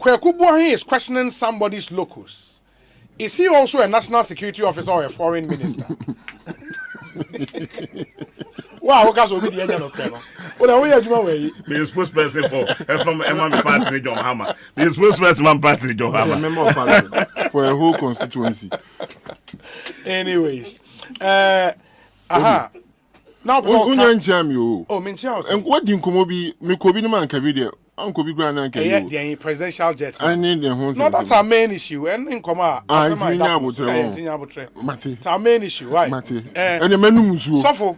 Kwekubuahi is questioning somebody's locus. Is he also a national security officer or a foreign minister? Wow, what will be the end of the what are we doing? Me spokesperson from Emma Party John Hammer. Me spokesperson Party John Hammer. Member of Parliament for a whole constituency. Anyways, now Unyan jam you. Oh, Minchia. And what do you come be? Me could be the man can be there. Uncle be grand and can the presidential jet. I need the whole. No, that's our main issue. And in Koma, our main issue, right? And the menu so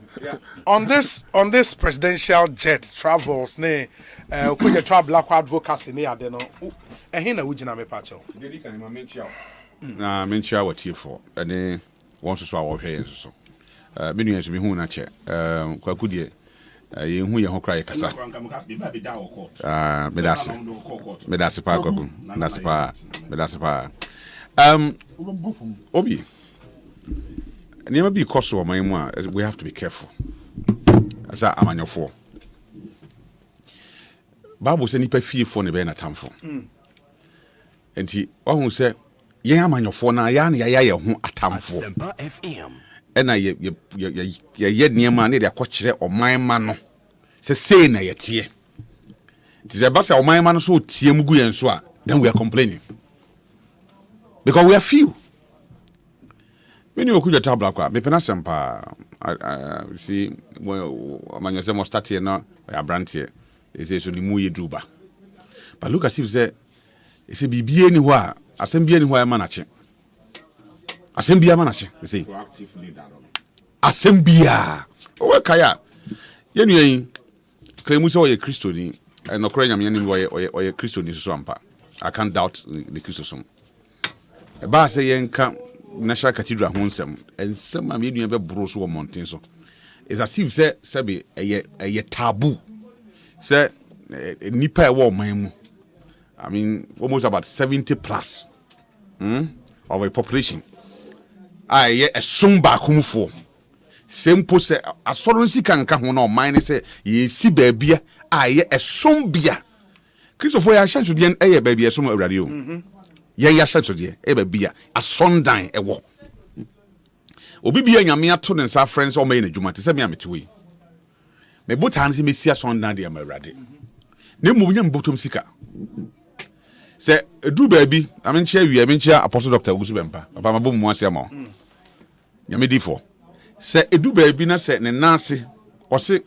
on this presidential jet travels, ne, could you travel black advocacy near the no? And here, would you know me, Pacho? Na mentia what here for. And then once or so our hair so. Many years me who na che. Kwakudie. Ye hu ye ho kra ye kasa. Medase pa kwaku. Medase pa. Obi. Never be cost of my moi. We have to be careful. As I'm on your four. Bible say nipa fie for ne be na tamfo. Enti wa hu say ye amanyofo na ya na ya ho atamfo. Asempa FM. Ena ye niema na de akokire oman ma no. Se say na ye tie. It is about say oman ma no so tie mugu yen so a, then we are complaining. Because we are few. When you okuja tabla kwa, me pena sempa see amanyose mo start here na ya brand here. They say so ni mu ye druba. But look as if say bibie ni ho a asem bia ni ho ya manache. Asem bia manache. They say proactive leader. Asem bia. O kaya. Ye nu yin claim say o ye Christo ni no kora nyame nim oye Christo ni so ampa. I can't doubt the Christosum. Ba say yenka National Cathedral ho nsem ensem am yedua be bro so mountain so. It's as if say be a taboo. Say nipa e wo man mu. I mean almost about 70 plus of a population. A sum ba kumfo. Sempo say asoronsi kanka ho na man say ye si baabia a sum bia. Christopher ya chance de eye baabia sum awrade o. Ye ya chance de e baabia asondan e wo. Obi bia nyame ato ne sa friends o may na dwuma te se me ametewe. Me botan se me sia asondan de am awrade. Ne mu nyam botom sika. Se edu baabi amenchia wi amenchia apostle Dr. Ogusu Bempa papa mabom mu ase ama nyame di for se edu baabi na se ne nase o se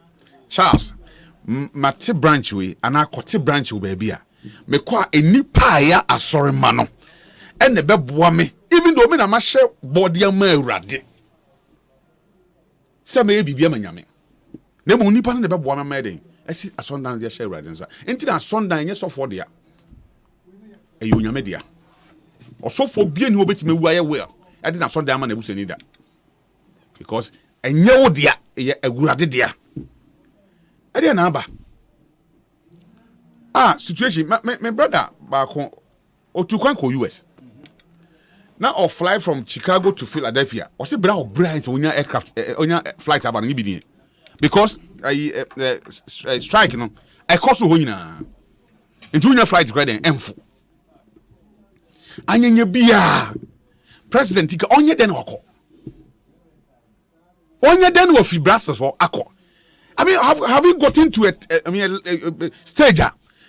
Charles mate branch we ana kote branch we baabi a me kwa enipa ya asore ma no ene beboa me even though me na ma hye body am awurade se me bibia ma nyame ne mo nipa ne beboa me ma den esi asondan de hye awurade nsa enti na asondan nye sofo de a eyo nyame dia osofo bia ni obetime wu aye well e de na so da ma na ebusani da because enye wo dia ye agurade dia e de na aba situation my brother ba ko otukwan ko US now or fly from Chicago to Philadelphia o se bra o bright onya aircraft onya flight aba na bi because strike no e cost ho nyina nti onya flight credit emfo anyenye bia president ka onye den wako onye den wo fi brasses wo akọ I mean have you gotten to a stage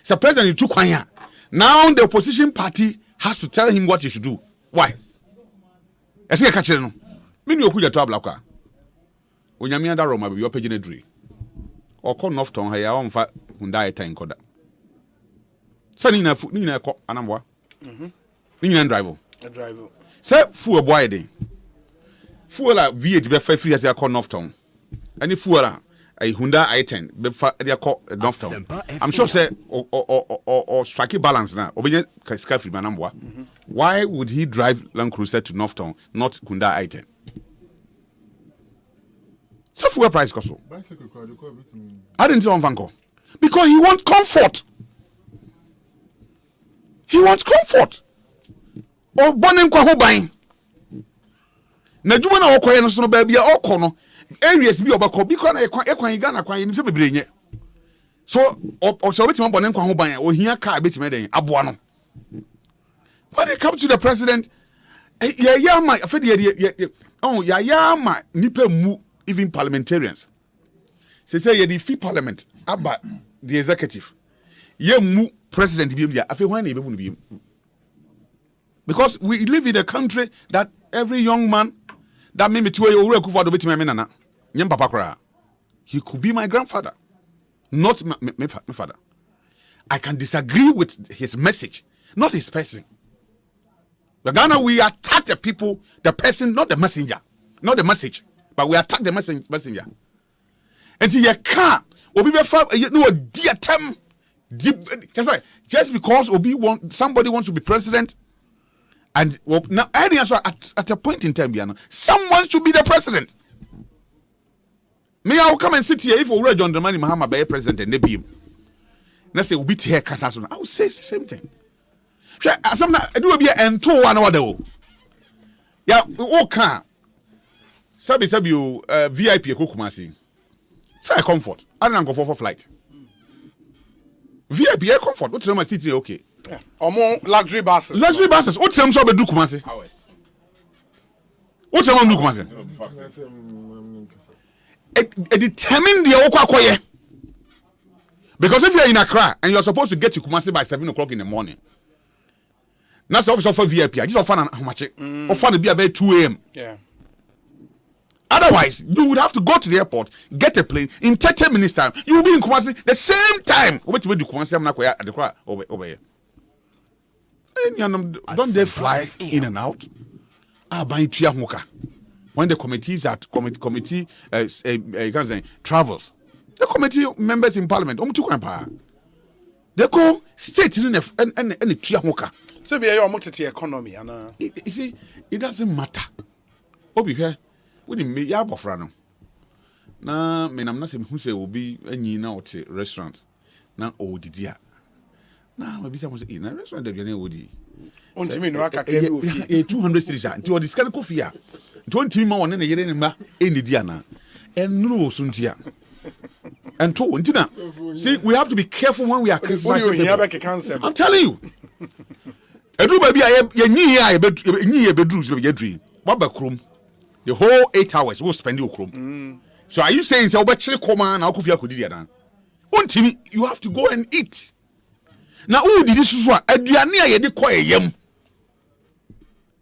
so president took kwanya now the opposition party has to tell him what he should do why ese ka kire no me ni okuja to ablakwa onyame ada roma bi opage na dure okọ nofton ha ya onfa Hyundai time koda sani na fu ni na ekọ anamwa ni nyina drive. Say fuel boy dey. Fuel a V8 be fa free as call Northtown. Any fuel a Hyundai i10 be fa dey call Northtown. I'm sure say or strike balance na obenye ska free manamboa. Why would he drive Land Cruiser to Northtown, not Hyundai i10? So fuel price cost. I didn't say on vanco. Because he wants comfort. He wants comfort. O bonin kwa ho ban na djuma na okoye no so no ba bia okọ no areas bi obakọ bi kwa na ekwan Ghana kwan ni se bebrenye so o so betima bonin kwa ho ban o hia ka betima den aboa no when it comes to the president ya ma afede ya ma nipa mu even parliamentarians say the free parliament about the executive ye mu president bi bia afi hwan na ebebu no bi. Because we live in a country that every young man that made me to he could be my grandfather, not my father. I can disagree with his message, not his person. The Ghana, we attack the people, the person, not the messenger, not the message, but we attack the messenger. And you can't, just because somebody wants to be president. And now, at a point in time, someone should be the president. Me, I will come and sit here if we John Dramani Mahama be president and they be him. Let's say we beat here, I will say the same thing. I do be and 2 1 other. Yeah, okay. Sabi you VIP Kukumasi. Say comfort. I don't go for flight. VIP comfort. What's my city? Okay. Yeah. Or more luxury buses. Luxury buses. What's some sort of do Kumasi? What's some do Kumasi? Determine the Okwakoye. Because if you're in Accra and you're supposed to get to Kumasi by 7 o'clock in the morning, that's the office offer VIP. I just offer how much? Offer to be about 2 a.m. Yeah. Otherwise, you would have to go to the airport, get a plane in 30 minutes time. You will be in Kumasi the same time. Wait to do Kumasi. I'm not over here. Don't they fly in and out? When the committees at committee travels, the committee members in parliament, They go state in and tua hoka. So be your multi economy and you see, it doesn't matter. Obi here, we didn't make ya bofrano. Na me nam na se hu se obi anyi na ote restaurant na odidia. Na we bi say na restaurant de na odi. Ontimi no aka kemi ofi 200 cities anti odi scan coffee a. Nti ma won na yere ne ma enidi ana. Enru so ntia. And two, see, we have to be careful when we are criticizing people. I'm telling you. Edu baby ye bedroom so be dream. What ba krom? The whole 8 hours we spend you krom. So are you saying say obechire koma na akofia kodidi ana? Ontimi, you have to go and eat. Na who did this so aduane a ye de koy yam.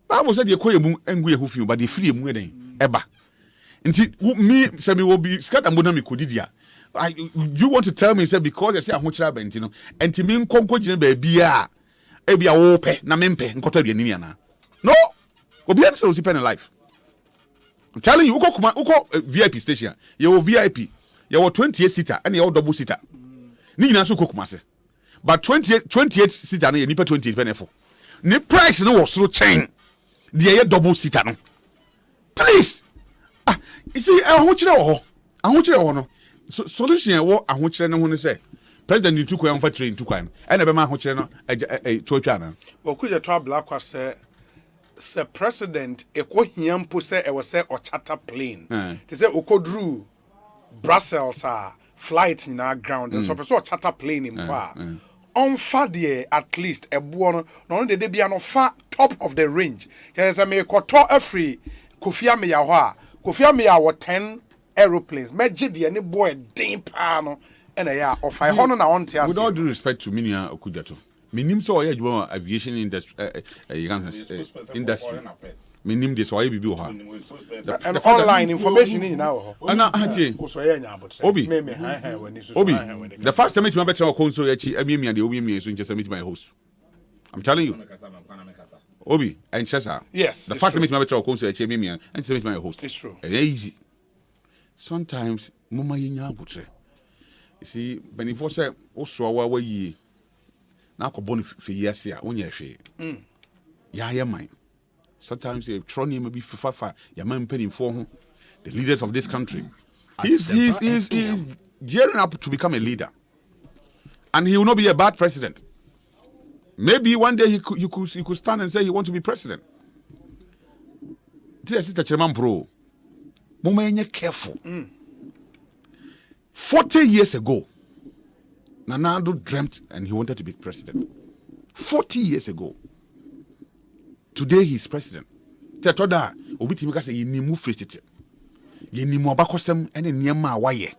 Bible said ye koy yam engu ye hofi but the free emu den eba. Nti me say me will be scared amona me kodidi a. You want to tell me say because I say ahochira benti no enti me nkonko gine ba bia e bia wo pe na me mpe nkoto aduane ana. No, obi an say open in life. I'm telling you, uko VIP station. You VIP. You 28 seater and you double seater. Ni nyina so kokumase. But 28 seater na nipa 28 penefo. Ni price no was so chain. The double seater no. Please. You see, ahochira wo ho. Ahochira wo no. Solution wo ahochira ne ho ne say president you took am for train tukwan. And be ma ahochira no twotwa na. Okuja to black was say president ekohiampo say e was say o charter plane. They say okodru Brussels flight in our ground so person charter plane in kwa. On fa there at least ebo no no de bia no fa top of the range. Say me koto afri Kofia me ya ho a Kofia me ya 10 aeroplanes. Meje de ne boy din pa no and ya of 500 na on tia. With all due respect to Minia Okujato. Minim so oya adwuma aviation industry industry. Minim this why be ho. And online information in now. Ana hatie. Obi. The first time me better console echi amiamia de obi so nche meet my host. I'm telling you. Obi, and Chesa. Yes. The first time me better console echi amiamia and meet my host. It's true. Easy. Sometimes mama yinya butre. You see, when you say oso wa yi na akobon fe yesi a onye hwe. Ya mind. Sometimes you try to be fafa ya man penifo ho the leaders of this country. He's gearing up to become a leader. And he will not be a bad president. Maybe one day he could stand and say he wants to be president. Bro, careful. 40 years ago, Nanado dreamt and he wanted to be president. 40 years ago. Today he's president. Tetoda, obitimika say you move free. You move abakosem and niyama waye.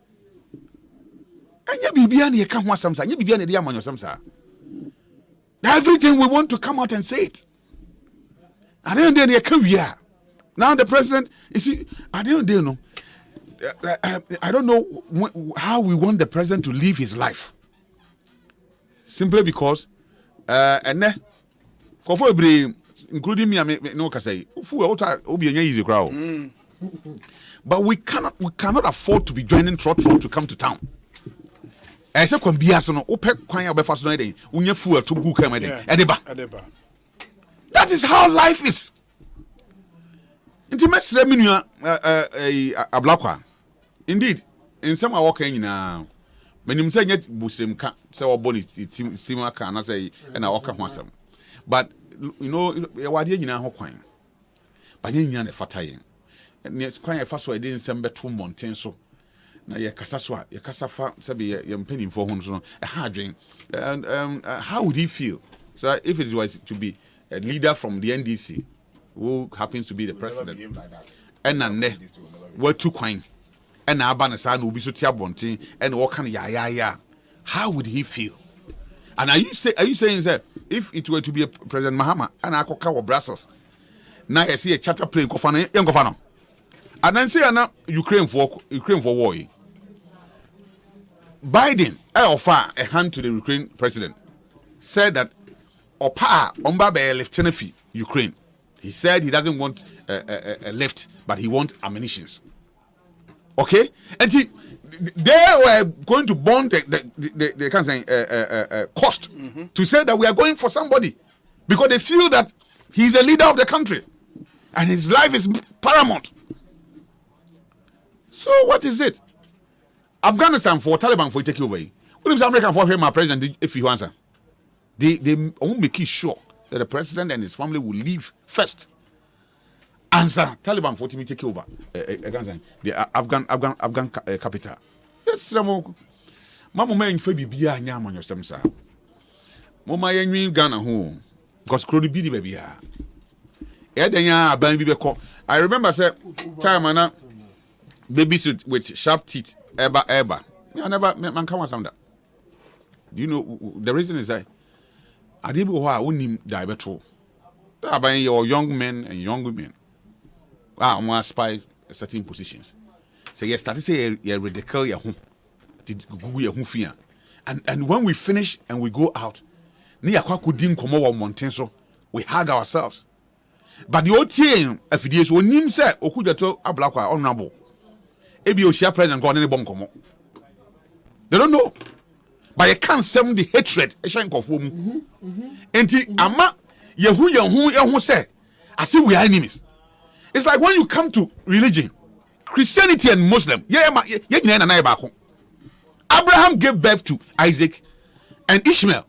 Anya bibia na yeka ho asamsa, anya bibia na de amanyo samsa. Everything we want to come out and say it. I don't know yeka wia. Now the president, you see, I don't know. I don't know how we want the president to live his life. Simply because including me, no can say easy crowd. But we cannot afford to be joining trot to come to town. I say kon bias no opek kwan obefa so no dey unya fuel to go come dey edeba. That is how life is. Intimate minua ablakwa. Indeed, in some I walk in now. When you say yet busem ka say oboni sima ka na say and I walk hwasam. But you know wade nyina ho kwan. Ba nyina na fata yen. Ne kwan e fa so e dey nsem beto mountain so. Na ye kasa so ye kasa fa sabi ye mpanimfo ho so no e ha adwen. And how would he feel? So if it was to be a leader from the NDC who happens to be the president. And ne what two kwan. And Abanasa will be so tiabonting and what kind of how would he feel? And are you saying that if it were to be a President Mahama and I could cover Brussels, now I see a charter plane Kofano, and then say Ukraine for war. Biden offer a hand to the Ukraine president, said that Opa Ombabe lieutenant fee Ukraine. He said he doesn't want a lift, but he wants ammunitions. Okay? And they were going to bond the can say cost to say that we are going for somebody because they feel that he's a leader of the country and his life is paramount. So what is it? Afghanistan for Taliban for take over. What if American for him, my president, if he answer? They won't make sure that the president and his family will leave first. Answer Taliban for me take over the Afghan capital. Yes, Ramo. Mama man for bibia nyam on your stem sa. Mama yen Ghana home because crowd be the baby. I remember say time and babysit with sharp teeth ever. I never man come on that. Do you know the reason is that I didn't know how I diabetes. About your young men and young women. I aspire certain positions. So you start to say you're ridiculous, and when we finish and we go out, we hug ourselves. But the old thing, if it is when him say, Okujato Ablakwa honorable, Ebi Oshia president got any bomb come. They don't know. But you can't send the hatred, a shank of woman. And Ama Yahu say, I see we are enemies. It's like when you come to religion, Christianity and Muslim. Abraham gave birth to Isaac and Ishmael.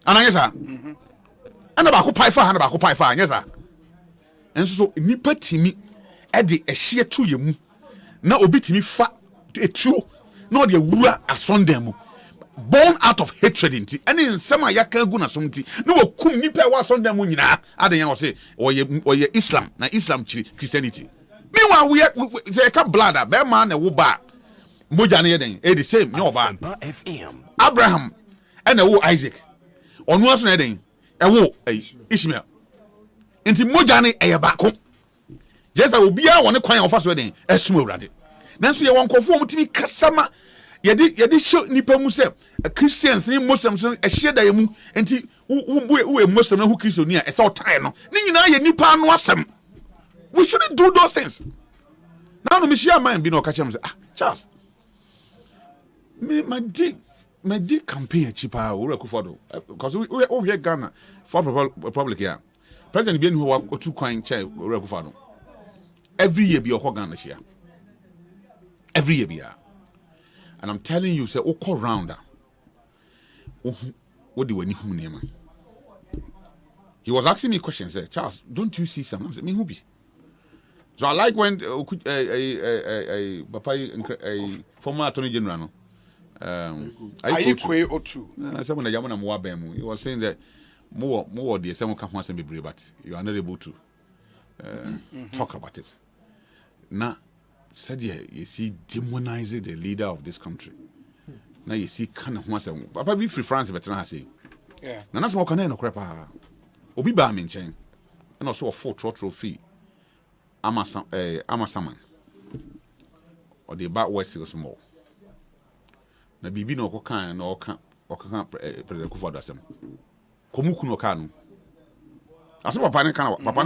And yes, sir. And about Paifa and about Paifa, yes, sir. And so nipa timi e de ehye to yemu na obi timi fa etuo na o de wura asondem born out of hatred inti and in some yaka gu na somti na wakum nipa wa asondem nyina adan ya say oye Islam na Islam Christianity. Meanwhile we say ka blood be man na wo ba moja na yeden e the same no ba Abraham and wo Isaac onu aso na yeden e wo Ishmael inti moja ne eye baako just that obi a won kwan ofa so den esum awurade nanso ye won kofo mutimi kasama yedi show nipa mu se Christians ni Muslims ehye da yemu inti we Muslim na hu Christian ni a esa otai no ni nyina ye nipa no asem. We shouldn't do those things. Now no me share mind bi no ka chem say Charles me my dick campaign chipa ora kufodo because we here Ghana for Republic here. President Bien who are two coin chair Rekufano. Every year be a Ghana share. Every year be a. And I'm telling you, say, call rounder. What do we need name? He was asking me questions. Say, Charles, don't you see something? I said, me who be? So I like when a former Attorney General, Ayikwe Otu. Someone he was saying that more the someone can once and be brave, but you are not able to talk about it. Now, said you see demonizing the leader of this country. Now you see kind of once and Papa be free France, but now I say, yeah. Now that's what can I no crap. Obi ba me chain, and also a 4 trophy. Amasaman or the back west is small. Na bibi no kan na oka president Kufuor asem. Komuku no kan no. Aso papa ne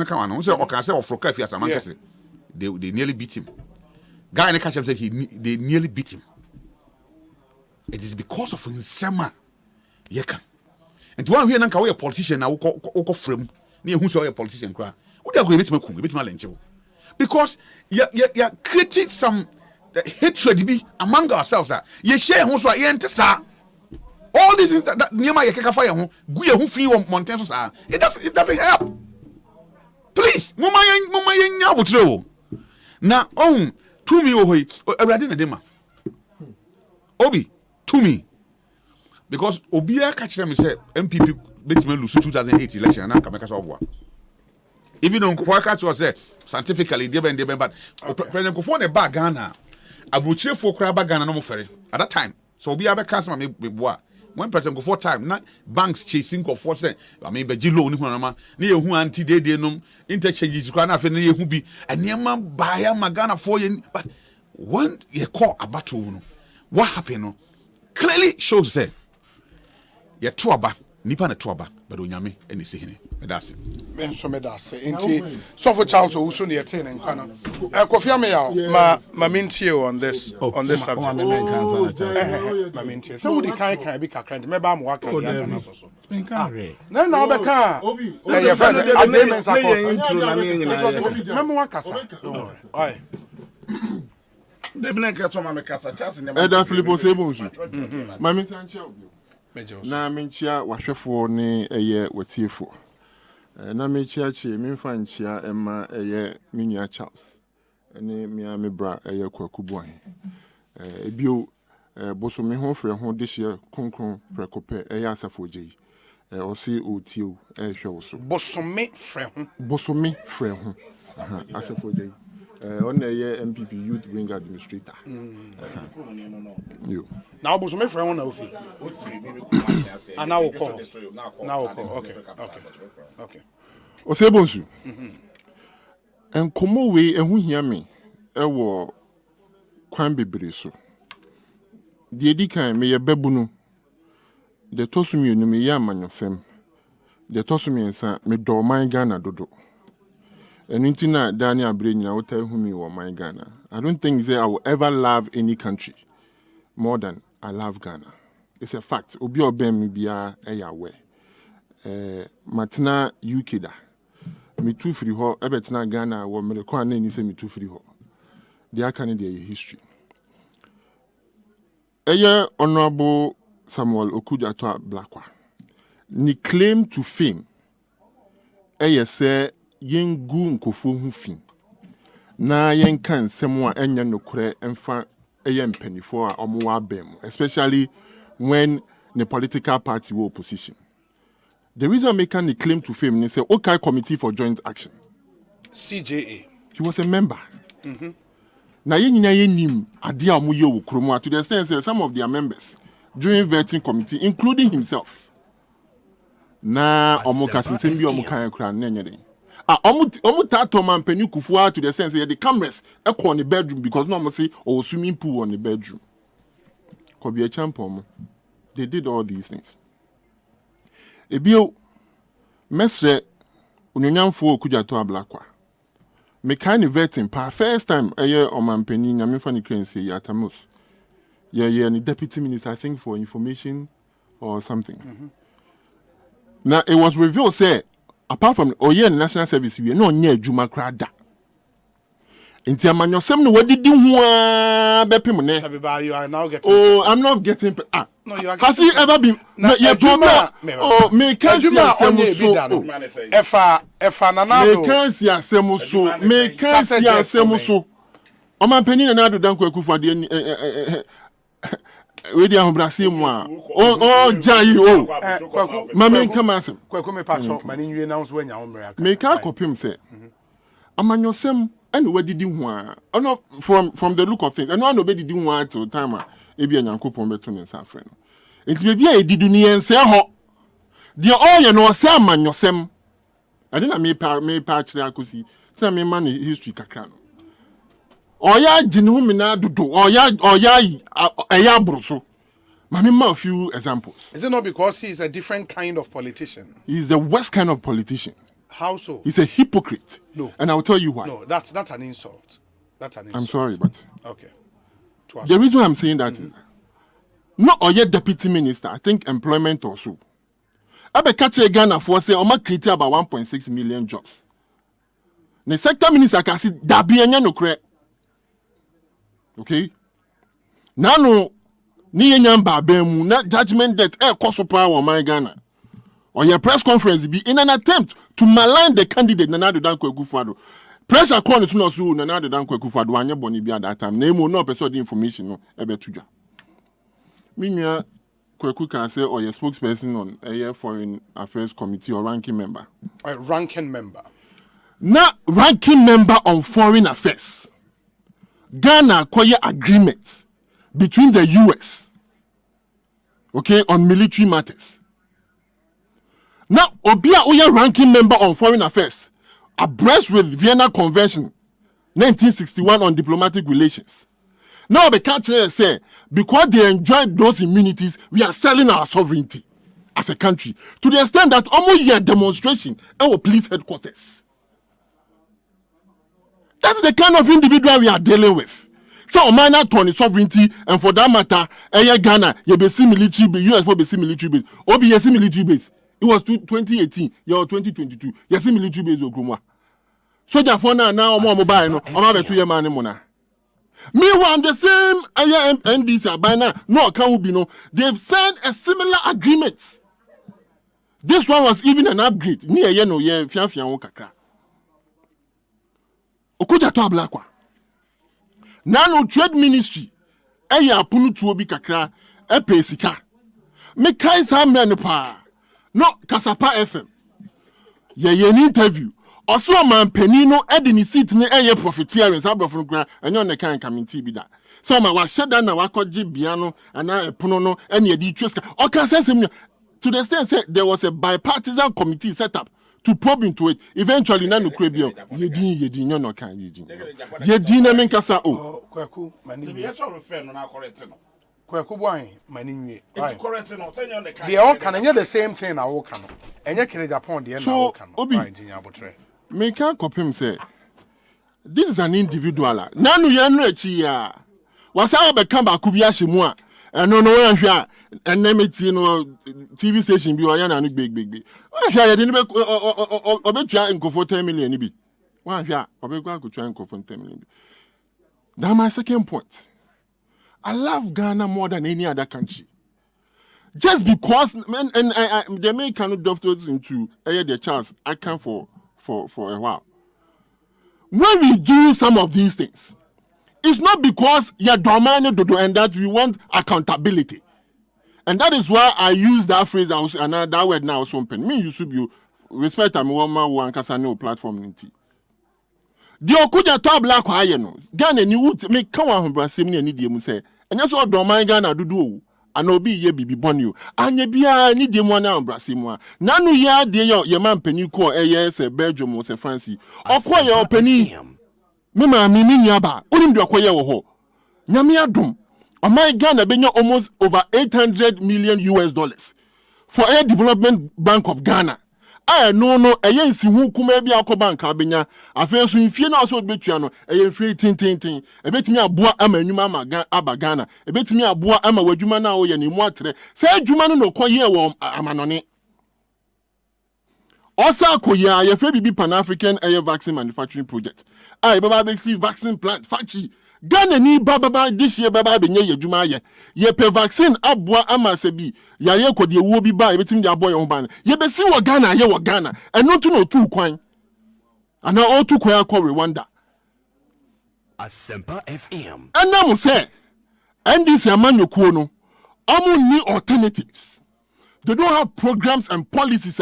kan no. Say oka say ofroka fi asaman kese. They nearly beat him. Guy ne catch him say they nearly beat him. It is because of nsema yeka. And one here nanka we a politician na wo frame. Na ehun so a politician kra. Wo dey go beat me lenche. Because you're creating some hatred be among ourselves. You share who so all these things that near my fire who feel mountains. It doesn't help. Please, Mama now to me dema. Obi to me. Because Obia catch them say MPP beat me lose 2008 election and come make us over. Even on Kwaka was said scientifically, but President Kufuor the bag Ghana, Abuchi for Kraba Ghana no ferry at that time. So be able customer me bois. When President Kufuor time, not banks chasing Kufuor say, I mean, Bejilo, near who anti de num interchanges, Grana Fenny who be a near man buy a Magana for you. But when you call a battle, what happened clearly shows that you're two about Nippon a twaba, but Unyami and the Sihine. That's it. Ben so me da say enti so for chance o so near 10 and kana. Kofi Ameyao ma mintie on this subject. Ma mintie. So we can be kakra me ba mo waka dia kana so. Na na obeka. Eh friend agreements across. Me mo waka sa. Don't worry. Oi. Debna ke to ma me kasa chance ne. Eda Philippo Sebonsu. Mami sancha obi. Na menchia wahwefo ne eye watiefo. Na menchia che memfa nchia ema eye minia Charles. Ne mia me bra eye kwakubu ahe. Ebio boso me ho frɛ ho dehye konkron prekope eye asafo gyi. Osi otio hwe wo so. Boso me frɛ ho. Asafo gyi. On a MPP Youth Wing Administrator. You. Now, boss, my friend, na ofi. And now we'll call. Okay. Osei Bonsu. And come away and who hear me. Ewo kwan bebre so. The edikan me ye bebunu. The tosumi no me ya manyosem. The tosumi ensa me do man Ghana dodo. And intina Daniel Abrenya will tell me what my Ghana. I don't think I will ever love any country more than I love Ghana. It's a fact. Obi obem bia eyawe. Matina UK da. Me too free ho ebetina Ghana wo me ko an ni say me too free ho. Their Canada history. Honorable Samuel Okudzato Blakwa. Ni claim to fame. Say yengu nkofo hu fi na yenka nsem a enya nokure emfa empanifo a omo abem especially when the political party were opposition. The reason making the claim to fame is say okay committee for joint action CJA. He was a member. Na yenyina yenim ade a omo ye wo kromo to the extent say some of their members during vetting committee including himself na omo kasensem bi omo kan kra na nyede tato man penny kufua to the sense the cameras on the bedroom because no one say swimming pool on the bedroom. Could be a champion. They did all these things. Ebio mesre unyanyam fo Okudzato Blakwa. Me kind of vetting pa first time a year on man penny nyame fa ni kren say yatamos. Yeah, ni deputy minister I think for information or something. Now it was revealed say apart from national service we no nya adwuma kra da enti amanyosem no wadidi ho a bepem ne you are now getting I'm not getting no you are has he ever been your problem me can see efa nanado me can see asem so o man pani nanado dan Kwaku de we dey Brazil mu a jai mama come asem Kwaku me patcho mani nwie na so anya omre me ka kopim say amanyosem and wadidi ho a no from the look of things and no be didi ho at time a e bia nyankopon beto ne nsa afre no enti be bia edidu ne yense ho de oye no se amanyosem ade na me pa kire akosi say me man history kakra no oya jinu mina dodo oya eya bruso mami ma a few examples. Is it not because he is a different kind of politician? He is the worst kind of politician. How so? He's a hypocrite. No. And I will tell you why. No, that's an insult. That's an insult. I'm sorry, but okay. The reason I'm saying that is not oya deputy minister, I think employment or so. Abe catch a Ghana for say Oma create about 1.6 million jobs. The sector minister can see that be no kre. Okay? Nano ni yenyamba bemu na judgment that cost power my Ghana. Or your press conference be in an attempt to malign the candidate Nanado Dan Kwaku. Pressure call is not so Nanado Dan Kwaku anya boni bi at that time. Name no person the information no ebe tuja. Minya Kwaku can say or your spokesperson on a foreign affairs committee or ranking member. A ranking member. Na ranking member on foreign affairs. Ghana acquire agreement between the US, okay, on military matters. Now, Obia Oya ranking member on foreign affairs, abreast with Vienna Convention, 1961 on diplomatic relations. Now, the country say because they enjoy those immunities, we are selling our sovereignty. as a country to the extent that almost year demonstration our police headquarters. That's the kind of individual we are dealing with. So minor Tony sovereignty, and for that matter, Ghana, you be military base, US will be military base, OBS military base. It was 2018, or 2022. You see military base Okrumwa. So therefore now more mobile no, I'm have 2 year man mona. Meanwhile, the same NDC by now, no can be no. They've signed a similar agreement. This one was even an upgrade. Near yeno ye fiafia kakra. Okuja to ablakwa. Nano trade ministry. Eya punu tu obi kakra. Epe sika. Me kai sa mre pa. No Kasapa FM. Ye ni interview. Also man penino edini seat ne eye profiteering sabrofo gra enyo ne kan committee bi da. So ma wa sheda na wakoje bia no ana epono no ene edi twiska. O kan sensem to the extent say there was a bipartisan committee set up to probe into it. Eventually na no krebio yedin no kan yedin na menkasa o kwaku mani ye so refer no na correct no kwaku boy mani nwie correct no tenyo ne kan they all can the same thing na wo kan no enye kele Japan de na wo kan no engineer abotre me can copy say this is an individual nanu ye no achi ya wasa be kan ba ku bi ahemu a eno no wan hwa enmity no TV station bi o ya na no big wan hwa ye de be obetua nkofo 10 million bi wan hwa obekwa akotwa nkofo 10 million bi. Now my second point, I love Ghana more than any other country. Just because they may cannot dovetail into their chance I can for a while. When we do some of these things, it's not because you're dominated and that we want accountability. And that is why I use that phrase and that word now something. Me you should be respect am one kasane platform ninti. The okuja to black kwaye no. Ghana ni would make kan wa hobrasem ni ani die mu say. Enya so doman Ghana dudu o. Ana obi ye bibi boni o. Anya bia ni die mu na hobrasem a. Nanu ya de ye man pani ko eye se Belgium o se France. Okoye opani. Me ma mi nyaba. Onim de okoye wo ho. Nyame adom. Oman Ghana benya almost over $800 million for a development bank of Ghana. No, ayensi hu kuma bia bank abenya afen so mfie na so betua no mfie tintintin ebetimi aboa ama anwuma ama aba Ghana ebetimi aboa ama wadwuma na wo ye ne mu atere se adwuma no koye wo amanone osa koya ye fe bibi Pan African Air Vaccine Manufacturing Project baba be see vaccine plant factory Ghana ni baba this year baba benye yedwuma ye pe vaccine aboa ama sebi yare kode wo bi ba ebetimi de aboa ye ho ban ye be si wo Ghana ye wo Ghana eno tu no tu kwan ana o tu kwan akọ Rwanda Asempa FM enam se NDC amanyokuo no omo ni alternatives. They don't have programs and policies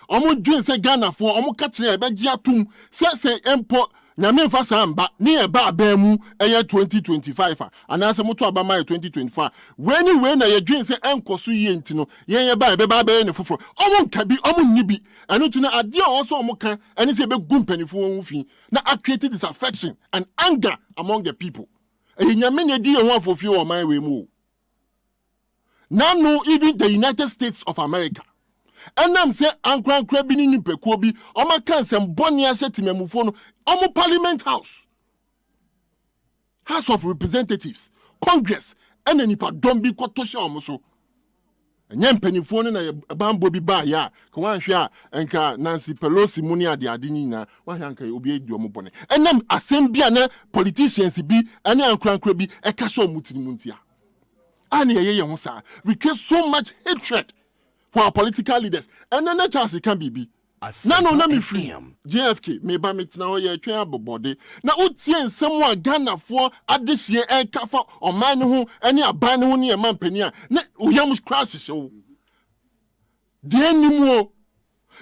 omo dwen se Ghana for omo ka kire e be gia tum se empo nyame mfa samba ni e ba mu eye 2025 anase moto aba mai 2025 we na ye dwen se enkoso ye ntino ye ba e ba ne foforo omo nka bi omo nni bi eno tu na ade also omo kan ene se be gumpanifo won fi na create disaffection and anger among the people nyame ne di ye ho afofie o man we mu now no even the United States of America. And I'm say ankran krabini ni pekuo bi oma kan sem boni ahye timamufo no omo Parliament House of Representatives, Congress, and any pa don bi kwotoshe omo so. Enye mpanifo no na bambo bi ba ya ka wan hwe enka Nancy Pelosi muni ade nyina wan hwe anka obi edi omo bone. Enam asem bia na politicians bi ane ankran krabi e ka sho mutinimuntia. And we create so much hatred for our political leaders. And then the chance it can be. No, me free. JFK, me ba me tina ye twa abobode. Na utie someone Ghana for this year e ka for o man ho ani aban ho ne man pani a. Na uyam crash show. De animu.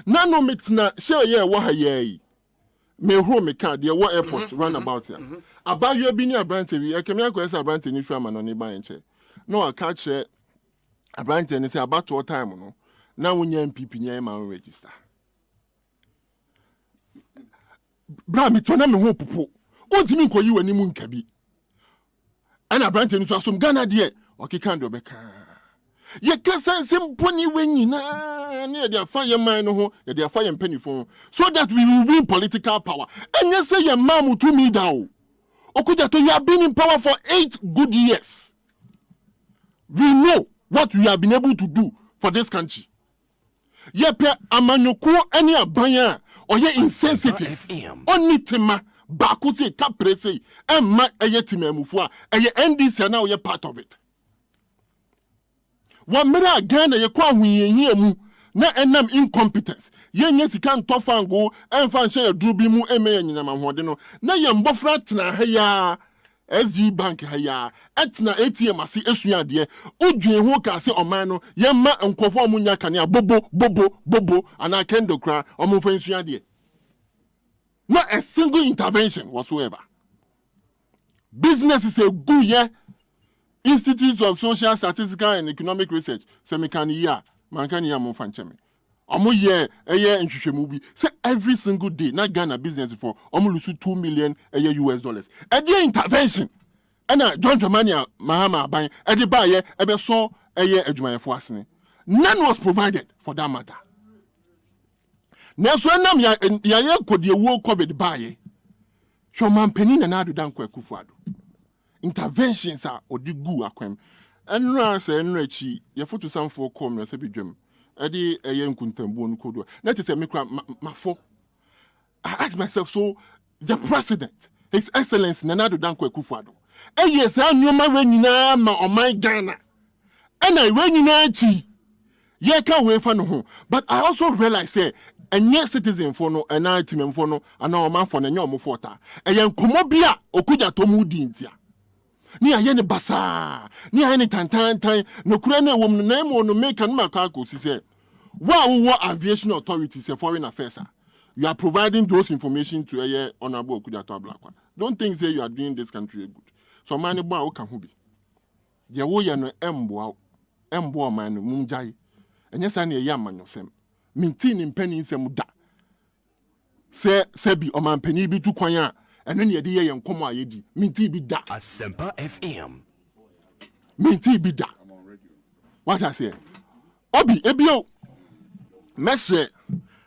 Na no me tina share ye wo ha ye. Me ho me ka de wo airport run about here. Abayo bi ni abrante bi e kemi akwesa abrante ni fira manoni ban nche. No, I catch it. I branch and say about all time. No, now when you're MPP, you're my register. Bram, it's one of my hope. What do you mean? Call you any moon cabby? And I branch and so some Ghana dear. Okay, can't do better. Ye kasa simponi wenyina na de afa ye man no ho, ye de afa ye mpanifo so that we will win political power. And you say ye mamu to me down. Okujato, you have been in power for 8 good years. We know what we have been able to do for this country. Ye pe amanyoko any abanya or ye insensitive. Only tema bakuse kaprese and ma eyetime mufua eye NDC now ye part of it. One mera again ye kwa hwiye mu na enam incompetence ye nye sika ntofango emfa nche drubi mu eme nyina mahode no na ye mbofra tena ha ya SG bank ha ya etna ATM ase esua de odwen ho ka se oman no ye ma nkofo mu nya kane bobo ana kendo kra omfa nsua de. Not a single intervention whatsoever. Business is a good year. Institutes of Social, Statistical and Economic Research, Semikania, Mankania Monfanchemi. Omo year, a year in Shishimubi. Say every single day, not Ghana business for almost $2 million a year US dollars. A year intervention. And John Germania, Mahama, buying a day buyer, ever saw a year Ejumaya Fuasne. None was provided for that matter. Now, so nam ya kodi wo COVID buy. Shoman penina na do dan kwa kufuado. Interventions are odigu akwem. Enra se enra chi ye foto samfo kom na se bidwem. Ade eye nkuntambu no kodo. Na te se mekra mafo. I ask myself, so the president, His Excellency Nana do dan kwa kufuado. Eye se anyoma we nyina ma oman Ghana. Ena we nyina chi. Ye kan we fa no ho. But I also realize say and yes citizen for no and I team for no and our man for no more fota. And yan kumobia okuja tomu dintia. Ni ayene basa, ni ayene tantan no kurene woman name no make and makako say. Wow, aviation authorities a foreign affairs. You are providing those information to a honorable okuja to black one. Don't think say you are doing this country good. So man boy o kan hubi. Ye wo ye no embo man mumjai. And yes an ye man yosem. Mintin in penny in da. Sebi o man penny be too kwanya, and then ye de and come yedi. Minti be da. Asempa FM. Minti be da. What I say? Obi, ebio. Mesre,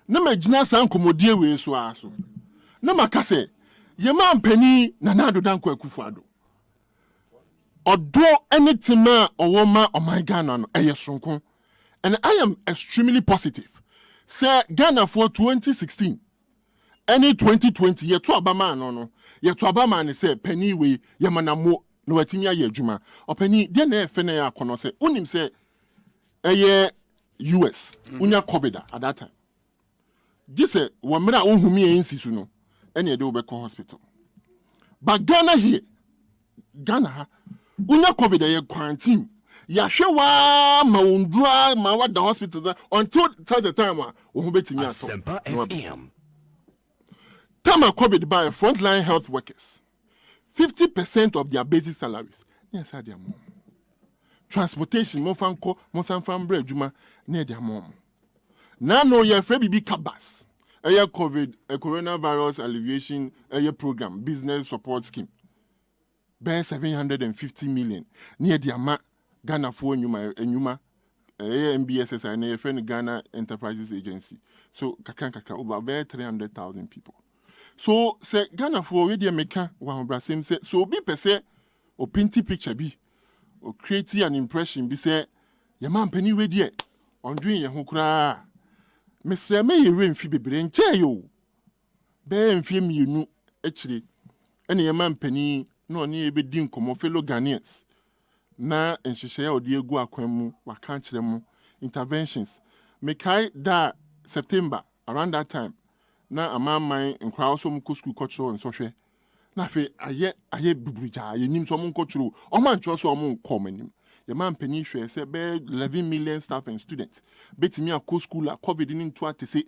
no me jina san komodie we so aso. No makase, ye man penny nanado danko ekufuado. Odo anything ma or woman or my Ghana no eyesonko. And I am extremely positive. Say Ghana for 2016, any 2020 ye to abama no ye to abama ne say penny we ye manamo no watimia ye adwuma o penny de na efe na ya kono say unim say eye US unya covid at that time. This say wo mra ohumi e nsisu no ene de obekọ hospital. But Ghana here Ghana unya covid ye quarantine. Yahwewa ma undra ma wa the hospital until the time we betimi ato. Asempa FM. Tama COVID by frontline health workers. 50% of their basic salaries. Yes, I dear mom. Transportation mo fanko mo sanfam bre adwuma na dear mom. Na no ye free bibi kabas. Eye COVID, a coronavirus alleviation program, business support scheme. Bear 750 million. Near dear ma Ghana for Numa, MBSS and a friend Ghana Enterprises Agency. So kakra over about 300,000 people. So say Ghana for we dey make one brasim say so be per se or painty picture be or create an impression be say your man penny we dey on doing your hokra. Mr. May rain fi bebre nche yo. Be mfie mienu actually any your man penny no ni ebe din komo fellow Ghanaians. Na nhyehyɛ odi egu akwan mu waka kyerɛ mu interventions mekai da September around that time na amamman nkra so mu school culture and sohwɛ na fe aye bubuja ye nim so mu culture o man tro so mu komanim ye man pani hwɛ sɛ be 11 million staff and students betimi akɔ school a covid ni nto atese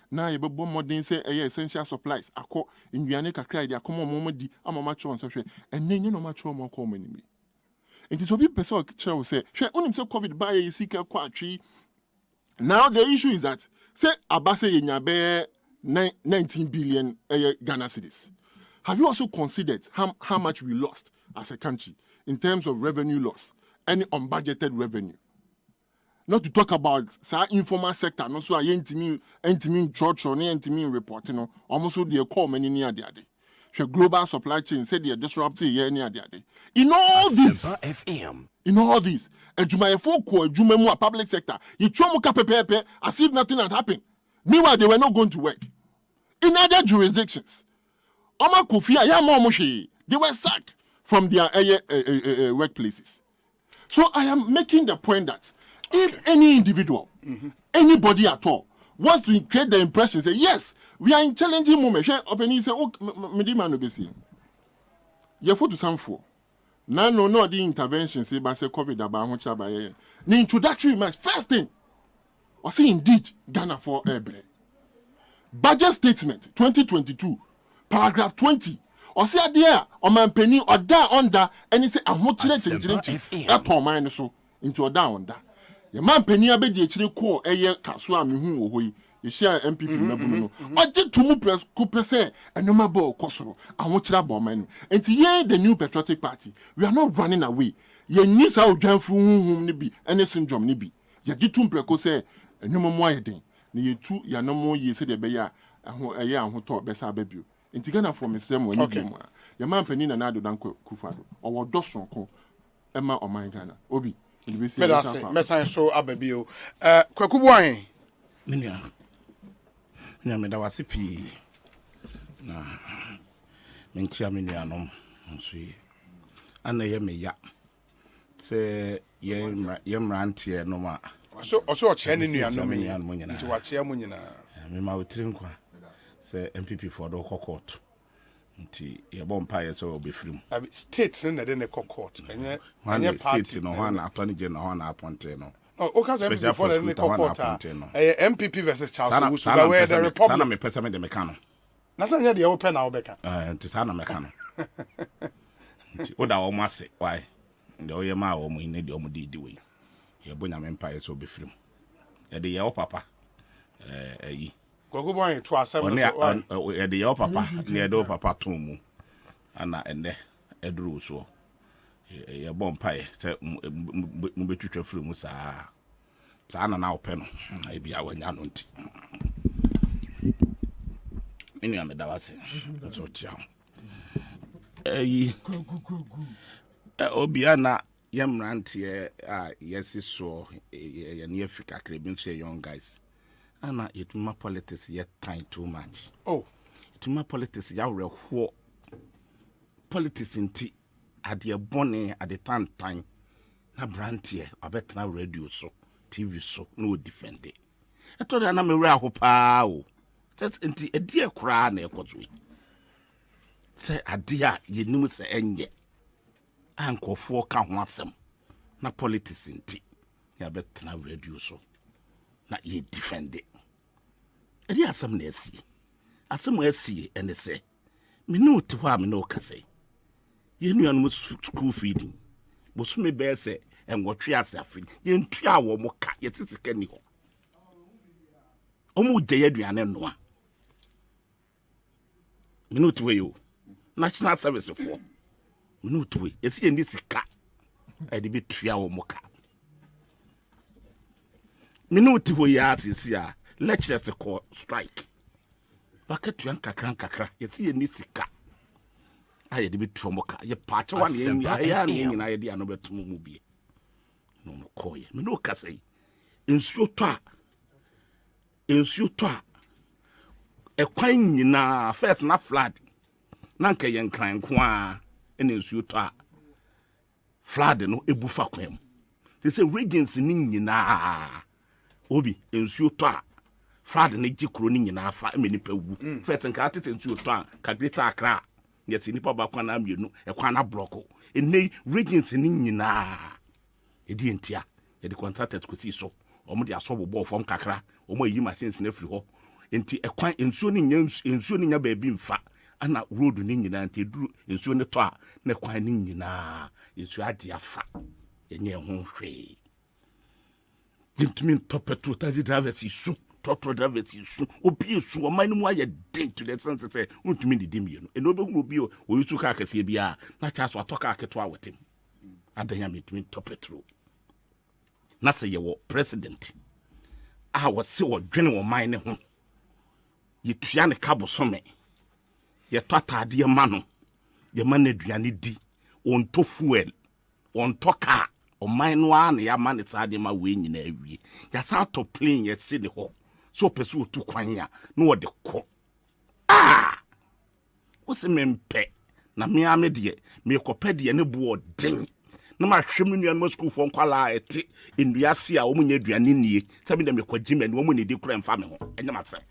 na ye bebo modern sɛ essential supplies akɔ nduane kakra ide akɔ mo di amama tro so hwɛ enenye no ma tro mo komanim. It is obi person chair say, "She onim say COVID buy ye sika kwa atwi." Now the issue is that say abase ye nyabe 19 billion Ghana cedis. Have you also considered how much we lost as a country in terms of revenue loss, any unbudgeted revenue? not to talk about sa informal sector no so ayentimi church or ayentimi report no almost the call many near the ade hwe global supply chain said they disrupted here near the ade in all this FM. In all this adwumayefo ko adwuma mu a public sector you twa ka pepepe as if nothing had happened. Meanwhile they were not going to work in other jurisdictions. Oma kofia ya ma they were sacked from their workplaces. So I am making the point that if any individual, anybody at all, wants to create the impression, say, yes, we are in challenging moment. Opening say, oh, Medima no be seen. You to some for. Now, no, the intervention, say, by say, COVID, about which I buy. The introductory match, first thing, I say, indeed, Ghana for Ebre. Budget statement 2022, paragraph 20. Or say, dear, or man penny, or da under, and he say, I'm not chilling, upon mine so, into a down under. The man penny abedi actually call a year Kaswa Mihu, you share MPP Nabuno. Or did to move press Coupese and no mabo Kosoro, and watch that bomb. And to hear the new patriotic party, we are not running away. Ye niece out jam from Nibi, and a syndrome Nibi. Ye gitum precose, and no more thing. Ni two, ya no more ye say the bear, and a year who taught Bessa baby. In Tigana for Miss Sam when your man penny and I do Danko Kufado, or Dosson Co. Emma or my Ghana. Obi. Mesa so ababio kwakubuan minia meda wasipi na menkia minia no nso yi ana ye meya se ye mrantie no ma so che ne nua no me nti wa che mu nyina me ma wotire nkwa se MPP for do court nti ye bompa ye so obefrim state ne de ne court enye state no ho na attorney general ho na appointed no o ka say before ne court MPP versus Charles Wusu where the republic sana me pesa me de meka no na sanya de wo pe na wo beka nti sana meka no nti oda wo mase why nde o ye ma wo mu ne de o mu di we ye bonya me mpa ye so obefrim ye de ye wo papa ayi Gogoboy to asem so e de your papa ne de papa ton mu ana ene eduru so ye bom pai se mu betwitwa furu mu saa na na ope no e bia wanya no nti eni ameda wase so tia obia na yemrante yesi so ye ne Africa krebin so young guys ana yetuma politics yet time too much. Oh, yetuma politics ya reho politics nti ade bone ade time na brantie abetena radio so TV so no defend it. Eto na me wura ho pa o. Test nti ade kura na ekozo. Se ade a yenum se enye. Ankofo ka ho asem na politics nti ya betena radio so na ye defend it. Edi asem na asi. Asem asi ene se. Me no te ho a me no kase. Ye nuanu school feeding. Bosu me be se enwotwe asafi. Ye ntua wo mo ka ye titike ni ho. Omu je ye aduane no a. Me no te we yo. National service for. Me no te we. Esi eni sika. Edi bi tua wo mo ka. Me no te ho ya asisi a. Lecturers to call strike. Bucket to kakra. Yet see a nisika. I had a bit from Moka. Ye part one in an idea no better movie. No more coy. Me no casse. In suta. A quine na first na flat. Nanka yan crying qua. And in suta. Flood no ebufa quem. They say Regency na. Obi in suta. Friday ne jikro ni nyina afa emenipa wu fet nka atete ntu to an ka greater Accra yesi nipa ba kwa na amienu e kwa na block ene regions ni nyina edi entia e de contracted ko si so omo de asobo fom kakra omo yi machines na firi ho enti e kwa ensuo ni nya ba bi mfa ana road ni nyina enti duru ensuo ne to a na kwa ni nyina ensuo ade afa yenye ho hwe gentlemen top petrol taxi drivers isu Toto drivers isu obi isu o man mu aye den to the sense say untumi didi mi no eno obehu obi o yisu ka akese bia na cha so atoka aketo awetem adanya metumi top petrol na se ye wo president a wo se wo dwene wo man ne ho ye tua ne kabo some ye totade ma no ye ma na aduane di on to fuel on to car o man no a na ya ma ne sade ma we nyina awie ya sa to plane ye se ne ho so pesu otu kwan ya no wo de ko wo se mempe na me ame de me kopɛ de ne bo den na ma hwem nua no school fo nkwala ete nduase a wo munya aduane nie sabi na me kwaji mani wo mu ne di kura mfa me ho enya masem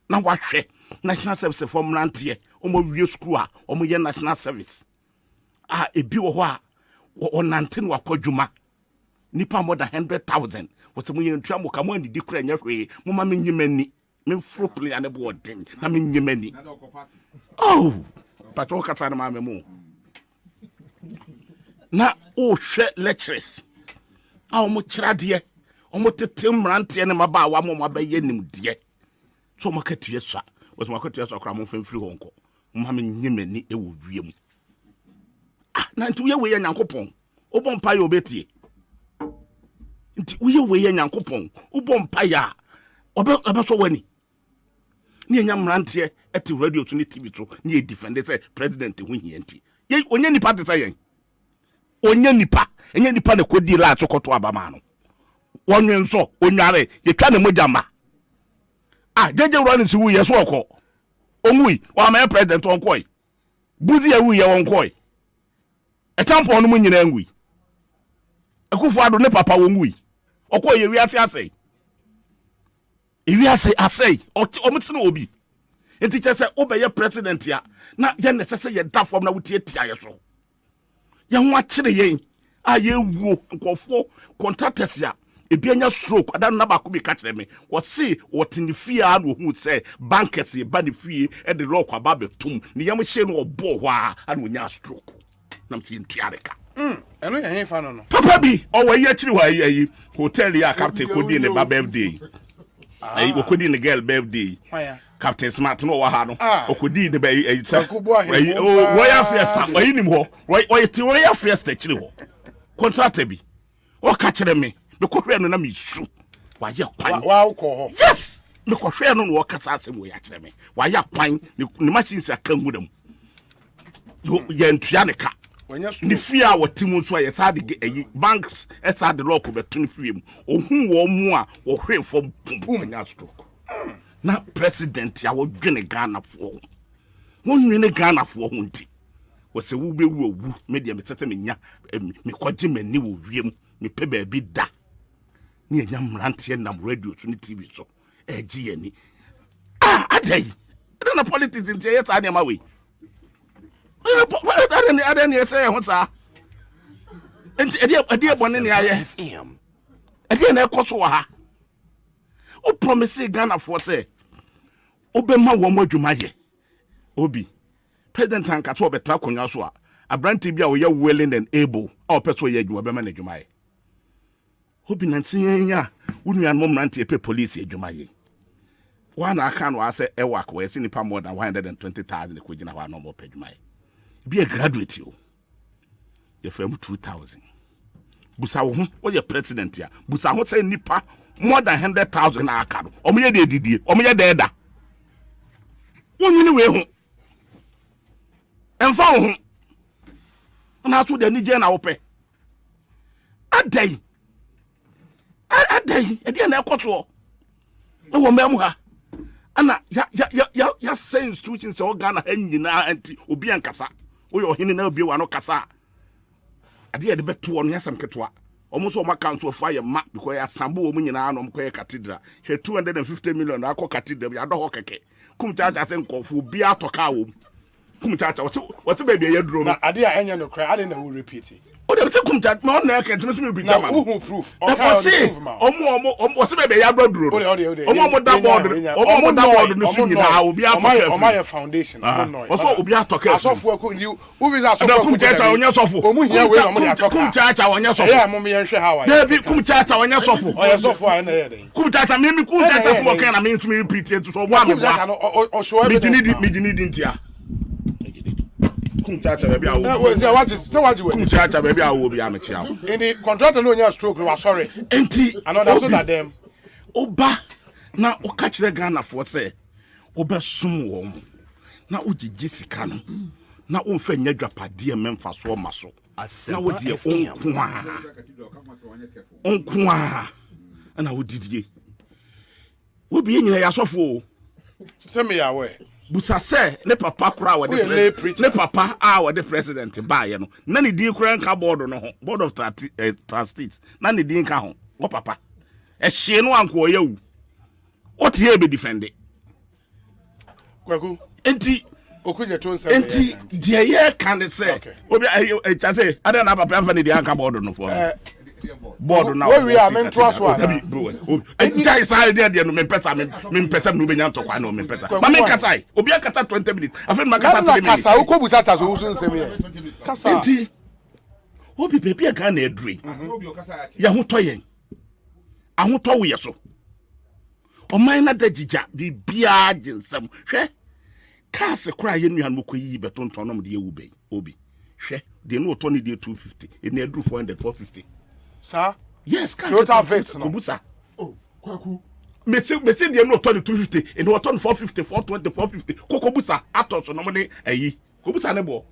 na wahwɛ national service for mrantie o mo wie school a o mo ye national service ebi wo ho a o nante no akwadwuma nipa more than 100,000 wo se mo ye ntua mo ka mo ani di kura nya hwe mo ma me nyimani me fro play ane bo den na me nyimani oh but o kata na ma me mu na o hwe lectures a o mo kirade o mo tete mrantie ne maba wa mo ba ye nimde so mo katue swa wo so mo katue swa kra mo famfiri ho nko mo ma me nyimani e wo wiem na nti we ye nyankopon o bon pa ye obetie nti we ye nyankopon o bon pa ya obe so wani ni enya mrantie eti radio to ni TV to ni e defend say president hu hianti ye onye nipa te say yen onye nipa enye nipa na kodi la atokoto abama no wonwe nso onware ye twa ne mojamba jeje run si wu ye so okọ onwi wa ma president onkoi buzi ya wu ye onkoi e tampon no nyina ngui akufo ado ne papa wonwi okọ ye wi ase ase asei omitsene obi enti chese obeye president ya na ye nesese ye da form na wutie tia ye so ye ho akire yen a ye wuo nkofo contractors ya ebi anya stroke adan na ba ko bi ka kire me wo se wotini fie a no hu se bankers ye ba ne fie e de lock aba betum ne yam hye no obo ho a na onya stroke na mti ntuareka eno ye fa no papa bi o wa ye akire wa yi hotel ya captain kodi ne ba birthday ai okodi ne girl birthday Captain Smart no wa ha no okodi ne ba ai sa royal fiesta ayi nim ho royal fiesta akire ho contract bi o ka kire me me ko hwe no na me su wa ye kwan wa ko ho yes me ko hwe no no ka sa asem wo ya kire me wa ye kwan ne machines aka ngudam ye ntua ne ka ni fia watimu so ye sa de ayi banks esa de lock beto ne fie mu ohun wo mu a wo hwe fo pum nya stroke na president ya wo dwene Ghana fo wonwene Ghana fo hunti wo se wo bewu owu me de me tete me nya me kwaje mani wo wiem me pe ba bi da ni enya mrante nam radio so ne TV so eji yani adai na politics ntie yes ade ma we adani say ho sa enti ade bone ne aye ade na ekoso wa ha o promise Ghana for say obema wo mo adwuma ye obi president anka to obeta konwa so a abranti bia wo ye willing and able a opeso ye adwuma bema na adwuma ye obi nantinya wonu an mom nantie pe police adwuma ye wana aka no ase e work we see nipa more than 120,000 ko gina wa no mo pe adwuma ye be a graduate yo ye fam 2000 busa wo ho ye president ya busa ho say nipa more than 100,000 na aka no omo ye de didie omo ye de da wonwini we ho emfa wo ho na so de ni je na wo pe adai ede na ekoto e wo mem ha ana ya say institution se organa anyina anti obi ankasa wo yo hini na obi wa no kasa ade de beto no yasam ketwa omo so makanso fa ye ma because ya sambo wo nyina no mkoye cathedral hwe 250 million akọ cathedral ya do ho keke kum chacha se nkofo bi atoka wo kum chacha what baby ya duro na ade a enye no cry ade na wo repeat o de se kum chacha no na kan tumi so bi jama who proof omo what baby ya duro omo da board no so nyina obi atoka omo ya foundation no so obi atoka asofo ko liu who is asofo kum chacha onya sofo omo hia we omo ya atoka kum chacha onya sofo ya mo me hwe ha wa David kum chacha onya sofo oya sofo a na ye den kum chacha me kum chacha so kan na me tumi repeat it so mo am o show evidence me dinidi ntia kum chacha baby awo. What you kum chacha baby awo bi amechia. In the contractor no nya stroke no sorry. Enti another so that them. Oba na o ka kire Ghana for say obesum wo mo. Na o gigi sika no. Na o mfa nya dwapade memfa so ma so. Na wo die onko a. Na wo didie. Wo bi nyina ya sofo. Say me aware. Busa se ne papa kura wa de ne papa wa de president ba ye no na ne din kura nka board no ho board of trustees na ne din ka ho wo papa e hye no anko ya wu o tie be defend kwaku enti okunye to nsa enti die ye kan say obi e cha say ada na papa mfa ne din anka board no for board now we are men to us one jai sai there no me pesa no be nya ntokwa no me pesa ma me kasa obi akata 20 minutes afi ma kasa 3 minutes kasa ukobu sata so usu nsem ye kasa enti obi pepe aka na edure ya ho toyen ahoto wo ye so o man na dagija bibia jinsem hwe kase kura ye nuan mo koyi betonton no de ewu be obi hwe de no to ne de 250 e na eduru 400 450 sir yes total vet no kubusa kwaku mesi de no to 250 e no to 450 420 450 kokobusa atos no mo ne ayi kobusa ne bo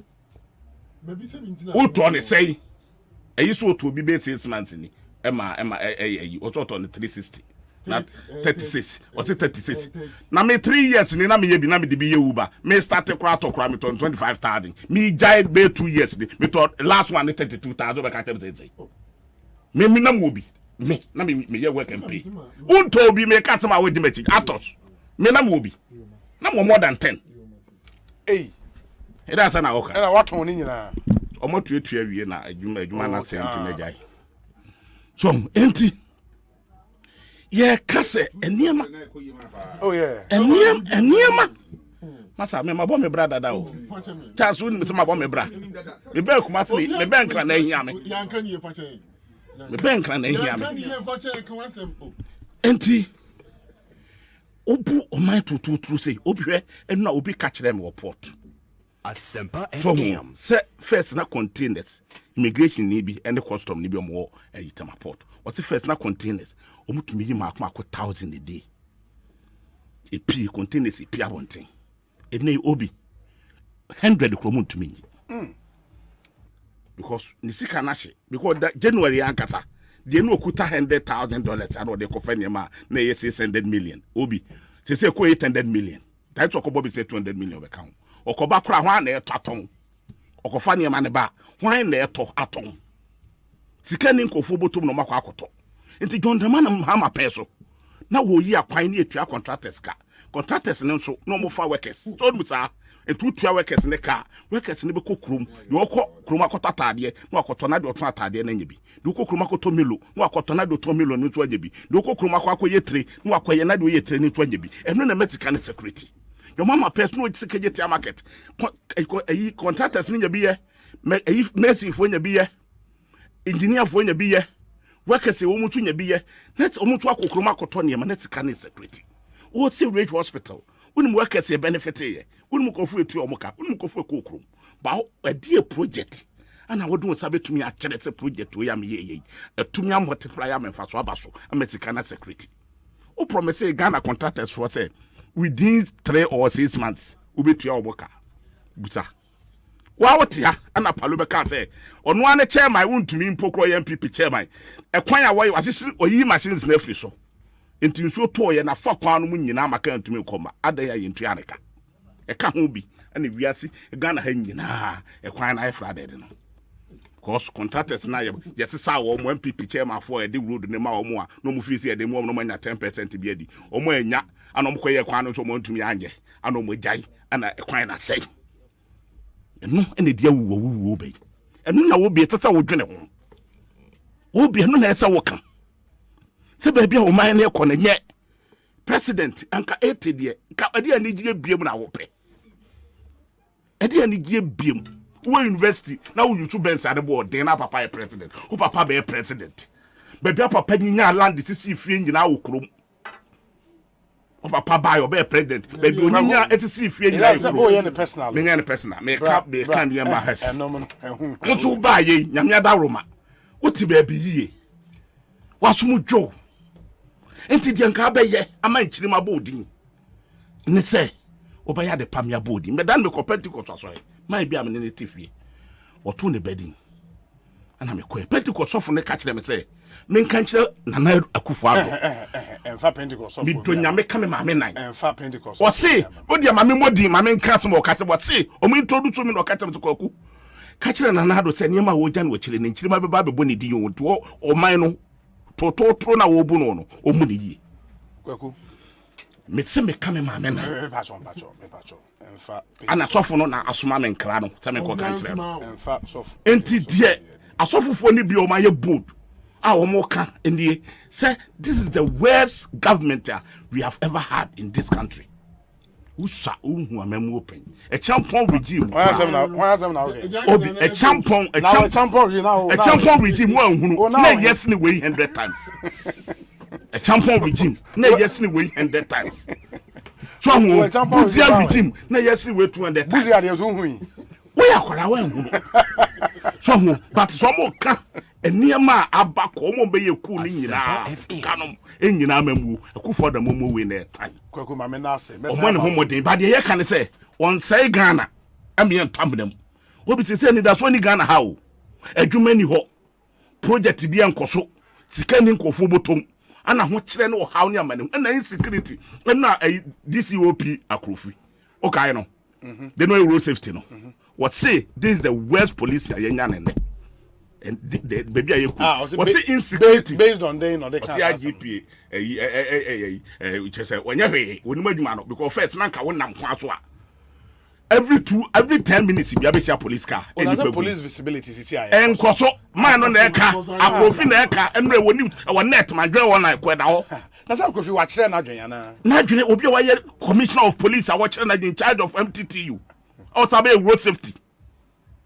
mebi se bintina o to ne sei ayi so to bi be 6 months ni ema ayi o to ne 360 na 36 or 36 na me 3 years ni na me ye bi na me de bi ye uba me start kura to kura me to 25,000 me jai be 2 years ni me to last one 32,000 be ka tell say me na mo bi me na me ye work and pay unto bi me ka sama we di mechi atos me na mo bi na mo more than 10 eh e da sa na oka e na waton ni nyina o mo tuetua wie na adwuma na se enti megai so enti ye kase eniema oh yeah eniema masa me mabo me bra dada o chasu ni me se mabo me bra me be kuma se me be nkra na ehia me yanka ni fa chen me be nkra na ehia me enti obu o man tutu say obi hwe enu na obi ka kire me wo port Asempa FM se first na containers immigration ni bi and custom ni bi omo ayitama port what first na containers omutumi yi ma 1,000 a day e pi containers e pi abonten e na obi 100 kromo ntumi because ni sika na hye because that January ankasa de no okuta $100,000 and they kofa nyema na ye 600 million obi se ko 800 million that talk about say 200 million be count okoba kura hwan na eto aton okofa nyema ne ba hwan na eto aton sika ni nkofo botom no makwa akoto enti John Dramana hama peso na wo yi akwan ni etua contractors ne nso no mo fa workers so mu sa etu tua workers ne ka workers ne be kokrum de okọ krum akọta atade na akọtọ na de oton atade na nyebi de okọ krum akọtọ milo na akọtọ na de oton milo no to ajebi de okọ krum akọ yetre na akọye na de oyetre ne to ajebi eno na mexican security your mama person no sika je market ayi contractors ne nyebi ye ayi mercy fo nyebi ye engineer fo nyebi ye workers e wo mutu nyebi ye net omutu akokrum akọtọ ne ma mexican security o see rage hospital unim workers e benefit ye unim kofu etu omuka unim kofu ekokrum ba adi project ana wodun sabetumi a kire se project o ya me ye etumi a multiply am fa so abaso American security o promise Ghana contractors for say within 3 or 6 months ubetua omuka busa wa wotia ana palo be ka say onu ane chairman wuntumi mpokro ye MPP chairman ekwan a wo asisi oyi machines na free so enti nso to ye na fa kwan no nyina maka ntumi koma adaya ye ntua neka e ka ho bi ana wiase Ghana ha nyina e kwan na efra de no cause contractors na ye yes sa wo mo MPP chairman for e de road ne ma wo mo a no mo fi si e de mo no manya 10% bi adi o mo anya ana mo koye kwan no so mo ntumi anye ana mo jai ana e kwan na sei eno ene dia wuwo be eno na wo bi tata wo dwene ho wo bi eno na esa wo kan se baby o man na ekọ na nye president anka etedie ka ade ani gie biem na wo pe ade ani gie biem wo university na wo yusu bensa de bo den na papa e president wo papa be president baby papa nyinya land sisi fie nyina wo krom papa buy or be president. Baby, Oninya, it's a see if you're personal. Me personal. Me can't be my house. What's you buy ye? Yamia Roma. What's the baby ye? What's you Joe? Enti di anka be ye ama nchiri ma bodi ne se obaya de pamia bodi me dan me ko Pentecost so ma bi am ne ne tifie oto ne bedin ana me ko Pentecost so ne ka kire me se me nka kire Nana Akufo Addo enfa Pentecost so mi do nya me ka me ma me nan enfa Pentecost o se o di ma me modi ma me nka so mo ka kire o se o me introduce me no ka kire me to kwaku ka kire Nana Addo se ne ma wo gya no kire ne nchiri ma be ba be boni di yo to o man no to na wo bu no o mu ne yi kwaku me se me ka me ma me na me pacho enfa ana sofo no na asoma me nkra no se me ko kan kire enfa sofo enti die asofofo ni bi o ma ye bold a o mo ka ndie say this is the worst government we have ever had in this country usa unhu amemu open a champion regime why am now obi a champion regime one hunu na yes ni way 100 times a champion regime na yes ni way 100 times so hu buzia regime na yes ni way 200 times buzia de so hu yi we akwara wa hunu so hu but so mo ka eniema aba ko mo be yeku ni nyina kanom enyina mamu Akufo da momo we na tan kwaku ma me na ase o mo ne homoden ba de ye ka ne se on sai Ghana am yen tamnam obi te se ni da so ni Ghana ha o adwuma ni ho project bi enkoso sika ni nkofo botom ana ho kire ne o haw ni amane na insecurity na DCOP akrofi o kai no they know road safety no what say this is the worst police ya nya ne and the baby ayeku what's insecurity based on they no they can IGP which is when you when you because first na nka wonam ho aso a every 10 minutes be abia police car any police visibility sisi aye enkoso man no na eka akofi na eka enre woni net ma dwe won na kweda ho na sa akofi wa kire na dwen na dwen obi wa ye commissioner of police a wa kire na in charge of MTTU outside road safety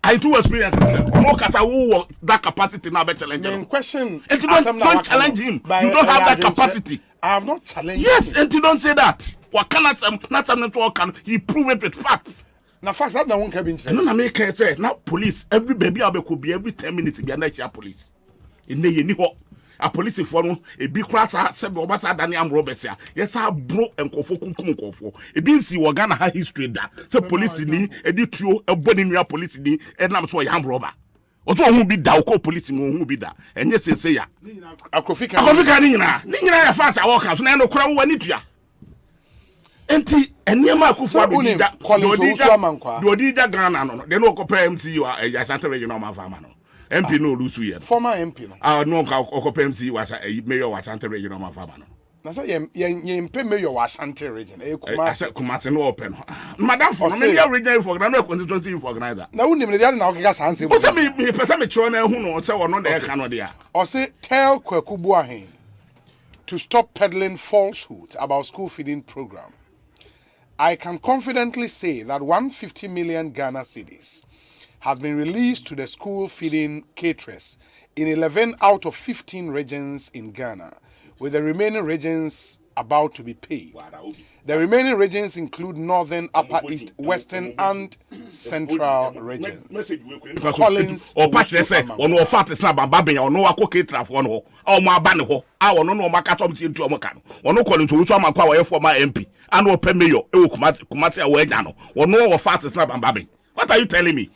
I too experience it. No kata who that capacity now be challenge. In question, and you don't challenge him. You don't have that capacity. I have not challenged. Yes, and you don't say that. What cannot not some can he prove it with facts. Now facts that one can be. No, na make say now police every baby could be every 10 minutes be under police. In the ni ho a police for no e bi class se be obasa dani am robbers ya. Yes a bro enkofo kunkum nkofo. E bi nsi wo Ghana ha history da. So police ni e di tuo e boni nua police ni e nam so ya am robber. Oso hu bi da ko police mo hu bi da. Enye sese ya. Akofika ni nyina ya fans a work so na no kura wo ni tua. Enti eniema Akufo abi da do di da Ghana no. De no ko MC you Asante regional man farmer no. MP no lusu ye. Former MP no. No ka okopa MC was a mayor was Asante regional man farmer no. Na so ye MP mayor was Asante region. Kumasi no open. Madam for me region for na constituency for organizer. Na unim dey na okeka sanse. O se me pesa me chiro na hu no se wono dey ka no dey a. O se tell Kwaku Buahen to stop peddling falsehoods about school feeding program. I can confidently say that 150 million Ghana cedis has been released to the school feeding caterers in 11 out of 15 regions in Ghana, with the remaining regions about to be paid. The remaining regions include northern, upper east, western, and central regions. Collins, or Patrick, on no fat is not babbing, or no caterer for no, or my banner, or no Makatom into Omakan, or no calling to Uchama for my MP, and no Pemayo, Kumasi Awegano, or no fat is not babbing. What are you telling me?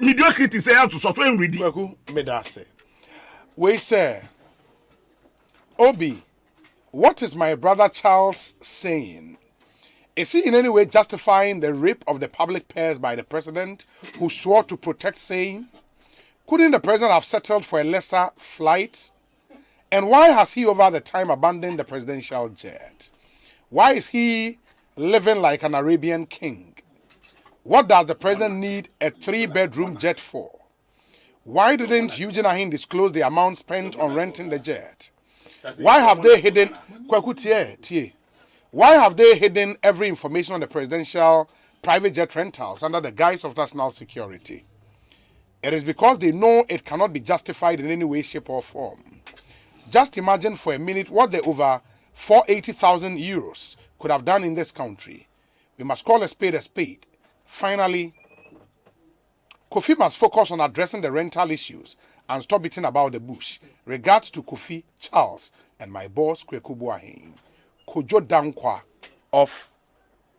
Mediocrity say to software reading. Medase. We say, Obi, what is my brother Charles saying? Is he in any way justifying the rape of the public purse by the president who swore to protect saying? Couldn't the president have settled for a lesser flight? And why has he over the time abandoned the presidential jet? Why is he living like an Arabian king? What does the president need a 3-bedroom jet for? Why didn't Eugene Ahin disclose the amount spent on renting the jet? Why have they hidden Why have they hidden every information on the presidential private jet rentals under the guise of national security? It is because they know it cannot be justified in any way, shape, or form. Just imagine for a minute what the over 480,000 euros could have done in this country. We must call a spade a spade. Finally, Kofi must focus on addressing the rental issues and stop beating about the bush. Regards to Kofi, Charles, and my boss, Kweku Boahen, Kojo Dankwa of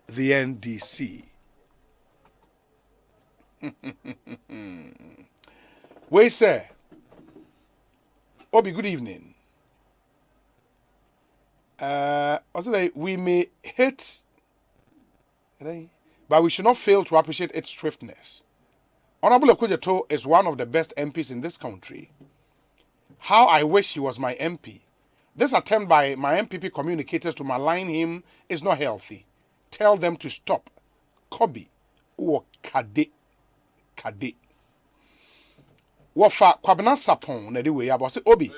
the NDC. We say, Obi, good evening. We may hate, but we should not fail to appreciate its swiftness. Honorable Okujeto is one of the best MPs in this country. How I wish he was my MP. This attempt by my MPP communicators to malign him is not healthy. Tell them to stop. Kobi or Kade. Wafa Kwabena Sapon na way about say Obi.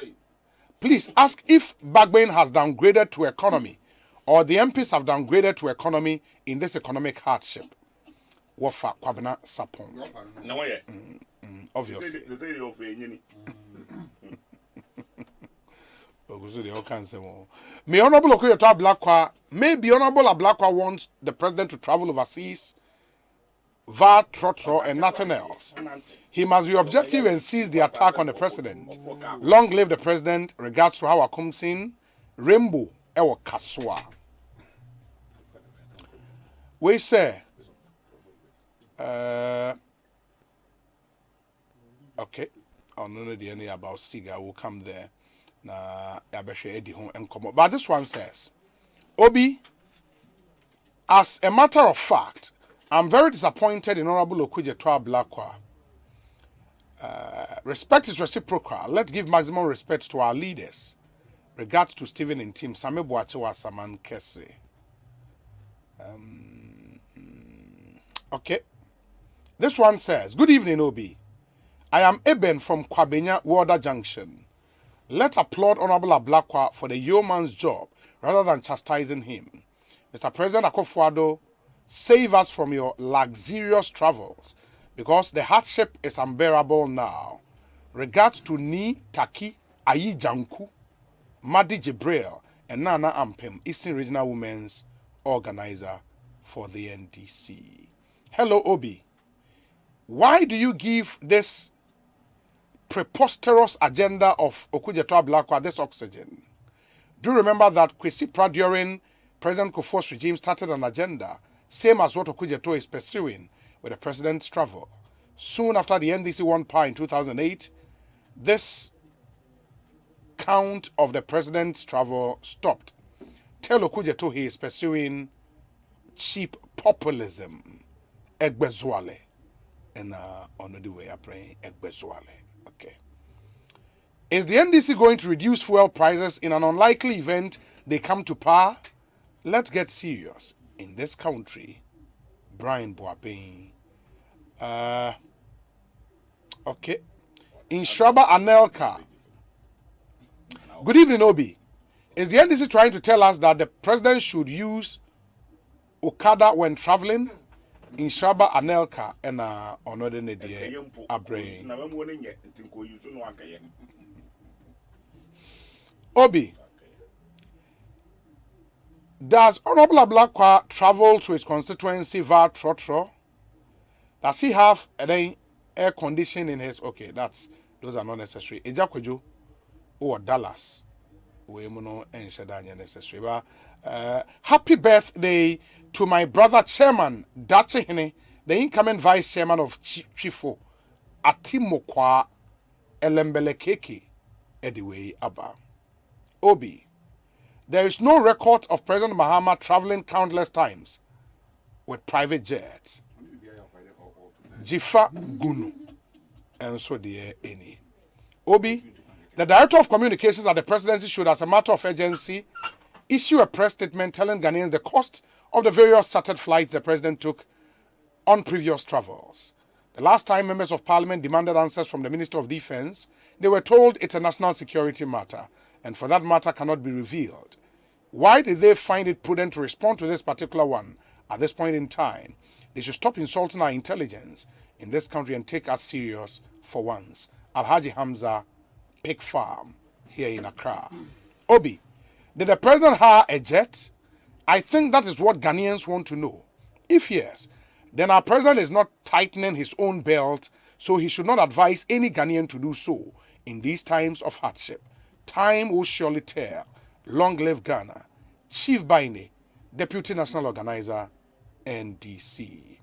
Please ask if Bagbane has downgraded to economy or the MPs have downgraded to economy in this economic hardship. Wafa Kwabena Sapon. Obviously. May Honorable Okoyeto Ablakwa, maybe Honorable Ablakwa wants the president to travel overseas, via trotro and nothing else. He must be objective and cease the attack on the president. Long live the president. Regards to how Akumsin, Rainbow, Ewa Kaswa. We say, okay, I'll know the any about Siga will come there. Na Yabeshe Eddie home and come up. But this one says, Obi, as a matter of fact, I'm very disappointed in Honorable Okujeto Ablakwa. Respect is reciprocal. Let's give maximum respect to our leaders. Regards to Stephen and Tim Same Boachewa Saman Kese. Okay. This one says, good evening, Obi. I am Eben from Kwabenya Water Junction. Let's applaud Honorable Ablakwa for the yeoman's job rather than chastising him. Mr. President Akufo-Addo, save us from your luxurious travels because the hardship is unbearable now. Regards to Ni Taki Ayi Janku, Madi Jibril, and Nana Ampem, Eastern Regional Women's Organizer for the NDC. Hello, Obi. Why do you give this preposterous agenda of Okujeto Ablakwa this oxygen? Do remember that Kwesi Pra during President Kufuor's regime started an agenda same as what Okujeto is pursuing with the president's travel. Soon after the NDC won power in 2008, this count of the president's travel stopped. Tell Okujeto he is pursuing cheap populism. Egbezwale. And on the way I pray Egbezwale. Okay. Is the NDC going to reduce fuel prices in an unlikely event they come to power? Let's get serious. In this country, Brian Boapen. Okay. In Shraba Anelka. Good evening, Obi. Is the NDC trying to tell us that the president should use Okada when traveling? In Shraba Anelka and Onode Nedie Abre. Obi. Does Honorable Ablakwa travel to his constituency via Trotro? Does he have an air condition in his... Okay, those are not necessary. Ejakwejo or Dallas. We mono and Shadanya necessary. But happy birthday to my brother chairman, Dachehene, the incoming vice chairman of Chifo, Atimokwa Elembelekeke, Ediwe Abba. Obi. There is no record of President Mahama traveling countless times with private jets. Jifa Gunu. And so there any. Obi, the Director of Communications at the Presidency should, as a matter of urgency, issue a press statement telling Ghanaians the cost of the various chartered flights the President took on previous travels. The last time members of Parliament demanded answers from the Minister of Defense, they were told it's a national security matter, and for that matter cannot be revealed. Why did they find it prudent to respond to this particular one at this point in time? They should stop insulting our intelligence in this country and take us serious for once. Alhaji Hamza, Pig Farm, here in Accra. Obi, did the president hire a jet? I think that is what Ghanaians want to know. If yes, then our president is not tightening his own belt, so he should not advise any Ghanaian to do so in these times of hardship. Time will surely tell. Long live Ghana. Chief Baine, Deputy National Organizer, NDC.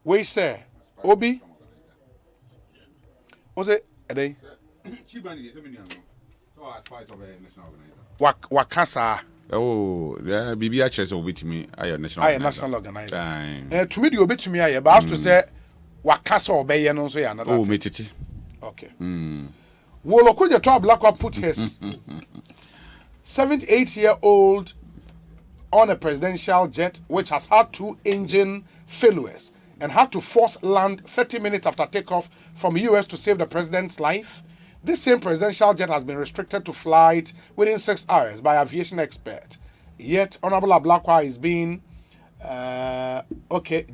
We say, Obi, was it a day? Chief Baine is a national organizer. Wakasa. Oh, yeah, BB Chess will be to me. I am national organizer. To me, you to me, I about to say, Wakasa obey and also another. Oh, meet it. Okay. Wolokuja to Blackwa put his 78-year-old on a presidential jet which has had 2 engine failures and had to force land 30 minutes after takeoff from US to save the president's life. This same presidential jet has been restricted to flight within 6 hours by aviation expert. Yet, Honorable Ablakwa is being,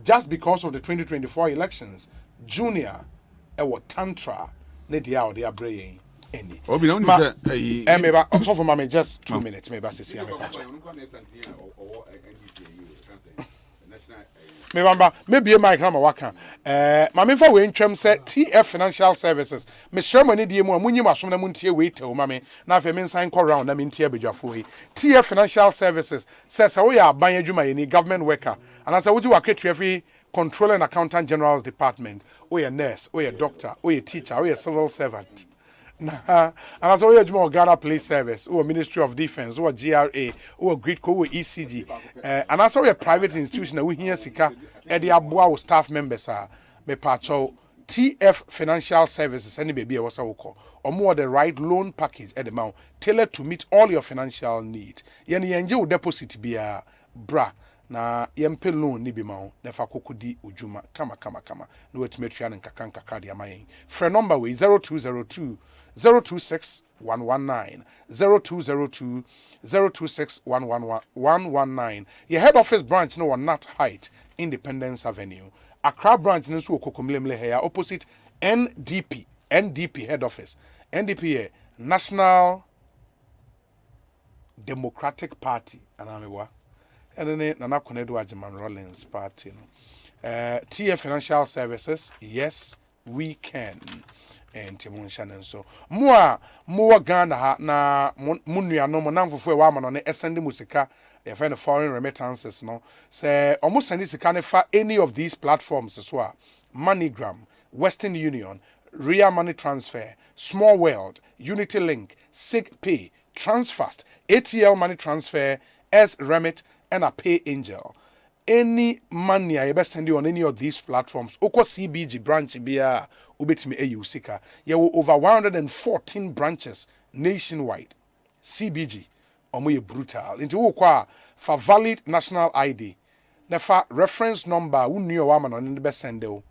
just because of the 2024 elections, Junior, Tantra, Nedia, or they are braying. Any. Also for mommy, just 2 minutes, maybe I see. Maybe a mic number waka. Mammy for Wayne Tram said TF Financial Services. Miss Sherman, dear, when you must from the Muntia wait till mammy. Now, if a man sign call round, I mean, TF Financial Services says, oh, yeah, buying you my government worker. And as I would you work at every Controller and Accountant General's Department, or a nurse, or a doctor, or a teacher, or a civil servant. And as always, more Ghana Police Service, or Ministry of Defense, or GRA, or GRIDCO, or ECG, and as a private institution, we hear Sika, Eddie Abua staff members are me pacho TF Financial Services, any baby was a call, or more the right loan package at the mount, tailored to meet all your financial needs. Yenny angel deposit be a bra. Na yempe loan ni bi ma ho na fa kokodi ujuma kama no wetmetria ne nkakanka card ya mayen frɛ number we 0202 026 119 0202 026 119 your head office branch no on Nat Height Independence Avenue Accra branch no so kokomlemle here opposite NDP head office NDP National Democratic Party anamewa and then Nana Konedu Ajiman Rollins Party. TF Financial Services, yes, we can. And Timon Shannon so. More Ghana na Munia no Monamfu Waman on the SND Musica, they find the foreign remittances, no. Say almost send this for any of these platforms as well. MoneyGram, Western Union, Ria Money Transfer, Small World, Unity Link, Sig Pay, Transfast, ATL Money Transfer, S Remit, and a Pay Angel. Any money I ever send you on any of these platforms, Oko CBG branch bia ubetimi usika. There were over 114 branches nationwide. CBG, omoye brutal. Into ukwa for valid national ID. Nefa reference number unyo waman on the best sendel.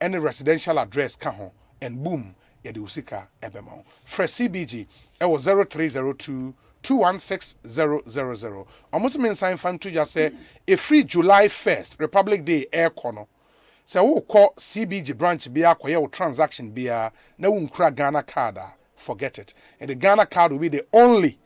Any residential address kaho and boom yedi usika ebemo. For CBG, it was 0302 216000. Almost mean sign fan to just say a free July 1st, Republic Day air corner. So who call CBG branch be a transaction be a no unkra Ghana card. Forget it. And the Ghana card will be the only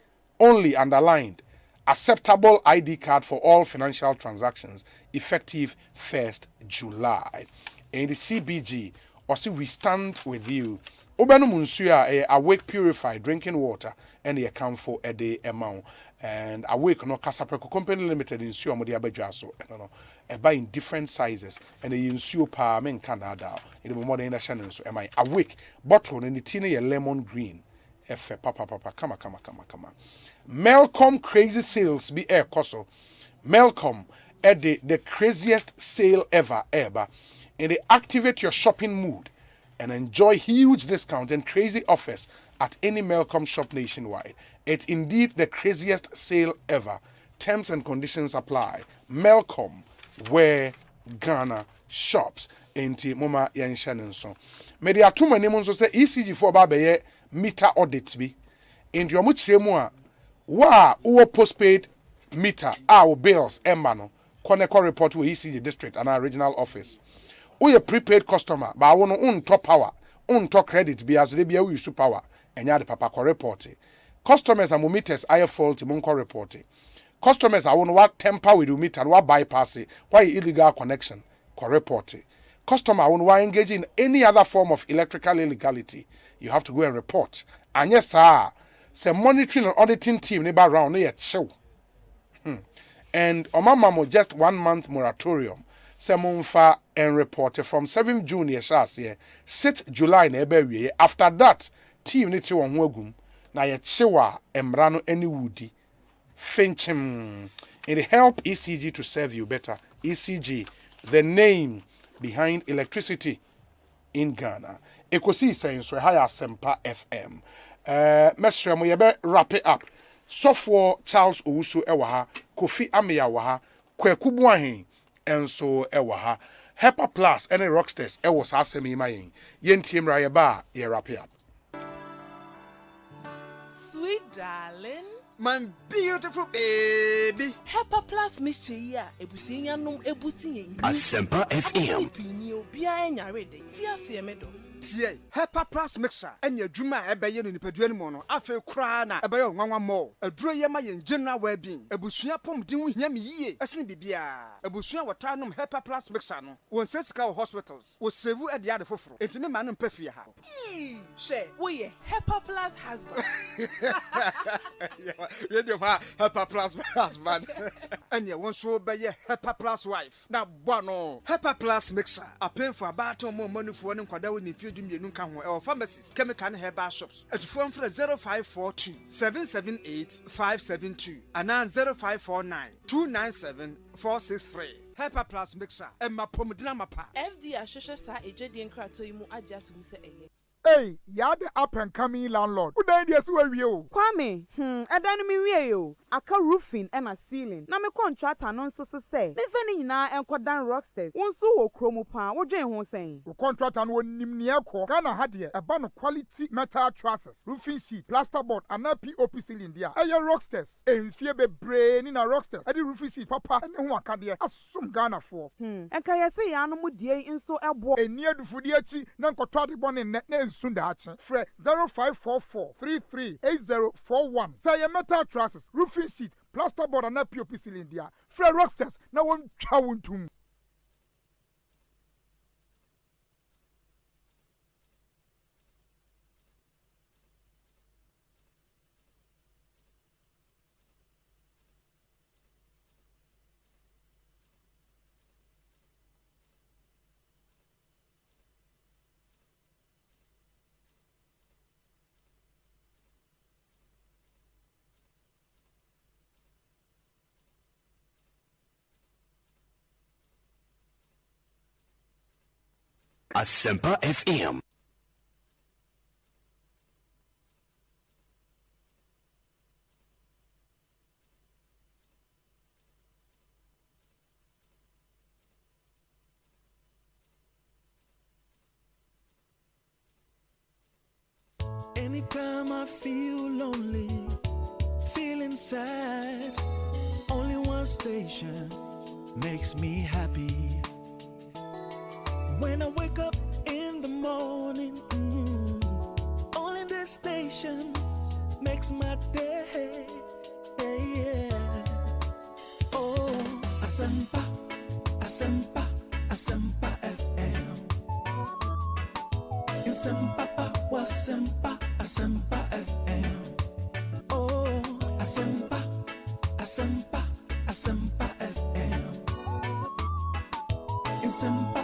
underlined acceptable ID card for all financial transactions effective 1st July. And the CBG also we stand with you. Obano Munsuya awake purified drinking water and the account for a day amount and awake no Casapreco Company Limited in Sio Modia Bejaso buy in different sizes and the Insio pa men Canada in the modern Shannon so am I awake bottle and the tina lemon green papa kama Melcom crazy sales be air coso Melcom at the craziest sale ever and they activate your shopping mood and enjoy huge discounts and crazy offers at any Melcom shop nationwide. It's indeed the craziest sale ever. Terms and conditions apply. Melcom, where Ghana shops. Enti mama yan Shannon so. Media too many months say ECG for babe meter audits be. Enti omuchire mu a wa uwo postpaid meter our bills embano. Koneko report to ECG district and our regional office. We a prepaid customer, but I want top power, top credit, be as they be a use power, and ya the papa report. Customers and meters I fault munko report. customers I want what temper with you meet and what bypass it, why illegal connection, ko report it. Customer I want why engage in any other form of electrical illegality, you have to go and report. And yes, sir, say monitoring and auditing team neighbor around here chill. And Omamamo just 1 month moratorium. Semunfa and reported from 7th June yes, 6th July nebe. After that, team niti on wogum na ye chiwa emrano any woody. Finchim. It help ECG to serve you better. ECG, the name behind electricity in Ghana. Ekosi saying so high Asempa FM. Mestre mo yebe wrap it up. Software Charles Owusu ewaha, Kofi Ameya waha, Kweku Buahin, and so ewaha. HOPE Plus any Rockstars ewas asemi mayin. Yen team rayaba ye wrap it up. Sweet darling, my beautiful baby. HOPE Plus mixture ebusinya num ebusinya. Asempa FM. Pini obia enya ready. Tia siemedo. Tie HOPE Plus mixer enya dwuma ebeye no nipadua ni mo no afa kura na ebeye nwanwa mo aduro ye ma ye general well-being ebusua pom din ho hia me yie esene bibia ebusua wota nom HOPE Plus mixer no won sesika hospitals wo save e dia de foforo entime ma no mpafie ha she wo ye HOPE Plus husband radio fa HOPE Plus husband enya won so beye HOPE Plus wife na bono HOPE Plus mixer apen for about mo manufo ne nkwada woni Dumienu kan ho pharmacies, chemical and herbal shops. At phone for 0542 778 572 and 0549 297 463. HOPE Plus mixer and my pomodina mapa. FD Ashosha sa ejedi nkrato imu aja to mi se eye. Hey, you're the up and coming landlord. Who died yes where you? Kwame, adani mi wie yo. Aka roofing and a ceiling. Na me contract anonso se say. Me feni na enkodan Rockstars. Wonso wo kromo pa. Wo dwen ho sen. The contract and won nimnia ko. Ghana hadie a ban quality metal trusses, roofing sheets, plasterboard and a POP ceiling dia. Aya Rockstars. Enfie be brain in a Rockstars. Adi roofing sheet papa ene ho akade asum Ghana for. Enka yesi ya no mu die nso ebo. Eni adufudi achi na nkotwa de bone ne Sundachi. Fre 0544 338041. Say your metal trusses, roofing sheet, plasterboard and a POP cylinder. Fre Rockstars na won chawuntum. Asempa FM. Anytime I feel lonely, feeling sad, only one station makes me happy. When I wake up in the morning, only this station makes my day. Yeah. Oh, Asempa, Asempa, Asempa FM. Asempa, Asempa, Asempa FM. Oh, Asempa, Asempa, Asempa FM. Asempa.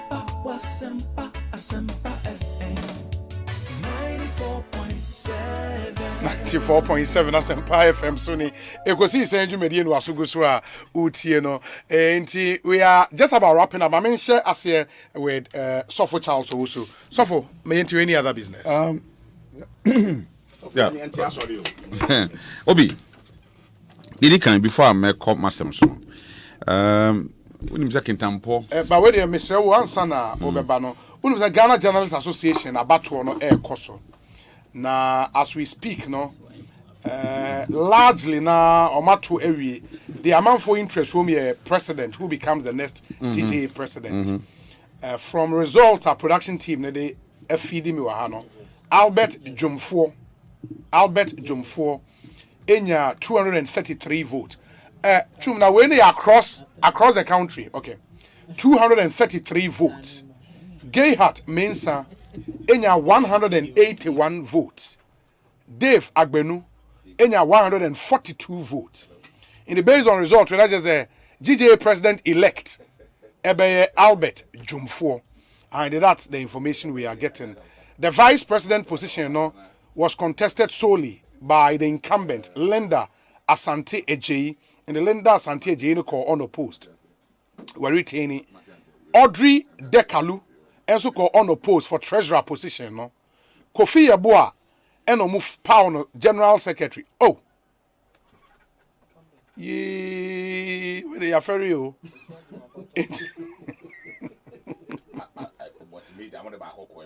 Asempa, Asempa FM 94.7 Asempa FM Sony. Ekosi senju medie no asugo so a utie no. Enti we are just about wrapping up. I mean share as here with Sofo Charles also. Sofo, may into any other business? Yeah. Obi. Did can before I make up masem so. Unim za kintampo but we dey Mr. Wansana obeba no unim za Ghana Journalists Association abato no koso na as we speak no largely na omato ewie the amount for interest whom a president who becomes the next GTA president from result our production team na dey afidi mi wa ha no Albert Jomfo enya 233 votes Chum now when they across the country, okay. 233 votes. Gayhat Mensah enya 181 votes. Dave Agbenu enya 142 votes. In the based on result, that is a GJA president-elect Ebeye Albert Jumfo. And that's the information we are getting. The vice president position was contested solely by the incumbent Linda Asante Ejeyi, and the Linda Asante Ejeyi called unopposed. We're retaining Audrey Dekalu, also called unopposed for treasurer position. No, Kofi Yeboah, and move power general secretary. Oh, yeah, where they are ferry you?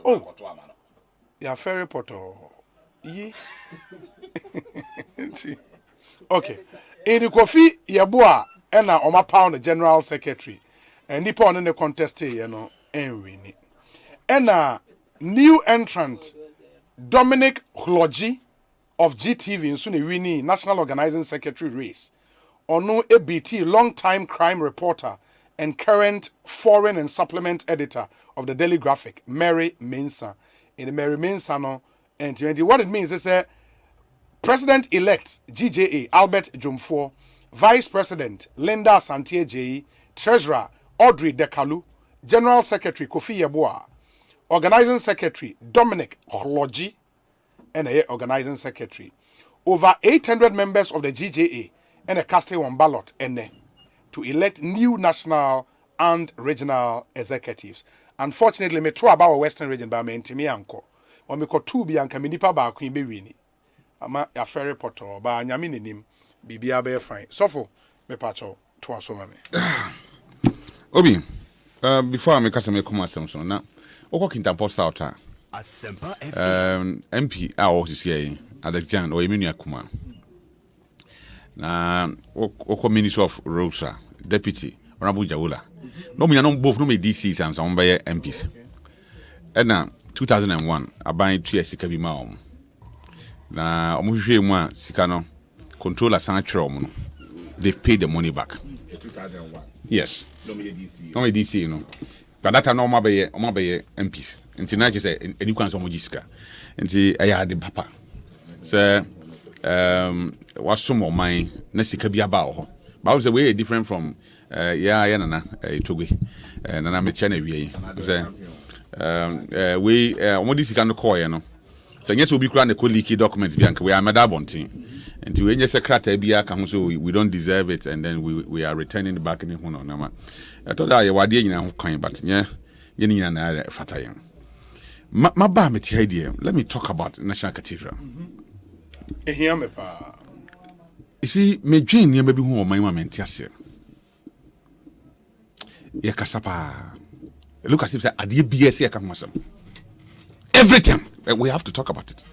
Oh, yeah, ferry poto. Yeah. Okay. In the Kofi Yeboah and Oma Pound the general secretary. And nipa on the contest and win. And new entrant Dominic Hloji of GTV in Suni Winnie National Organizing Secretary race. Onu ABT long-time crime reporter and current foreign and supplement editor of the Daily Graphic, Mary Mensah. In the Mary Mensah no, and what it means is President-elect GJA Albert Jumfo, Vice President Linda Asante Ejeyi, Treasurer Audrey Dekalu, General Secretary Kofi Yeboah, Organizing Secretary Dominic Hloji, and a Organizing Secretary. Over 800 members of the GJA and a casting one ballot to elect new national and regional executives. Unfortunately, me two about Western region by me intimi anko. When me ko two bi anka me nipa ba ko be wini. Ama ya ferry poto ba nyame nenim bibia be fine. Sofo me pacho to asoma me. Obi, before I make some come assumption na oko Kintampo South Asempa FM MP a here at the Jan or Eminu Akuma. Na oko Minister of Roads Deputy Honorable Jawula. No me no both no me DCs and some by MPs. And 2001 aban 2 years sika bi ma om. Na omuhwe mu a sika no controller san twere om no. They've paid the money back. 2001. Yes. No me DC. No me DC no. But that time no ma be MPs. Nti na say any kwan so mo gisika. Nti aya de papa. So wasom oman na sika bi aba ho. But was a way different from nana Togo. Nana me chana wie. Say we omodi sika no call no. So yes obi kura na ko leaky documents bi anka we are meda bontin. And to any secretary be so we don't deserve it, and then we are returning it back in the Hono. I thought that you were doing kind, but yeah, you need an fatayam. My bam idea. Let me talk about National Cathedral. You see, me dream you maybe who my mom and Tiasia. Yakasapa. Look as if I did BSC come everything we have to talk about it,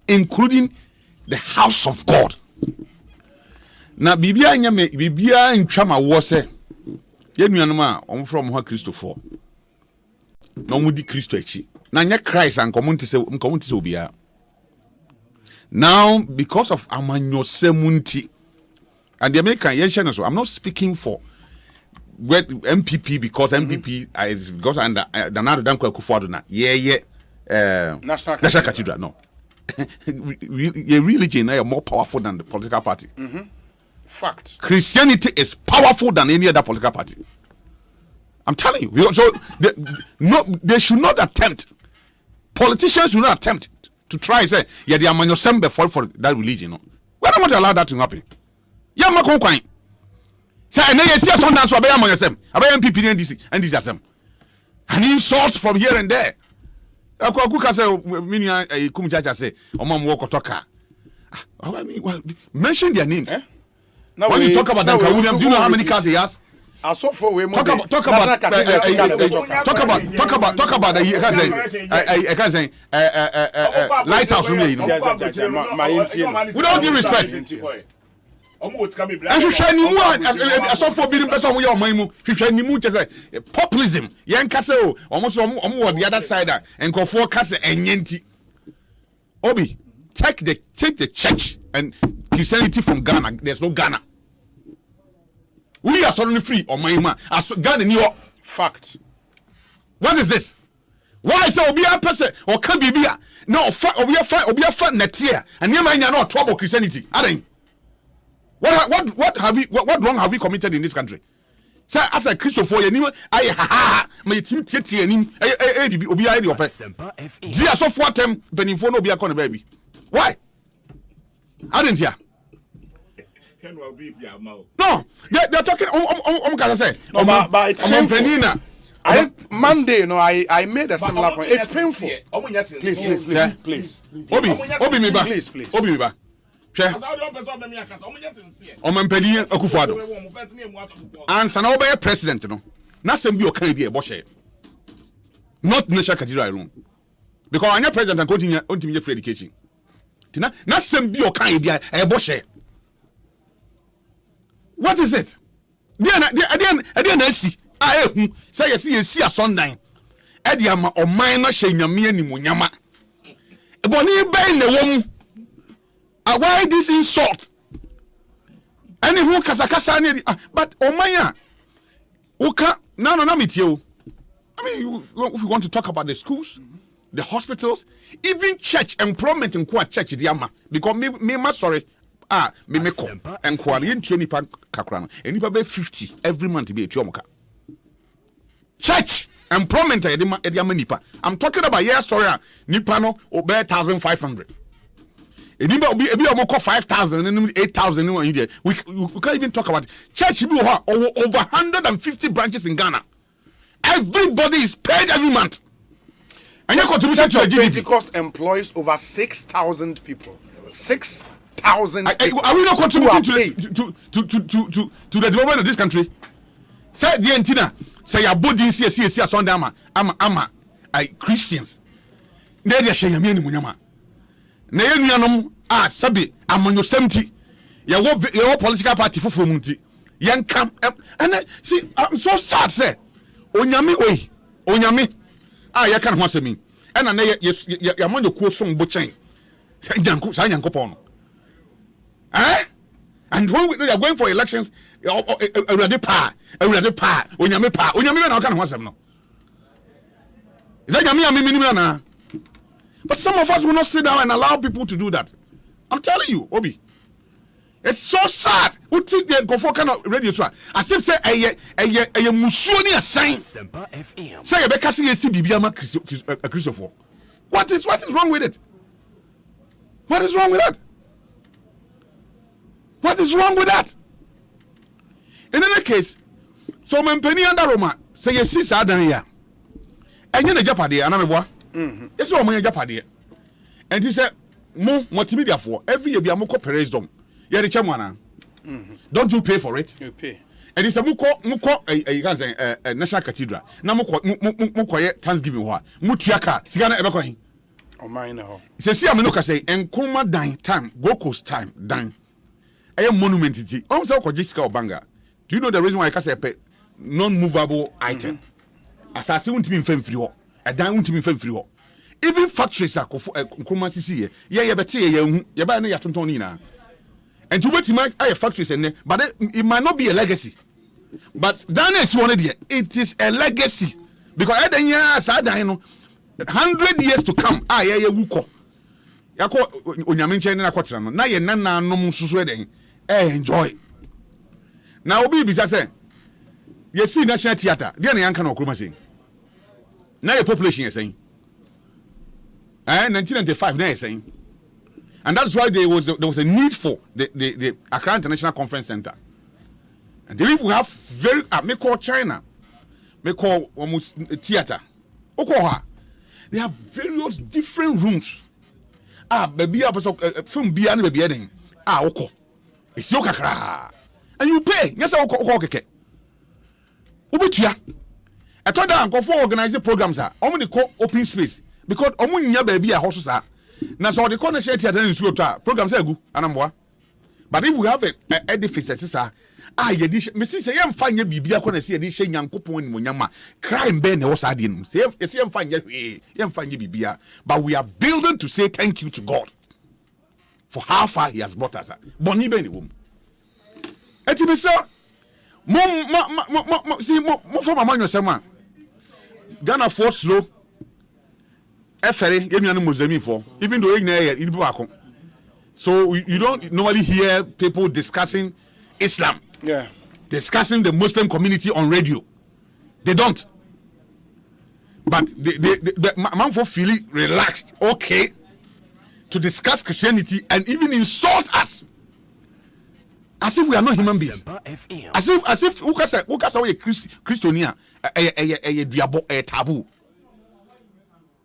including the house of God. Na bibia nyame bibia ntwama wo se yenuanom a om from ho Christopher no mudi Christo echi na nya Christ an community se obia. Now because of amanyosemunti and the American yenhye so I'm not speaking for MPP because MPP is because under the now dan Kwakufuado na National Cathedral no. Your religion is more powerful than the political party. Fact. Christianity is powerful than any other political party. I'm telling you. So they should not attempt. Politicians should not attempt to try and say, yeah, they are manyosembe fall for that religion. We're not going to allow that to happen. Yeah, ma konkwai. Say, and then you see some dance about manyosem, about MPP and DC, and insults from here and there. Akuka say minia kumchacha say omam wo kotoka. I mean, well, mention their names. Now when you talk about Duncan Williams, do you know how many cars he has? Talk about lighthouse room, you know. With all due respect. And so for being person we are populism. Yankase almost the other side and go for Kase and Yenti. Obi, take the church and Christianity from Ghana. There's no Ghana. We are suddenly free on my man. As Ghana New York. Fact. What is this? Why is Obi a person or can be beer? No, Obi a fat next year. And you might not trouble Christianity. Aren't what wrong have we committed in this country? Say as a Christian for you, I my team titi and him Obi a your pet. Dia so for them benefo no be a corner baby. Why? Aren't you? No, they're talking. Can I say? No, but it's painful. Monday, I made a similar point. It's painful. Please. Obi me back. Please. Obi me back. Omampedi Akufo-Addo. Answer na obey president no. Na sem bi o kan bi e bo share. Not national cathedral alone. Because anya president continue free education. Tina na sem bi o kan bi e bo share. What is it? Dia na si ehu say yesi asondan. E dia ma oman no hye nyame animonyama. E boni ben na wom. Why this insult? Any who kasakasa ni but omanya uka no metie. I mean, if you want to talk about the schools, the hospitals, even church employment in kwa church diama because me sorry me ko enkwari ntue nipa kakra no enipa be 50 every month be etuomoka. Church employment e diama nipa. I'm talking about sorry nipa no obe 1,500. Ebi omo 5,000 and 8,000 we can't even talk about it. Church be over 150 branches in Ghana. Everybody is paid every month. And your contribution to the GDP. Pentecost employs over 6,000 people. 6,000 people. Are we not contributing to the development of this country? Say the Antina, say your body see Sunday ama Christians. They are sharing me munyama. Na yenuanom sabi amanyo 70 ye political party foforo mu nti yen kam and see I'm so sad say onyame ye kan ho asemi and na ye amanyo kuo so mbo chen say nyankopon and when we are going for elections already pa onyame na kan ho asem no is that nyame na. But some of us will not sit down and allow people to do that. I'm telling you, Obi. It's so sad. Who think they go for kind of radio show? As if say a musuni a sign. Say a bekasi yesi bibiama Christopher. What is wrong with it? What is wrong with that? What is wrong with that? In any case, so Mempeni and Roma say yesi sa dan ya. Enye na japade anameboa. Yes, what my Japade. And he said, multimedia for every year be a moko Perez dom. You're the chairman. Don't you pay for it? You pay. And it's a muko national cathedral. Now muko Thanksgiving wa. Mutiaka, Sigana Ebacoin. Oh, mine. Say, see, I'm no say, and Kuma dine time, Goko's time, dine. A monument. Also, Jessica Obanga. Do you know the reason why I can say non-movable item? As I see, won't be free. A down to me free. Even factories are Nkrumah see ye bete ye ba na yatonton na. And to wait my factories and but it might not be a legacy. But dan is one there. It is a legacy because eden ya sa dan no 100 years to come ye wuko. Yakọ onyame nche na kwotera no na ye nananom susu eden enjoy. Na obi bi say ye see National Theatre there na yanka na Nkrumah say. Now your population is saying, 1995 now is saying, and that's why there was a need for the Accra International Conference Center. And if we have very, may call China, may call almost theater, they have various different rooms. Baby, film beyond baby heading. It's your kakra, and you pay. Yes, okay. Ubitia. I thought that go for organizing programs only call open space because omunya baby a horses are now so the corner share theater in school programs are good and but if we have a edifice ye me say yam fan ye bibia corner see ye she nyankopon ni monyama crime ben was adin say yam fan ye bibia but we are building to say thank you to God for how far he has brought us boni ben the womb etimi so See, from a man yourself, Ghana for slow. Efere, give me an Muslim for. Even though you so you don't normally hear people discussing Islam. Yeah. Discussing the Muslim community on radio. They don't. But the man for feeling relaxed, okay, to discuss Christianity and even insult us. As if we are not human beings. As if who can say a Christiania a taboo.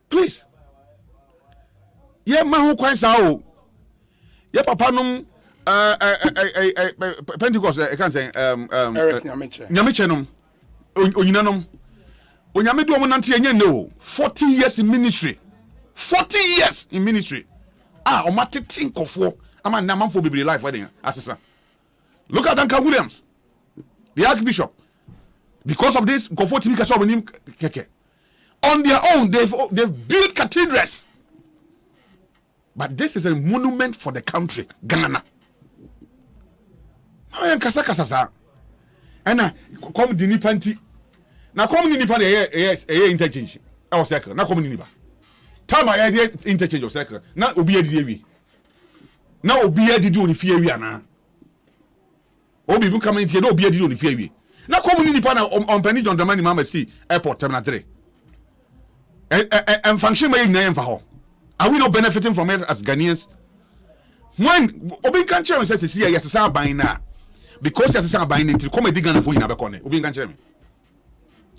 Please. Yeah, man who quite sao. Yeah, papa num Pentecost I can say Eric Nyamiche num Onyinanum. Onyame do omonante enye no 40 years in ministry. 40 years in ministry. Omatete nkofo. Ama na manfo bebre life wedding asesa. Look at Duncan Williams, the Archbishop. Because of this, on their own, they've built cathedrals. But this is a monument for the country, Ghana. And come the Nipanti. Now come the Nipanti, interchange. I was second. Now come the Nipa. Time I had interchange of second. Now Obi Edi. Now Obi Edi do in fear now. Obi bu come into no be edi on fear we. Na come ni pa na on pani John Dramani Mama see airport terminal 3. And function may na for ho. Are we not benefiting from it as Ghanaians? When Obi can chair me say see yes say ban na because yes say ban na come dig Ghana for you na be corner. Obi can chair me.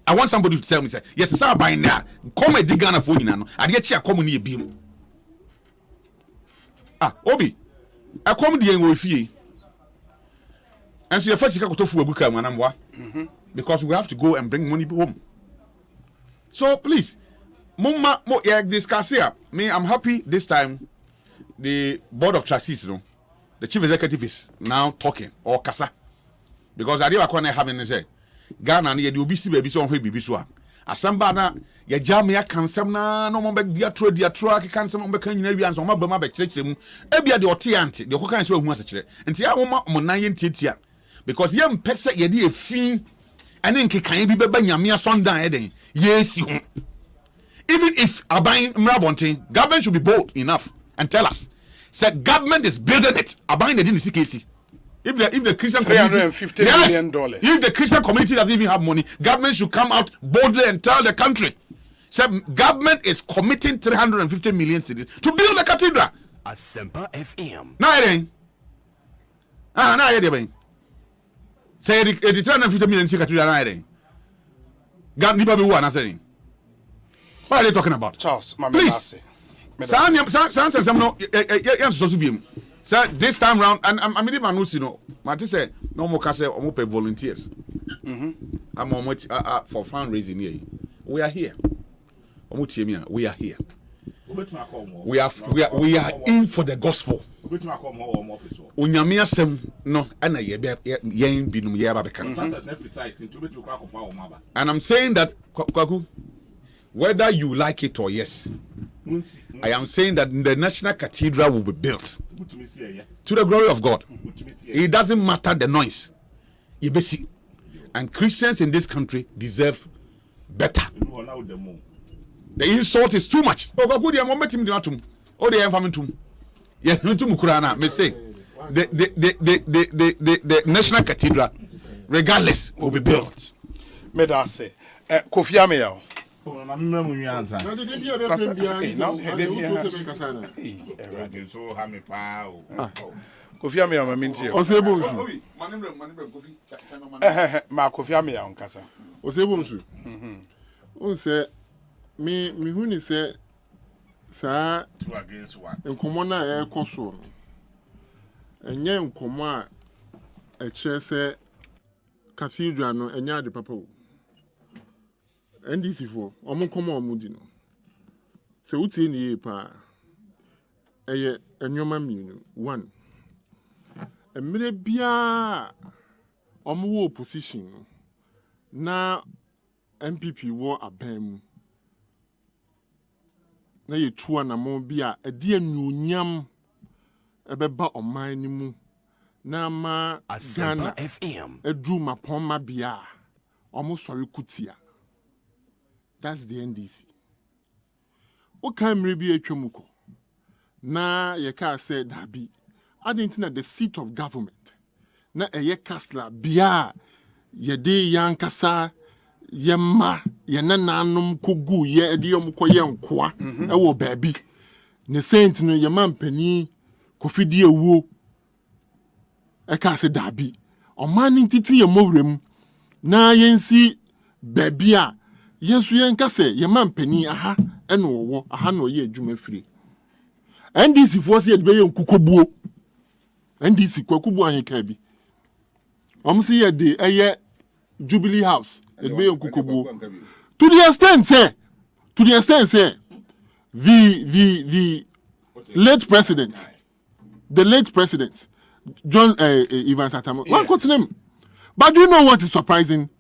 I want somebody to tell me say yes say ban na come dig Ghana for you na no. Ade chia come ni ebiem. Obi. I come di en wo fie. And so your first because we have to go and bring money home. So please, discuss here. Me, I'm happy this time. The board of trustees, the chief executive is now talking or kasa because I didn't want to have any say. Ghana ni the obisi baby so on baby so. Asempa na ya jamia kansem na no mo be dia tro kansem mo be kan nyina wi anso mo ba ma be kire mu. Ebia de ote ante de ko kan so hu asakire. Nti ya mo nan ye ntiatia. Because yem pese ye de afin ene nkekan bi beba nyame asondan eden yesi ho. Even if aban mrabonten, government should be bold enough and tell us said government is building it. Aban de ni CKC. If the Christian community $350 million. If the Christian community doesn't even have money, government should come out boldly and tell the country said government is committing 350 million cedis to build a cathedral. Asempa FM. Now then. Now then. Say the 350 million cathedral now then. God nipa be who are saying. What are they talking about? Charles, my please. So this time round, and I mean, Marty said, no more case or more pay volunteers. I'm on much for fundraising here. We are here. We are here. We are in for the gospel. Unyamia sem no ana yen binum yeba bekan. And I'm saying that Kwaku, whether you like it or yes, I am saying that the National Cathedral will be built to the glory of God. It doesn't matter the noise. And Christians in this country deserve better. The insult is too much. The National Cathedral, regardless, will be built. Medase, Kofi Ameyao. Kofi Ameyao maminti. Osei Bonsu. Ma Kofi Ameyao nkasa. Osei Bonsu. Onse me hu ni se saa nkomo na ekoso no. Enye nkomo a ekire se cathedral no enya de papa o. NDC for omo komo omo di no. Se uti ni pa eye enyoma mienu 1. Emire bia omo wo opposition na MPP wo abam na ye tuwa na mo bia edi anuonyam ebeba oman ni mu na ma Ghana FM edu mapoma bia almost sorry kutia. That's the NDC. O kan mrebi etwemuko na ye ka say dabi adintina the seat of government na eye kasla bia ye de yankasa ye ma ye nananum kogu ye ede yom koye nkoa e wo baabi ne saint no ye mampani kofidi ewuo e ka say dabi o man ntiti ye mowrem na yensi baabi a yesu yenkase ye mampani aha eno wo aha no ye adwuma firi NDC force ye de ye nkukobuo NDC kwakubu anheka bi omsi ye de eye Jubilee House ye de ye nkukobuo to the extent say the late president John Evans Atamo one quote him. But do you know what is surprising?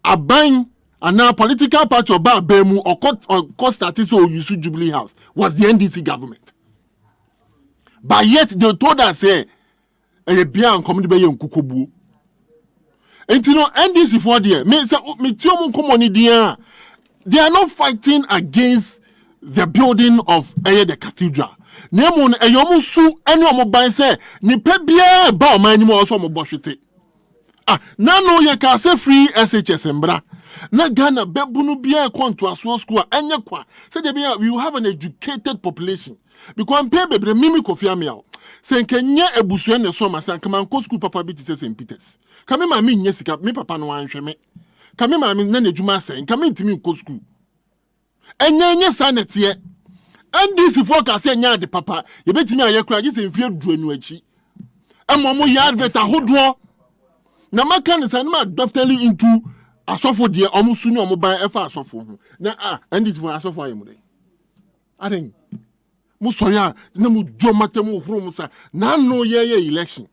Aban and now political party or Bemu or court status or Yusu Jubilee House was the NDC government. But yet they told us say a beer and community by Kukubu. And you know NDC for there they are not fighting against the building of the cathedral. Nemon a yomusu any omoban say ni pebia ba o man ni mo also mo bohwete. Na no ye ka say free SHS mbra. Na Ghana bebunu bia kwanto aso school anya kwa. Say dey bia we will have an educated population. Because pay bebre mimi Kofi Amia. Say nkenya ebusu ne so ma san kama nko school papa bi ti say St Peters. Kame ma mi nyesika me papa no anhwe me. Kame ma mi na nedwuma say kame ntimi nko school. Enya sanete NDC focus enya de papa ye betimi ayekura gi se mfie duanu achi. Amomo ya advert ahodo na maka ne sanma adoptally into asofo de omusu ni omoban efa asofo ho na NDC for asofo ayemu dey aden mu sori a na mu dwomatamu huru mu sa na no ye election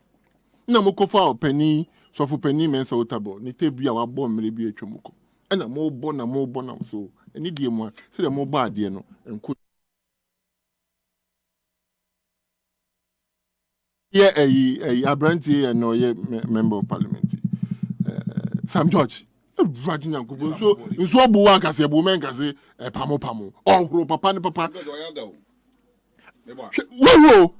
na mu kofa opani sofo pani mensa otabo ni tebu a wabo mmere bi atwamuko na mo bo na so eni die mu a se de mo ba ade no enko a Abranti and no member of parliament. Sam George. Radina Kubu. So in so buwa kase bumen kase pamo. Oh papa. Whoa.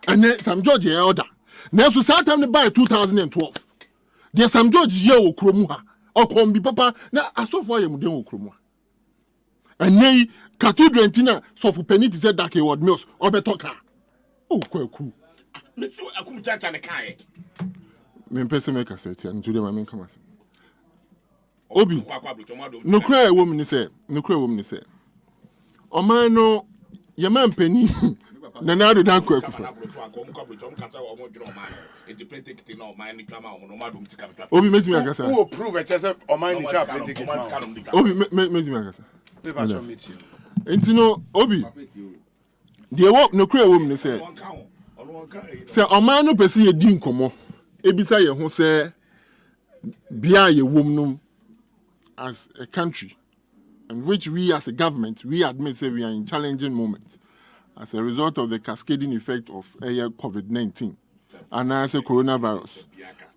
And then Sam George order. Now so that time by 2012. There's Sam George ye okromuha. Or kombi papa na asofo yem den okromuha. And nay cathedral tina so for penny to say that word mills or betoka. Oh, cool. Let's see what I come chat and kai. Me person make a set and today my men come as Obi. No cry woman say. O man no your man penny. Na na do dan kwaku for. Obi make me akasa. Who approve it as o man ni cha play ticket now. Obi make me akasa. Paper to meet you. Entino Obi. The work no cry woman say. Say o man no pese ye di nkomo. Ebisa ye ho say bia ye wom no as a country in which we as a government we admit say we are in challenging moments as a result of the cascading effect of COVID-19 and as a coronavirus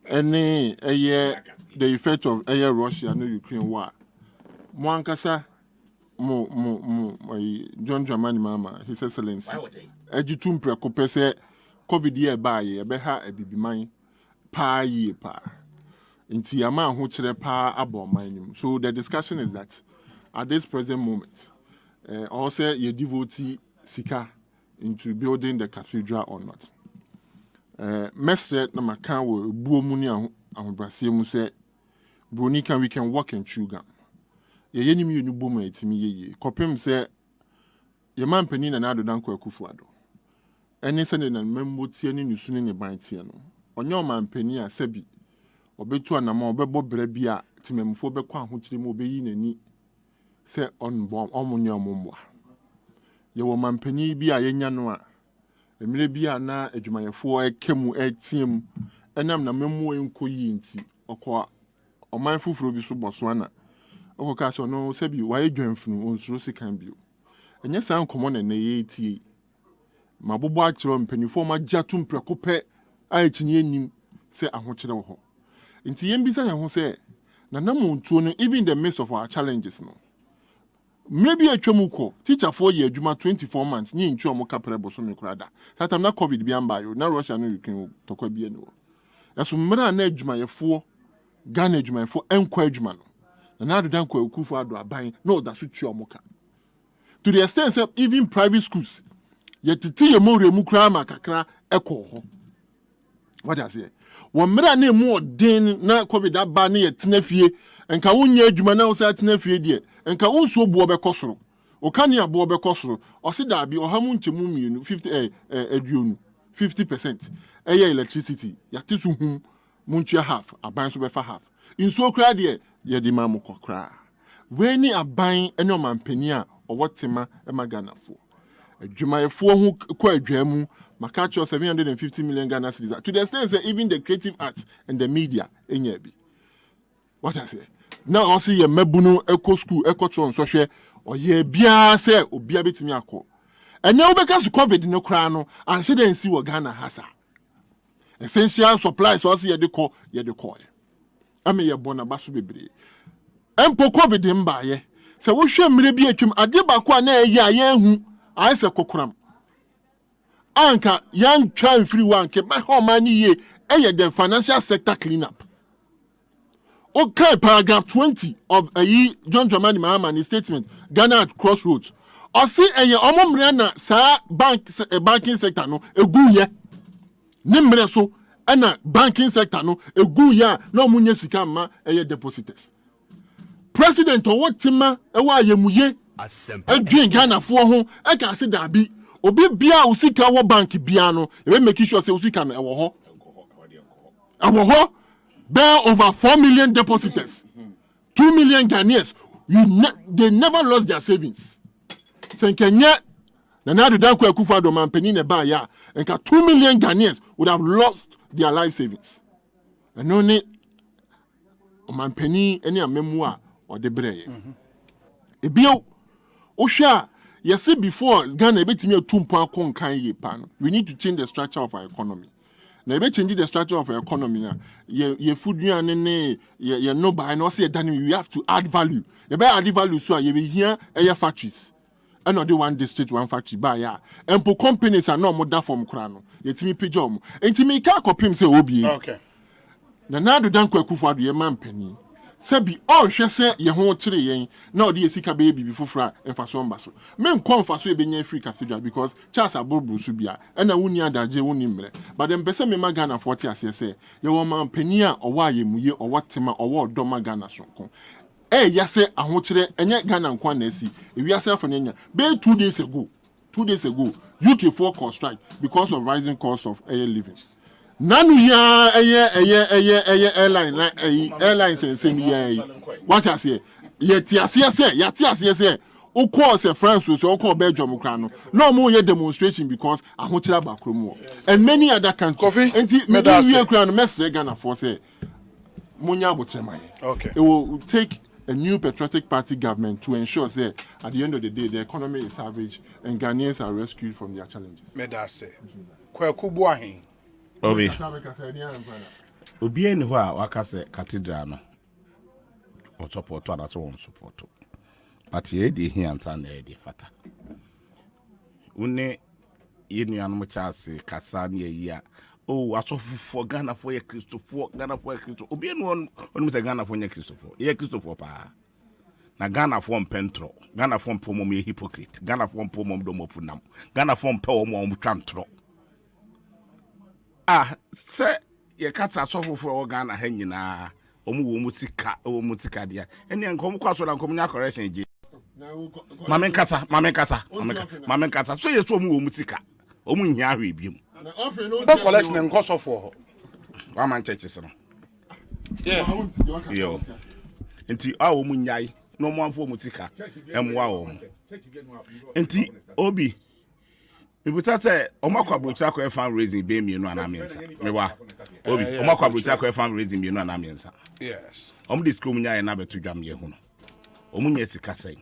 and the effect of Russia and Ukraine war. Mo ankasa mo John Dramani Mama His Excellency ejitum prekope say COVID year ba ye be ha abibiman pa ye pa inti ama ho kire pa aboman. So the discussion is that at this present moment also ye devotee sika into building the cathedral or not. Message na maka wo buo mu ni ahobrasie mu say broni we can walk and chew gum. Ye yenim yenu bom etimi ye kopem say ye man panin na ado danko akufuado. Eni se na membo tie ni nusu ni ban tie no. Onye o man panin a sebi obetu anama obebo bra bi a timemfo bekwa ahokire mu obeyi nani se on bom omunye omumwa. Ye wo man panin bi a yenya no a emire bi a na adwumayefo ekemu etiem enam na memmo enkoyi nti okwa oman fufuro bi so boso ana okoka so no sebi waye dwanfunu onsuro sikan bio enye san komo na ye tie mabobo akyerɛ mpanyinfo ma gya to mprɛko pɛ a ekyinye anim sɛ ahokyerɛ wɔ hɔ nti yɛn bisa yɛn ho sɛ na namontuo no even in the midst of our challenges no maybe atwam kɔ teacher for yɛ adwuma 24 months ni ntwa mo kapre boso me krada satam na covid bi amba yo na Russia no Ukraine tokwa bi ani wo yaso mmra na adwumayɛfo Ghana adwumayɛfo enkɔ adwuma no na adodan kɔ akufo ado aban na oda so twa mo ka to the extent that even private schools yɛtete yɛ mo remu kra ma kakra ɛkɔ hɔ what I say wo mmra na mu odin na covid aba na yɛtena fie enka wonya adwuma na wo sa tena fie de enka wonso buo bɛkɔ soro o kan ya buo bɛkɔ soro o se da bi o ha mu nkyemu mienu 50 aduonu 50% ɛyɛ electricity yɛte so hu muntua half aban so bɛfa half inso kra de yɛde ma mo kɔkra we ni aban ɛne ɔmampani a ɔwɔ tema ɛma Ghanafo adwumayɛfo ho kɔ adwamu maka cho 750 million Ghana cedis to the extent that even the creative arts and the media enya bi what I say now I see ye mabunu eco school eco tron so hwe oye bia say obia betimi akọ ene obeka su covid no kra no anhye den si wo Ghana hasa essential supplies so see ye de kọ ame ye bona baso bebre empo covid mba ye se wo hwe mre bi atwam ade ba ko na ye aye hu aye se kokoram anka yan twan free one ke ba ho man ye the financial sector cleanup. Okay, paragraph 20 of John Dramani Mahama statement, Ghana at crossroads. I see omomrena sa banking sector no eguye. Nimre so na banking sector no eguya no munye sika ma depositors. President o wotima ewa yemuye adwen Ghana fo ho e ka se dabi obi bia usika wo bank bia no e make sure say usika no ewo ho bear over 4 million depositors 2 million Ghanaians they never lost their savings Kenya na na do danko akufo do mampani ne ba ya enka 2 million Ghanaians would have lost their life savings and only mampani any amemu a o de breye ebio o hwa yesi before Ghana betimi atumpo akon kan ye pa no we need to change the structure of our economy na be change the structure of our economy na ye food ne ye no buy no say we have to add value ye be add value so ye be here factories and not the one district one factory buy ya empo companies are no more da form kra no ye timi pejom mo entimi ka kopim say obi okay na do danko akufo ado ye mampani sabi on hwe se ye ho kire yen na odi esika be bibi fofora emfaso mba so men konfaso e benya free cathedral because Charles Aborbo su bia na wuni adaje wuni mre but dem pese me magana 40 ase se ye wo mampani a owa yemuye owo tema owo odoma Ghana sonko ya se ahokire enye Ghana nkwa na asi ewiase afanya be 2 days ago UK for cost strike because of rising cost of air living nanu ya airlines and same ya what I say yeti ase say o call say France so o call Belgium kra no more demonstration because ahokira bakromu and many other countries enti me we kra no mesre Ghana for say munya abotrema okay it will take a new patriotic party government to ensure that at the end of the day the economy is salvaged and Ghanaians are rescued from their challenges me da say kwakubu ahin Obi eni ho a waka se cathedral no o support ana so won support but ye dey here ansa na ye dey fata une yenu anu chance kasa na yi a o asofo Ghana for ye Christopher Ghana for Christo obi eni on se Ghana for ye Christopher pa na Ghana for mpentro Ghana for mpomom ye hypocrite Ghana for mpomom do mofunam Ghana for mpa mo twantro se ye kata sofo for Ghana ha nyina omu wo mutika dia ene nkom kwaso na nkom nya correction je mamen kasa so ye so omu wo mutika omu nya ahwe biem na collection nko sofo ho wa man churches no yo enti a omu nyai no mo amfo mutika emwa wo enti obi Bibuta say omakwa brucha ko fundraising be mienu anamiensa mewa obi omakwa brucha ko fundraising mienu anamiensa yes discourse nya na betu dwam ye hu no omunya sika sai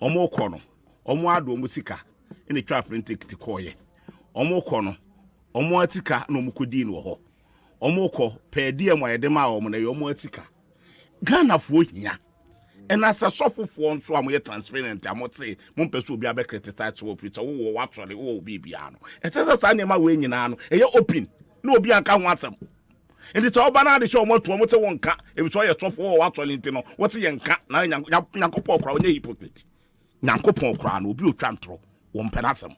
omokọ no omo ado omusika ene twa print ticket ko ye omo kɔ no omo atika na omo kodi no ho omo kɔ per diem wa yɛde ma omo na omo atika Ghana fo hia ɛna sɛ sɔfofoɔ nso a mo yɛ transparent a mo te mo mpɛ so obi abɛ criticize wo fit wo watɔle wo bibia no ɛtɛ sɛ saa nneɛma we nyinaa no ɛyɛ open na obi anka ho asɛm enti sɛ oba na de hyɛ omo to omo te wo nka ebi so yɛ sɔfo wo watɔle nti no wo te yɛ nka na nyankopɔ kora onye hypocrite nyankopɔ kora no obi otwa ntro wo mpɛ na asɛm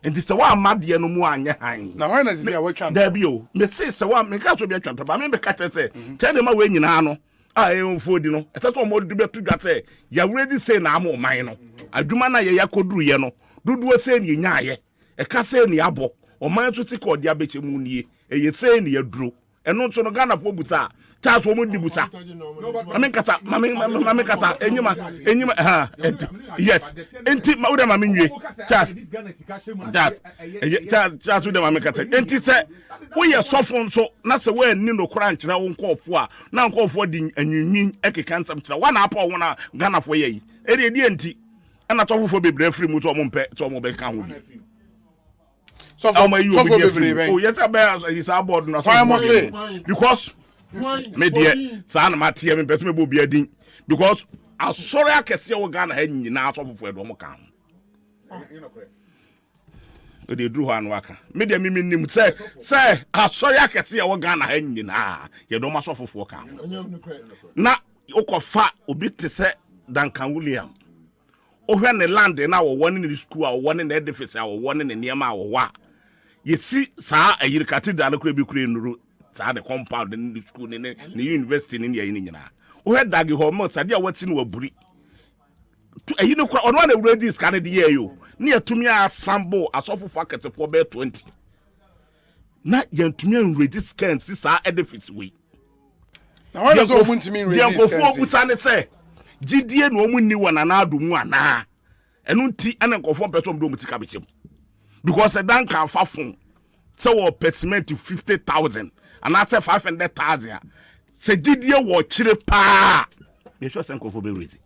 enti sɛ wa amade no mu anyɛ han na hwan na sisi a watwa da bio me se sɛ wa me ka so bi atwa ntro ba me be ka tɛ tɛ de ma we nyinaa no fodi no ɛtɛ sɛ ɔmo de betu dwa sɛ ya ready say na am ɔman no adwuma na yɛ yakoduru ye no dodoɔ sɛ ne nyaayɛ ɛka sɛ ne abɔ ɔman so ti kɔ de abɛkyɛ mu nie ɛyɛ sɛ ne yaduro ɛno nso no Ghana fo buta ta so ɔmo di buta mame kata enyima ha yes enti ma uda mame nwie chat uda mame kata enti sɛ woyɛ sɔfo nso na sɛ wo ani no kora nkyerɛ wo nkɔɔfo a na nkɔɔfo di anwinwin ɛkeka nsɛm kyerɛ wa na apa wo na Ghana fo yɛ yi ɛde enti ɛna tɔfofo bebree firi mu so ɔmo mpɛ so ɔmo bɛka ho bi oh yes I is aboard no because me dear san ma tie me beto me bo bia din because asori akese wo Ghana ha nyina asofofo edo mo kan o de dru ho an waka me dear me nim say asori akese wo Ghana ha nyina ye do ma asofofo kan na ukofa obi te se Duncan William o hwe ne land na wo won ne school a wo won ne edifice a wo won ne niam a wo wa yesi saa ayiri cathedral kura bi kura nuru saa the compound in the school ne university ne yayi nyina o he dagi ho mo sade a wati ne waburi ayi ne kura ono na ready scan de ye yo ne yatumi asambo asofofo aketefo be 20 na yantumi ready scan si saa edifice we na why does o muntimi ready scan de nkofo busa ne se gidie no omu ni wona na adomu ana enu nti ana nkofo mpeso mdo mutika bechem because dan kan fa fun say wo payment 50,000 and I say 500,000 say gidie wo kire pa me sure say nkofo be ready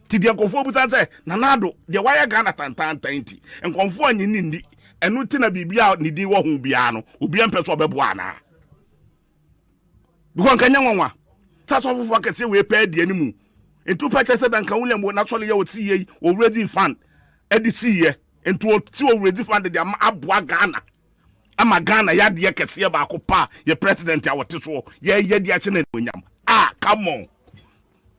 ti de nkofo buta say na nado de wire Ghana tantan tanti nkofo anyi ni enu nti na bibia ni di wo ho bia no obi mpeso obebo ana because kanya nwanwa taso fofo akese we pa die ni mu entu pa kese dan kan William wo naturally ye wo ti ye already fund edisi ye entu ti already fund de aboa Ghana ama Ghana ya de kese ba akopa ye president a wote so ye de ache na onyam come on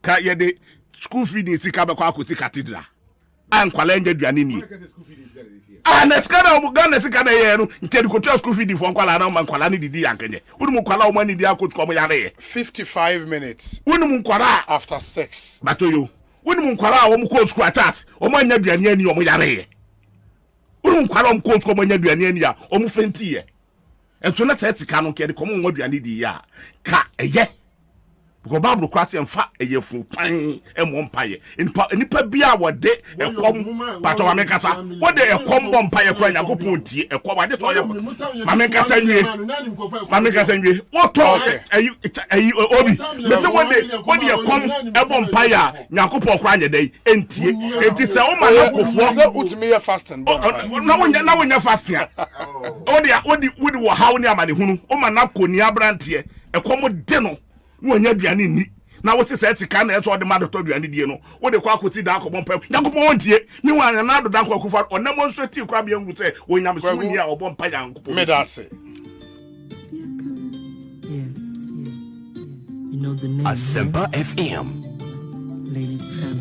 ka ye de school fees sika be kwa akoti cathedral ankwala enje duane ni na skana mu Ghana sika na ye no nke de kotua school fees for ankwala na ma ankwala ni didi yankenye unu mu kwala o mani di akoti ko mo yare 55 minutes unu mu kwara after 6 batoyo unu mu kwara o mu ko school atas o ma nya duane ani o mo yare unu mu kwara o mu ko school mo nya duane ani a o mu fenti ye enso na sa sika no nke de ko mo mo duane di ya ka eye because Bible kwase mfa eyefu pan emo mpaye nipa bia wode ekom pato wa mekasa wode ekom bom mpaye kwa Yakopon tie ekom wade to ye mamekasa nwie woto ayi obi me se wode ekom ebom mpaye Yakopon kwa anye dai entie enti se o ma na kofo utimi ye fasting na wonya fasting wode wo hawo ni amane hunu o ma na koni abrantie ekom de no wonya duane ni na wote se etika na eto de ma do duane die no wo de kwa akoti da akobon pa Yakopon wontie ni wan na do dan kwa kufa o demonstrate kwa bia ngu se wonya me so ni a obon pa Yakopon me da se Asempa FM.